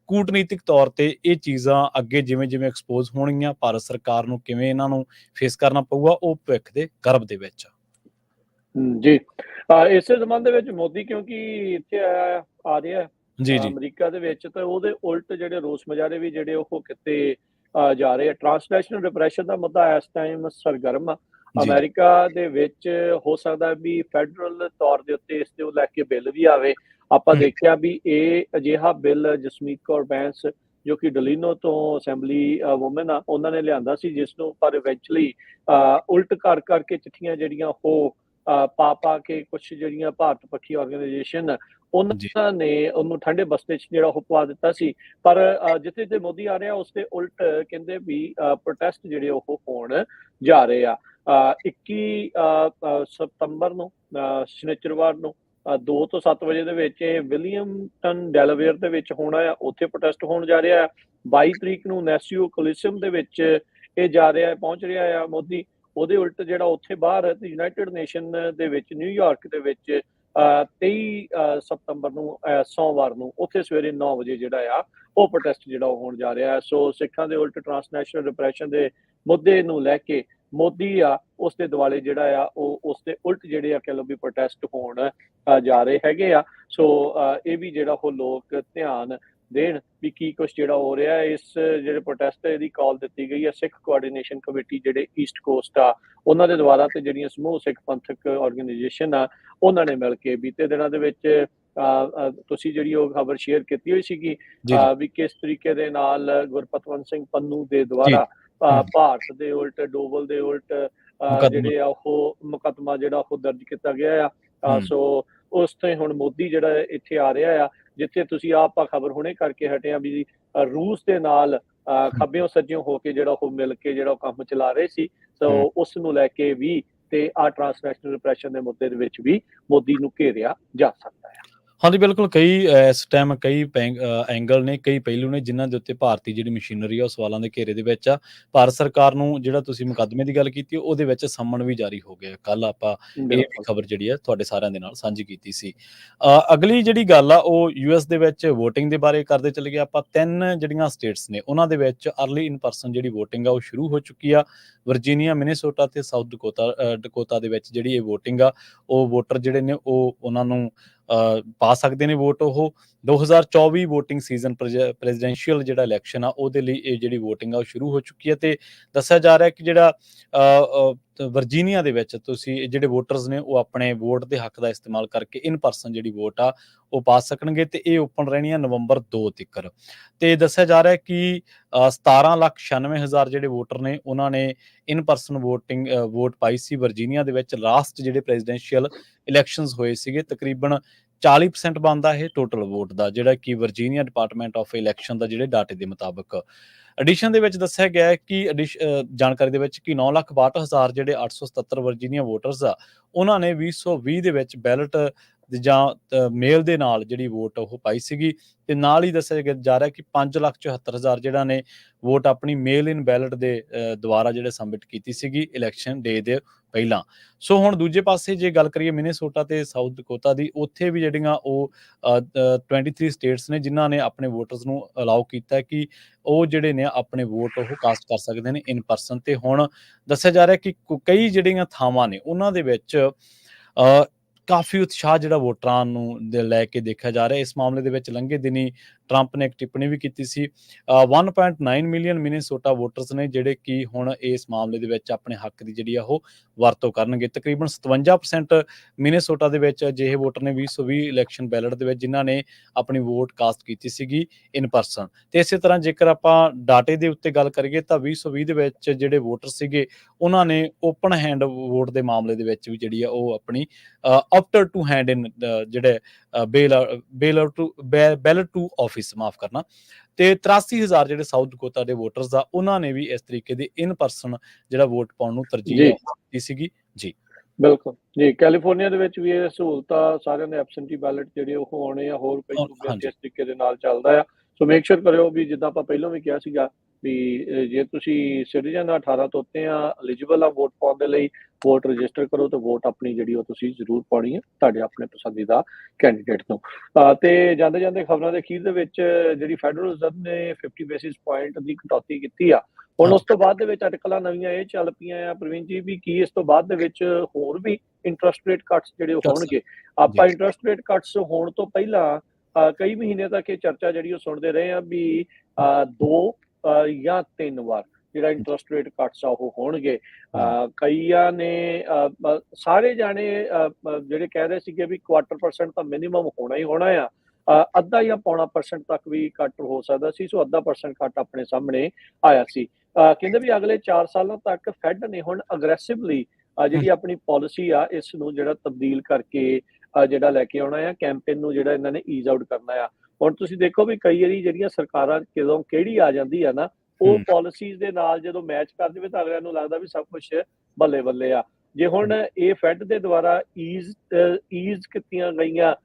ਕੂਟਨੀਤਿਕ ਤੌਰ ਤੇ ਇਹ ਚੀਜ਼ਾਂ ਅੱਗੇ ਜਿਵੇਂ ਜਿਵੇਂ ਐਕਸਪੋਜ਼ ਹੋਣਗੀਆਂ, ਭਾਰਤ ਸਰਕਾਰ ਨੂੰ ਕਿਵੇਂ ਇਹਨਾਂ ਨੂੰ ਫੇਸ ਕਰਨਾ ਪਊਗਾ ਉਹ ਭਵਿੱਖ ਦੇ ਗਰਭ ਦੇ ਵਿੱਚ ਜੀ। ਇਸੇ ਸੰਬੰਧ ਦੇ ਵਿੱਚ ਮੋਦੀ ਕਿਉਂਕਿ ਇੱਥੇ ਆ ਰਿਹਾ ਜੀ ਜੀ ਅਮਰੀਕਾ ਦੇ ਵਿੱਚ, ਤਾਂ ਉਹਦੇ ਉਲਟ ਜਿਹੜੇ ਰੋਸ ਮੁਜ਼ਾਹਰੇ ਵੀ ਜਿਹੜੇ ਉਹ ਕਿਤੇ ਜਾ ਰਹੇ ਆ। ਟ੍ਰਾਂਸਨੈਸ਼ਨਲ ਡਿਪਰੈਸ਼ਨ ਦਾ ਮੁੱਦਾ ਇਸ ਟਾਈਮ ਸਰਗਰਮ ਅਮਰੀਕਾ ਦੇ ਵਿੱਚ ਹੋ ਸਕਦਾ ਵੀ ਫੈਡਰਲ ਤੌਰ ਦੇ ਉੱਤੇ ਇਸ ਦੇ ਲੈ ਕੇ ਬਿੱਲ ਵੀ ਆਵੇ। ਆਪਾਂ ਦੇਖਿਆ ਵੀ ਇਹ ਅਜਿਹਾ ਬਿੱਲ ਜਸਮੀਤ ਕੌਰ ਬੈਂਸ ਜੋ ਕਿ ਡਲੀਨੋ ਤੋਂ ਅਸੈਂਬਲੀ ਵੂਮਨ ਆ, ਉਹਨਾਂ ਨੇ ਲਿਆਂਦਾ ਸੀ, ਜਿਸ ਨੂੰ ਪਰ ਇਵੈਂਚੁਅਲੀ ਉਲਟ ਕਰ ਕਰਕੇ ਚਿੱਠੀਆਂ ਜਿਹੜੀਆਂ ਉਹ ਪਾ ਕੇ ਕੁਝ ਜਿਹੜੀਆਂ ਭਾਰਤ ਪੱਖੀ ਆਰਗੇਨਾਈਜੇਸ਼ਨ ਉਹਨਾਂ ਨੇ ਉਹਨੂੰ ਠੰਡੇ ਬਸਤੇ 'ਚ ਜਿਹੜਾ ਉਹ ਪਵਾ ਦਿੱਤਾ ਸੀ। ਪਰ ਜਿੱਥੇ ਜਿੱਥੇ ਮੋਦੀ ਆ ਰਿਹਾ ਉਸ ਤੇ ਉਲਟ ਕਹਿੰਦੇ ਵੀ ਪ੍ਰੋਟੈਸਟ ਜਿਹੜੇ ਉਹ ਹੋਣ ਜਾ ਰਹੇ ਆ। 21 ਸਤੰਬਰ ਨੂੰ ਸ਼ਨੀਚਰਵਾਰ ਨੂੰ 2 ਤੋਂ 7 ਵਜੇ ਦੇ ਵਿੱਚ ਵਿਲੀਅਮਟਨ ਡੈਲਾਵੇਅਰ ਦੇ ਵਿੱਚ ਹੋਣਾ ਆ, ਉੱਥੇ ਪ੍ਰੋਟੈਸਟ ਹੋਣ ਜਾ ਰਿਹਾ। 22 ਤਰੀਕ ਨੂੰ ਨੈਸਿਓ ਕੋਲਿਸਿਅਮ ਦੇ ਵਿੱਚ ਇਹ ਜਾ ਰਿਹਾ, ਪਹੁੰਚ ਰਿਹਾ ਆ ਮੋਦੀ। ਉਹਦੇ ਉਲਟ ਜਿਹੜਾ ਉੱਥੇ ਬਾਹਰ ਯੂਨਾਈਟਿਡ ਨੇਸ਼ਨ ਦੇ ਵਿੱਚ ਨਿਊਯਾਰਕ ਦੇ ਵਿੱਚ 23 ਸਤੰਬਰ ਨੂੰ ਸੋਮਵਾਰ ਨੂੰ ਉੱਥੇ ਸਵੇਰੇ 9 ਵਜੇ ਜਿਹੜਾ ਆ ਉਹ ਪ੍ਰੋਟੈਸਟ ਜਿਹੜਾ ਉਹ ਹੋਣ ਜਾ ਰਿਹਾ। ਸੋ ਸਿੱਖਾਂ ਦੇ ਉਲਟ ਟ੍ਰਾਂਸਨੈਸ਼ਨਲ ਡਿਪਰੈਸ਼ਨ ਦੇ ਮੁੱਦੇ ਨੂੰ ਲੈ ਕੇ ਮੋਦੀ ਆ ਉਸ ਦੇ ਦੁਆਲੇ ਜਿਹੜਾ ਆ ਉਹ ਉਸ ਦੇ ਉਲਟ ਜਿਹੜੇ ਆ ਕਹਿ ਲਓ ਵੀ ਪ੍ਰੋਟੈਸਟ ਹੋਣ ਜਾ ਰਹੇ ਹੈਗੇ ਆ। ਸੋ ਇਹ ਵੀ ਜਿਹੜਾ ਉਹ ਲੋਕ ਧਿਆਨ ਦੇਣ ਵੀ ਕੀ ਕੁਛ ਜਿਹੜਾ ਹੋ ਰਿਹਾ। ਇਸ ਜਿਹੜੇ ਪ੍ਰੋਟੈਸਟ ਇਹਦੀ ਕਾਲ ਦਿੱਤੀ ਗਈ ਹੈ ਸਿੱਖ ਕੋਆਰਡੀਨੇਸ਼ਨ ਕਮੇਟੀ ਜਿਹੜੇ ਈਸਟ ਕੋਸਟ ਆ ਉਹਨਾਂ ਦੇ ਦੁਆਰਾ, ਤੇ ਜਿਹੜੀਆਂ ਸਮੂਹ ਸਿੱਖ ਪੰਥਕ ਆਰਗੇਨਾਈਜੇਸ਼ਨ ਆ ਉਹਨਾਂ ਨੇ ਮਿਲ ਕੇ ਬੀਤੇ ਦਿਨਾਂ ਦੇ ਵਿੱਚ ਤੁਸੀਂ ਜਿਹੜੀ ਉਹ ਖਬਰ ਸ਼ੇਅਰ ਕੀਤੀ ਹੋਈ ਸੀਗੀ ਵੀ ਕਿਸ ਤਰੀਕੇ ਦੇ ਨਾਲ ਗੁਰਪਤਵੰਤ ਸਿੰਘ ਪੰਨੂ ਦੇ ਦੁਆਰਾ ਭਾਰਤ ਦੇ ਉਲਟ, ਡੋਵਲ ਦੇ ਉਲਟ ਜਿਹੜੇ ਆ ਉਹ ਮੁਕੱਦਮਾ ਜਿਹੜਾ ਉਹ ਦਰਜ ਕੀਤਾ ਗਿਆ ਆ। ਸੋ ਉਸ ਤੋਂ ਹੁਣ ਮੋਦੀ ਜਿਹੜਾ ਇੱਥੇ ਆ ਰਿਹਾ ਆ, ਜਿੱਥੇ ਤੁਸੀਂ ਆਪਾਂ ਖਬਰ ਹੁਣੇ ਕਰਕੇ ਹਟੇ ਆ ਵੀ ਰੂਸ ਦੇ ਨਾਲ ਖੱਬਿਓਂ ਸੱਜਿਓਂ ਹੋ ਕੇ ਜਿਹੜਾ ਉਹ ਮਿਲ ਕੇ ਜਿਹੜਾ ਉਹ ਕੰਮ ਚਲਾ ਰਹੇ ਸੀ। ਸੋ ਉਸ ਨੂੰ ਲੈ ਕੇ ਵੀ ਤੇ ਆ ਟ੍ਰਾਂਸਨੈਸ਼ਨਲ ਡਿਪਰੈਸ਼ਨ ਦੇ ਮੁੱਦੇ ਦੇ ਵਿੱਚ ਵੀ ਮੋਦੀ ਨੂੰ ਘੇਰਿਆ ਜਾ ਸਕਦਾ ਹੈ। ਹਾਂਜੀ ਬਿਲਕੁਲ, ਕਈ ਇਸ ਟਾਈਮ ਕਈ ਐਂਗਲ ਨੇ, ਕਈ ਪਹਿਲੂ ਨੇ ਜਿਨ੍ਹਾਂ ਦੇ ਉੱਤੇ ਭਾਰਤੀ ਜਿਹੜੀ ਮਸ਼ੀਨਰੀ ਆ ਉਹ ਸਵਾਲਾਂ ਦੇ ਘੇਰੇ ਦੇ ਵਿੱਚ ਆ। ਭਾਰਤ ਸਰਕਾਰ ਨੂੰ ਜਿਹੜਾ ਤੁਸੀਂ ਮੁਕੱਦਮੇ ਦੀ ਗੱਲ ਕੀਤੀ ਉਹਦੇ ਵਿੱਚ ਸੰਮਨ ਵੀ ਜਾਰੀ ਹੋ ਗਿਆ। ਕੱਲ ਆਪਾਂ ਇਹ ਖਬਰ ਜਿਹੜੀ ਆ ਤੁਹਾਡੇ ਸਾਰਿਆਂ ਦੇ ਨਾਲ ਸਾਂਝੀ ਕੀਤੀ ਸੀ। ਅਗਲੀ ਜਿਹੜੀ ਗੱਲ ਆ ਉਹ ਯੂਐਸ ਦੇ ਵਿੱਚ ਵੋਟਿੰਗ ਦੇ ਬਾਰੇ ਕਰਦੇ ਚਲੇ ਗਏ ਆਪਾਂ। 3 ਜਿਹੜੀਆਂ ਸਟੇਟਸ ਨੇ ਉਹਨਾਂ ਦੇ ਵਿੱਚ ਅਰਲੀ ਇਨ ਪਰਸਨ ਜਿਹੜੀ ਵੋਟਿੰਗ ਆ ਉਹ ਸ਼ੁਰੂ ਹੋ ਚੁੱਕੀ ਆ। ਵਰਜੀਨੀਆ, ਮਿਨੇਸੋਟਾ ਤੇ ਸਾਊਥ ਡਕੋਤਾ ਦੇ ਵਿੱਚ ਜਿਹੜੀ ਇਹ ਵੋਟਿੰਗ ਆ ਉਹ ਵੋਟਰ ਜਿਹੜੇ ਨੇ ਉਹ ਉਹਨਾਂ ਨੂੰ ਪਾ ਸਕਦੇ ਨੇ ਵੋਟ। ਉਹ 2024 ਵੋਟਿੰਗ ਸੀਜ਼ਨ ਪ੍ਰੈਜ਼ੀਡੈਂਸ਼ੀਅਲ ਜਿਹੜਾ ਇਲੈਕਸ਼ਨ ਆ ਉਹਦੇ ਲਈ ਇਹ ਜਿਹੜੀ ਵੋਟਿੰਗ ਆ ਉਹ ਸ਼ੁਰੂ ਹੋ ਚੁੱਕੀ ਹੈ। ਤੇ ਦੱਸਿਆ ਜਾ ਰਿਹਾ ਕਿ ਜਿਹੜਾ ਵਰਜੀਨੀਆ ਦੇ ਵਿੱਚ ਤੁਸੀਂ ਜਿਹੜੇ ਵੋਟਰਸ ਨੇ ਉਹ ਆਪਣੇ ਵੋਟ ਦੇ ਹੱਕ ਦਾ ਇਸਤੇਮਾਲ ਕਰਕੇ ਇਨ ਪਰਸਨ ਜਿਹੜੀ ਵੋਟ ਆ ਉਹ ਪਾ ਸਕਣਗੇ ਤੇ ਇਹ ਓਪਨ ਰਹਿਣੀ ਆ ਨਵੰਬਰ 2 ਤੱਕ। ਤੇ ਦੱਸਿਆ ਜਾ ਰਿਹਾ ਕਿ 17,96,000 ਜਿਹੜੇ ਵੋਟਰ ਨੇ ਉਹਨਾਂ ਨੇ ਇਨ ਪਰਸਨ ਵੋਟ ਪਾਈ ਸੀ ਵਰਜੀਨੀਆ ਦੇ ਵਿੱਚ। ਲਾਸਟ ਜਿਹੜੇ ਪ੍ਰੈਜ਼ੀਡੈਂਸ਼ੀਅਲ ਇਲੈਕਸ਼ਨਸ ਹੋਏ ਸੀਗੇ ਤਕਰੀਬਨ 40% ਬਣਦਾ ਇਹ ਟੋਟਲ ਵੋਟ ਦਾ, ਜਿਹੜਾ ਕਿ ਵਰਜੀਨੀਆ ਡਿਪਾਰਟਮੈਂਟ ਆਫ ਇਲੈਕਸ਼ਨ ਦਾ ਜਿਹੜੇ ਡਾਟੇ ਦੇ ਮੁਤਾਬਕ। ਐਡੀਸ਼ਨ ਦੇ ਵਿੱਚ ਦੱਸਿਆ ਗਿਆ ਹੈ ਕਿ ਜਾਣਕਾਰੀ ਦੇ ਵਿੱਚ ਕਿ 9,62,000 ਜਿਹੜੇ 877 ਵਰਜੀਨੀਆ ਵੋਟਰਸ ਆ, ਉਹਨਾਂ ਨੇ 2020 ਦੇ ਵਿੱਚ ਬੈਲਟ ਜਾਂ ਮੇਲ ਦੇ ਨਾਲ ਜਿਹੜੀ ਵੋਟ ਉਹ ਪਾਈ ਸੀਗੀ, ਤੇ ਨਾਲ ਹੀ ਦੱਸਿਆ ਜਾ ਰਿਹਾ ਕਿ 5,74,000 ਜਿਹੜਾ ਨੇ ਵੋਟ ਆਪਣੀ ਮੇਲ ਇਨ ਬੈਲਟ ਦੇ ਦੁਆਰਾ ਜਿਹੜੇ ਸਬਮਿਟ ਕੀਤੀ ਸੀਗੀ ਇਲੈਕਸ਼ਨ ਡੇ ਦੇ ਪਹਿਲਾਂ। ਸੋ ਹੁਣ ਦੂਜੇ ਪਾਸੇ ਜੇ ਗੱਲ ਕਰੀਏ ਮਿਨੇਸੋਟਾ ਤੇ ਸਾਊਥ ਡਕੋਟਾ ਦੀ, ਉੱਥੇ ਵੀ ਜਿਹੜੀਆਂ ਉਹ 23 ਸਟੇਟਸ ਨੇ ਜਿਨ੍ਹਾਂ ਨੇ ਆਪਣੇ ਵੋਟਰਸ ਨੂੰ ਅਲਾਉ ਕੀਤਾ ਕਿ ਉਹ ਜਿਹੜੇ ਨੇ ਆਪਣੇ ਵੋਟ ਉਹ ਕਾਸਟ ਕਰ ਸਕਦੇ ਨੇ ਇਨ ਪਰਸਨ। ਤੇ ਹੁਣ ਦੱਸਿਆ ਜਾ ਰਿਹਾ ਕਿ ਕਈ ਜਿਹੜੀਆਂ ਥਾਵਾਂ ਨੇ ਉਹਨਾਂ ਦੇ ਵਿੱਚ ਕਾਫੀ ਉਤਸ਼ਾਹ ਜਿਹੜਾ ਵੋਟਰਾਂ ਨੂੰ ਲੈ ਕੇ ਦੇਖਿਆ ਜਾ ਰਿਹਾ। ਇਸ ਮਾਮਲੇ ਦੇ ਵਿੱਚ ਲੰਘੇ ਦਿਨੀ ਟਰੰਪ ਨੇ ਇੱਕ ਟਿੱਪਣੀ ਵੀ ਕੀਤੀ ਸੀ। 1.9 ਮਿਲੀਅਨ ਮਿਨੇਸੋਟਾ ਵੋਟਰਸ ਨੇ ਜਿਹੜੇ ਕਿ ਹੁਣ ਇਸ ਮਾਮਲੇ ਦੇ ਵਿੱਚ ਆਪਣੇ ਹੱਕ ਦੀ ਜਿਹੜੀ ਆ ਉਹ ਵਰਤੋਂ ਕਰਨਗੇ। ਤਕਰੀਬਨ 57% ਮਿਨੇਸੋਟਾ ਦੇ ਵਿੱਚ ਅਜਿਹੇ ਵੋਟਰ ਨੇ 2020 ਇਲੈਕਸ਼ਨ ਬੈਲਟ ਦੇ ਵਿੱਚ ਜਿਨ੍ਹਾਂ ਨੇ ਆਪਣੀ ਵੋਟ ਕਾਸਟ ਕੀਤੀ ਸੀਗੀ ਇਨ ਪਰਸਨ। ਤੇ ਇਸੇ ਤਰ੍ਹਾਂ ਜੇਕਰ ਆਪਾਂ ਡਾਟੇ ਦੇ ਉੱਤੇ ਗੱਲ ਕਰੀਏ ਤਾਂ 2020 ਦੇ ਵਿੱਚ ਜਿਹੜੇ ਵੋਟਰ ਸੀਗੇ ਉਹਨਾਂ ਨੇ ਓਪਨ ਹੈਂਡ ਵੋਟ ਦੇ ਮਾਮਲੇ ਦੇ ਵਿੱਚ ਵੀ ਜਿਹੜੀ ਆ ਉਹ ਆਪਣੀ ਆਪਟਰ ਟੂ ਹੈਂਡ ਇਨ ਜਿਹੜੇ ਬੈਲਟ ਟੂ ਆਫਿਸ, ਮਾਫ ਕਰਨਾ, ਤੇ 83,000 ਜਿਹੜੇ ਸਾਊਥ ਡਕੋਟਾ ਦੇ ਵੋਟਰਸ ਆ ਉਹਨਾਂ ਨੇ ਵੀ ਇਸ ਤਰੀਕੇ ਦੇ ਇਨ ਪਰਸਨ ਜਿਹੜਾ ਵੋਟ ਪਾਉਣ ਨੂੰ ਤਰਜੀਹ ਦਿੱਤੀ ਸੀਗੀ। ਜੀ ਬਿਲਕੁਲ ਜੀ, ਕੈਲੀਫੋਰਨੀਆ ਦੇ ਵਿੱਚ ਵੀ ਇਹ ਸਹੂਲਤਾਂ ਸਾਰਿਆਂ ਦੇ ਐਬਸੈਂਟੀ ਬੈਲਟ ਜਿਹੜੇ ਉਹ ਹੋਣੇ ਆ, ਹੋਰ ਕਈ ਸੂਬਿਆਂ 'ਚ ਇਸ ਤਰੀਕੇ ਦੇ ਨਾਲ ਚੱਲਦਾ ਆ। ਸੋ ਮੇਕ ਸ਼ੋਰ ਕਰਿਓ ਵੀ ਜਿੱਦਾਂ ਆਪਾਂ ਪਹਿਲਾਂ ਵੀ ਕਿਹਾ ਸੀਗਾ ਵੀ ਜੇ ਤੁਸੀਂ ਸਿਟੀਜ਼ਨ 18 ਤੋਂ ਉੱਤੇ ਆ, ਐਲੀਜੀਬਲ ਆ ਵੋਟ ਪਾਉਣ ਦੇ ਲਈ, ਵੋਟ ਰਜਿਸਟਰ ਕਰੋ ਤੇ ਵੋਟ ਆਪਣੀ ਜਿਹੜੀ ਉਹ ਤੁਸੀਂ ਜ਼ਰੂਰ ਪਾਉਣੀ ਹੈ ਤੁਹਾਡੇ ਆਪਣੇ ਪਸੰਦੀਦਾ ਕੈਂਡੀਡੇਟ ਨੂੰ। ਤੇ ਜਾਂਦੇ ਜਾਂਦੇ ਖਬਰਾਂ ਦੇ ਅਖੀਰ ਦੇ ਵਿੱਚ ਜਿਹੜੀ ਫੈਡਰਲ ਰਿਜ਼ਰਵ ਨੇ 50 ਬੇਸਿਸ ਪੁਆਇੰਟ ਦੀ ਕਟੌਤੀ ਕੀਤੀ ਆ। ਹੁਣ ਉਸ ਤੋਂ ਬਾਅਦ ਦੇ ਵਿੱਚ ਅਟਕਲਾਂ ਨਵੀਆਂ ਇਹ ਚੱਲ ਪਈਆਂ ਆ ਪ੍ਰਵੀਨ ਜੀ ਵੀ ਕੀ ਇਸ ਤੋਂ ਬਾਅਦ ਦੇ ਵਿੱਚ ਹੋਰ ਵੀ ਇੰਟਰਸਟ ਰੇਟ ਕੱਟਸ ਜਿਹੜੇ ਹੋਣਗੇ। ਆਪਾਂ ਇੰਟਰਸਟ ਰੇਟ ਕੱਟਸ ਹੋਣ ਤੋਂ ਪਹਿਲਾਂ ਕਈ ਮਹੀਨੇ ਤੱਕ ਇਹ ਚਰਚਾ ਜਿਹੜੀ ਉਹ ਸੁਣਦੇ ਰਹੇ ਆ ਵੀ 2 ਜਾਂ 3 ਵਾਰ ਜਿਹੜਾ ਇੰਟਰਸਟ ਰੇਟ ਕੱਟਸ ਆ ਉਹ ਹੋਣਗੇ। ਕਈਆਂ ਨੇ ਸਾਰੇ ਜਾਣੇ ਜਿਹੜੇ ਕਹਿ ਰਹੇ ਸੀਗੇ ਵੀ 1/4% ਤਾਂ ਮਿਨੀਮਮ ਹੋਣਾ ਹੀ ਹੋਣਾ ਆ, ਅੱਧਾ ਜਾਂ ਪੌਣਾ % ਤੱਕ ਵੀ ਕੱਟ ਹੋ ਸਕਦਾ ਸੀ। ਸੋ ਅੱਧਾ % ਕੱਟ ਆਪਣੇ ਸਾਹਮਣੇ ਆਇਆ ਸੀ। ਕਹਿੰਦੇ ਵੀ ਅਗਲੇ 4 ਸਾਲਾਂ ਤੱਕ ਫੈਡ ਨੇ ਹੁਣ ਅਗਰੈਸਿਵਲੀ ਜਿਹੜੀ ਆਪਣੀ ਪਾਲਿਸੀ ਆ ਇਸ ਨੂੰ ਜਿਹੜਾ ਤਬਦੀਲ ਕਰਕੇ ਜਿਹੜਾ ਲੈ ਕੇ ਆਉਣਾ ਆ, ਕੈਂਪੇਨ ਨੂੰ ਜਿਹੜਾ ਇਹਨਾਂ ਨੇ ਈਜ਼ ਆਊਟ ਕਰਨਾ ਆ। ਹੁਣ ਤੁਸੀਂ ਦੇਖੋ ਵੀ ਕਈ ਵਾਰੀ ਜਿਹੜੀਆਂ ਸਰਕਾਰਾਂ ਜਦੋਂ ਕਿਹੜੀ ਆ ਜਾਂਦੀ ਆ ਨਾ, ਉਹ ਪਾਲਿਸੀਜ਼ ਦੇ ਨਾਲ ਜਦੋਂ ਮੈਚ ਕਰ ਦੇਵੇ ਤਾਂ ਅਗਲਿਆਂ ਨੂੰ ਲੱਗਦਾ ਵੀ ਸਭ ਕੁਝ ਬੱਲੇ ਬੱਲੇ ਆ। ਜੇ ਹੁਣ ਇਹ ਫੈਡ ਦੇ ਦੁਆਰਾ ਈਜ਼ ਕੀਤੀਆਂ ਗਈਆਂ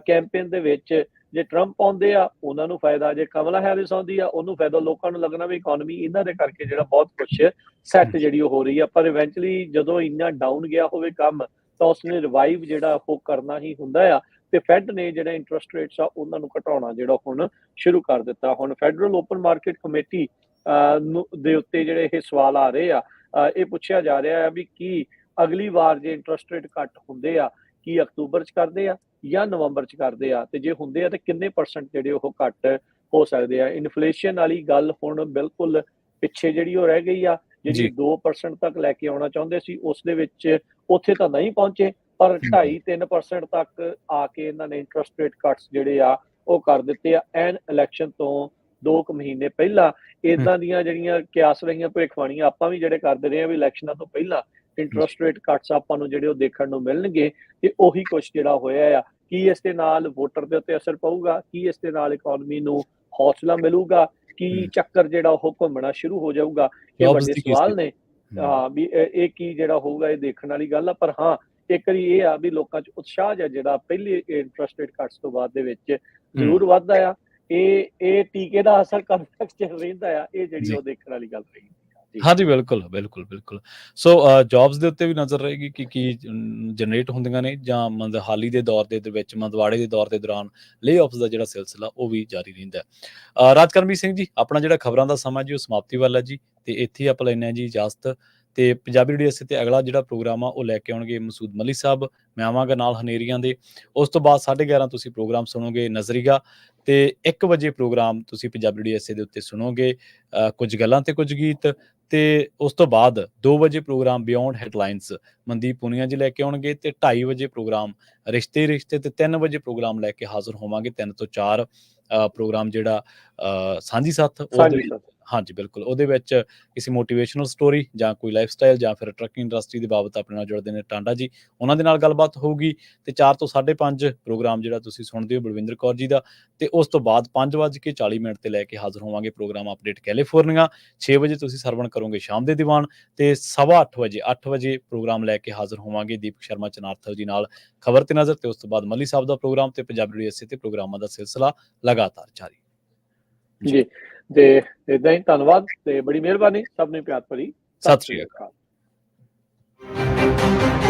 ਕੈਂਪੇਨ ਦੇ ਵਿੱਚ ਜੇ ਟਰੰਪ ਆਉਂਦੇ ਆ ਉਹਨਾਂ ਨੂੰ ਫਾਇਦਾ, ਜੇ ਕਮਲਾ ਹੈਰਿਸ ਆਉਂਦੀ ਆ ਉਹਨੂੰ ਫਾਇਦਾ, ਲੋਕਾਂ ਨੂੰ ਲੱਗਣਾ ਵੀ ਇਕਨੋਮੀ ਇਹਨਾਂ ਦੇ ਕਰਕੇ ਜਿਹੜਾ ਬਹੁਤ ਕੁਝ ਸੈੱਟ ਜਿਹੜੀ ਉਹ ਹੋ ਰਹੀ ਆ। ਪਰ ਇਵੈਂਚੁਅਲੀ ਜਦੋਂ ਇੰਨਾ ਡਾਊਨ ਗਿਆ ਹੋਵੇ ਕੰਮ ਤਾਂ ਉਸਨੇ ਰਿਵਾਈਵ ਜਿਹੜਾ ਉਹ ਕਰਨਾ ਹੀ ਹੁੰਦਾ ਆ। ਤੇ ਫੈਡ ਨੇ ਜਿਹੜਾ ਇੰਟਰਸਟ ਰੇਟਸ ਆ ਉਹਨਾਂ ਨੂੰ ਘਟਾਉਣਾ ਜਿਹੜਾ ਹੁਣ ਸ਼ੁਰੂ ਕਰ ਦਿੱਤਾ। ਹੁਣ ਫੈਡਰਲ ਓਪਨ ਮਾਰਕੀਟ ਕਮੇਟੀ ਦੇ ਉੱਤੇ ਜਿਹੜੇ ਇਹ ਸਵਾਲ ਆ ਰਹੇ ਆ, ਇਹ ਪੁੱਛਿਆ ਜਾ ਰਿਹਾ ਹੈ ਵੀ ਕੀ ਅਗਲੀ ਵਾਰ ਜੇ ਇੰਟਰਸਟ ਰੇਟ ਘੱਟ ਹੁੰਦੇ ਆ ਕੀ ਅਕਤੂਬਰ 'ਚ ਕਰਦੇ ਆ ਜਾਂ ਨਵੰਬਰ 'ਚ ਕਰਦੇ ਆ, ਤੇ ਜੇ ਹੁੰਦੇ ਆ ਤੇ ਕਿੰਨੇ % ਜਿਹੜੇ ਉਹ ਘੱਟ ਹੋ ਸਕਦੇ ਆ। ਇਨਫਲੇਸ਼ਨ ਵਾਲੀ ਗੱਲ ਹੁਣ ਬਿਲਕੁਲ ਪਿੱਛੇ ਜਿਹੜੀ ਉਹ ਰਹਿ ਗਈ ਆ, ਜਿਹੜੀ 2% ਤੱਕ ਲੈ ਕੇ ਆਉਣਾ ਚਾਹੁੰਦੇ ਸੀ ਉਸ ਦੇ ਵਿੱਚ ਉੱਥੇ ਤਾਂ ਨਹੀਂ ਪਹੁੰਚੇ, ਪਰ 2.5-3% ਤੱਕ ਆ ਕੇ ਇਹਨਾਂ ਨੇ ਇੰਟਰਸਟ ਰੇਟ ਕੱਟਸ ਜਿਹੜੇ ਆ ਉਹ ਕਰ ਦਿੱਤੇ ਆ। ਐਨ ਇਲੈਕਸ਼ਨ ਤੋਂ 2 ਮਹੀਨੇ ਪਹਿਲਾਂ ਇਦਾਂ ਦੀਆਂ ਜਿਹੜੀਆਂ ਕਿਆਸ ਰਹੀਆਂ ਭਵਿੱਖਬਾਣੀਆਂ ਆਪਾਂ ਵੀ ਜਿਹੜੇ ਕਰਦੇ ਰਹੇ ਆ ਵੀ ਇਲੈਕਸ਼ਨਾਂ ਤੋਂ ਪਹਿਲਾਂ ਇੰਟਰਸਟ ਰੇਟ ਕੱਟਸ ਆਪਾਂ ਨੂੰ ਜਿਹੜੇ ਉਹ ਦੇਖਣ ਨੂੰ ਮਿਲਣਗੇ, ਤੇ ਉਹੀ ਕੁਛ ਜਿਹੜਾ ਹੋਇਆ ਆ। ਕੀ ਇਸ ਦੇ ਨਾਲ ਵੋਟਰ ਦੇ ਉੱਤੇ ਅਸਰ ਪਊਗਾ, ਕੀ ਇਸ ਦੇ ਨਾਲ ਇਕਨੋਮੀ ਨੂੰ ਹੌਸਲਾ ਮਿਲੂਗਾ, ਕੀ ਚੱਕਰ ਜਿਹੜਾ ਉਹ ਘੁੰਮਣਾ ਸ਼ੁਰੂ ਹੋ ਜਾਊਗਾ, ਇਹ ਵੱਡੇ ਸਵਾਲ ਨੇ। ਵੀ ਇਹ ਕੀ ਜਿਹੜਾ ਹੋਊਗਾ ਇਹ ਦੇਖਣ ਵਾਲੀ ਗੱਲ ਆ। ਪਰ ਹਾਂ ਇੱਕ ਵਾਰੀ ਇਹ ਆ ਵੀ ਲੋਕਾਂ 'ਚ ਉਤਸ਼ਾਹ ਜਿਹੜਾ ਪਹਿਲੇ ਇੰਟਰਸਟ ਰੇਟ ਕੱਟਸ ਤੋਂ ਬਾਅਦ ਦੇ ਵਿੱਚ ਜ਼ਰੂਰ ਵੱਧਦਾ ਆ। ਇਹ ਟੀਕੇ ਦਾ ਅਸਰ ਕਦ ਤੱਕ ਚੱਲ ਰਹਿੰਦਾ ਆ, ਇਹ ਜਿਹੜੀ ਉਹ ਦੇਖਣ ਵਾਲੀ ਗੱਲ ਰਹੀ। ਹਾਂਜੀ, ਬਿਲਕੁਲ। ਸੋ ਜੌਬਸ ਦੇ ਉੱਤੇ ਵੀ ਨਜ਼ਰ ਰਹੇਗੀ ਕਿ ਕੀ ਜਨਰੇਟ ਹੁੰਦੀਆਂ ਨੇ ਜਾਂ ਹਾਲੀ ਦੇ ਦੌਰ ਦੇ ਵਿੱਚ ਮੰਦਵਾੜੇ ਦੇ ਦੌਰ ਦੇ ਦੌਰਾਨ ਲੇ ਆਫਸ ਦਾ ਜਿਹੜਾ ਸਿਲਸਿਲਾ ਉਹ ਵੀ ਜਾਰੀ ਰਹਿੰਦਾ ਹੈ। ਰਾਜਕਰਮਜੀਤ ਸਿੰਘ ਜੀ, ਆਪਣਾ ਜਿਹੜਾ ਖਬਰਾਂ ਦਾ ਸਮਾਂ ਜੀ ਉਹ ਸਮਾਪਤੀ ਵੱਲ ਹੈ ਜੀ, ਤੇ ਇੱਥੇ ਆਪਾਂ ਲੈਂਦੇ ਹਾਂ ਜੀ ਇਜਾਜ਼ਤ। ਤੇ ਪੰਜਾਬੀ ਰੇਡੀਓ ਇਸੇ ਤੇ ਅਗਲਾ ਜਿਹੜਾ ਪ੍ਰੋਗਰਾਮ ਆ ਉਹ ਲੈ ਕੇ ਆਉਣਗੇ ਮਸੂਦ ਮਲਿਕ ਸਾਹਿਬ। ਮੈਂ ਆਵਾਂਗਾ ਨਾਲ ਹਨੇਰੀਆਂ ਦੇ। ਉਸ ਤੋਂ ਬਾਅਦ 11:30 ਤੁਸੀਂ ਪ੍ਰੋਗਰਾਮ ਸੁਣੋਗੇ ਨਜ਼ਰੀਆ, ਤੇ 1 ਵਜੇ ਪ੍ਰੋਗਰਾਮ ਤੁਸੀਂ ਪੰਜਾਬੀ ਰੇਡੀਓ ਇਸੇ ਦੇ ਉੱਤੇ ਸੁਣੋਗੇ ਕੁਝ ਗੱਲਾਂ ਤੇ ਕੁਝ ਗੀਤ। ਤੇ ਉਸ ਤੋਂ ਬਾਅਦ 2 ਵਜੇ programme beyond headlines Mandeep Punia ji ਲੈ ਕੇ ਆਉਣਗੇ, ਤੇ 2:30 ਵਜੇ ਪ੍ਰੋਗਰਾਮ ਰਿਸ਼ਤੇ ਤੇ 3 ਵਜੇ ਪ੍ਰੋਗਰਾਮ ਲੈ ਕੇ ਹਾਜ਼ਰ ਹੋਵਾਂਗੇ। 3 ਤੋਂ 4 ਪ੍ਰੋਗਰਾਮ ਜਿਹੜਾ ਸਾਂਝੀ ਸਾਥ ਹਾਂਜੀ ਬਿਲਕੁਲ, ਉਹਦੇ ਵਿੱਚ ਕਿਸੇ ਮੋਟੀਵੇਸ਼ਨਲ ਸਟੋਰੀ ਜਾਂ ਕੋਈ ਲਾਈਫਸਟਾਈਲ ਜਾਂ ਫਿਰ ਟਰੱਕਿੰਗ ਇੰਡਸਟਰੀ ਦੇ ਬਾਬਤ ਆਪਣੇ ਨਾਲ ਜੁੜਦੇ ਨੇ ਟਾਂਡਾ ਜੀ, ਉਹਨਾਂ ਦੇ ਨਾਲ ਗੱਲਬਾਤ ਹੋਊਗੀ। ਤੇ 4 ਤੋਂ 5:30 ਪ੍ਰੋਗਰਾਮ ਜਿਹੜਾ ਤੁਸੀਂ ਸੁਣਦੇ ਹੋ ਬਲਵਿੰਦਰ ਕੌਰ ਜੀ ਦਾ, ਤੇ ਉਸ ਤੋਂ ਬਾਅਦ 5:40 ਤੇ ਲੈ ਕੇ ਹਾਜ਼ਰ ਹੋਵਾਂਗੇ ਪ੍ਰੋਗਰਾਮ ਅਪਡੇਟ ਕੈਲੀਫੋਰਨੀਆ। 6 ਵਜੇ ਤੁਸੀਂ ਸਰਵਣ ਕਰੋਗੇ ਸ਼ਾਮ ਦੇ ਦੀਵਾਨ, ਤੇ 8:15 ਵਜੇ ਪ੍ਰੋਗਰਾਮ ਲੈ ਕੇ ਹਾਜ਼ਰ ਹੋਵਾਂਗੇ ਦੀਪਕ ਸ਼ਰਮਾ ਚਨਾਰਥਲ ਜੀ ਨਾਲ ਖਬਰ ਤੇ ਨਜ਼ਰ। ਤੇ ਉਸ ਤੋਂ ਬਾਅਦ ਮੱਲੀ ਸਾਹਿਬ ਦਾ ਪ੍ਰੋਗਰਾਮ ਤੇ ਪੰਜਾਬੀ ਰੇਡੀਓ ਇਸੇ ਤੇ ਪ੍ਰੋਗਰਾਮਾਂ ਦਾ ਸਿਲਸਿਲਾ ਲਗਾਤਾਰ ਜਾਰੀ। ਜੀ, ਤੇ ਏਦਾਂ ਹੀ ਧੰਨਵਾਦ ਤੇ ਬੜੀ ਮਿਹਰਬਾਨੀ, ਸਭ ਨੇ ਪਿਆਰ ਭਰੀ ਸਤਿ ਸਤਿ ਸ਼੍ਰੀ ਸ੍ਰੀ ਅਕਾਲ। ਅਕਾਲ।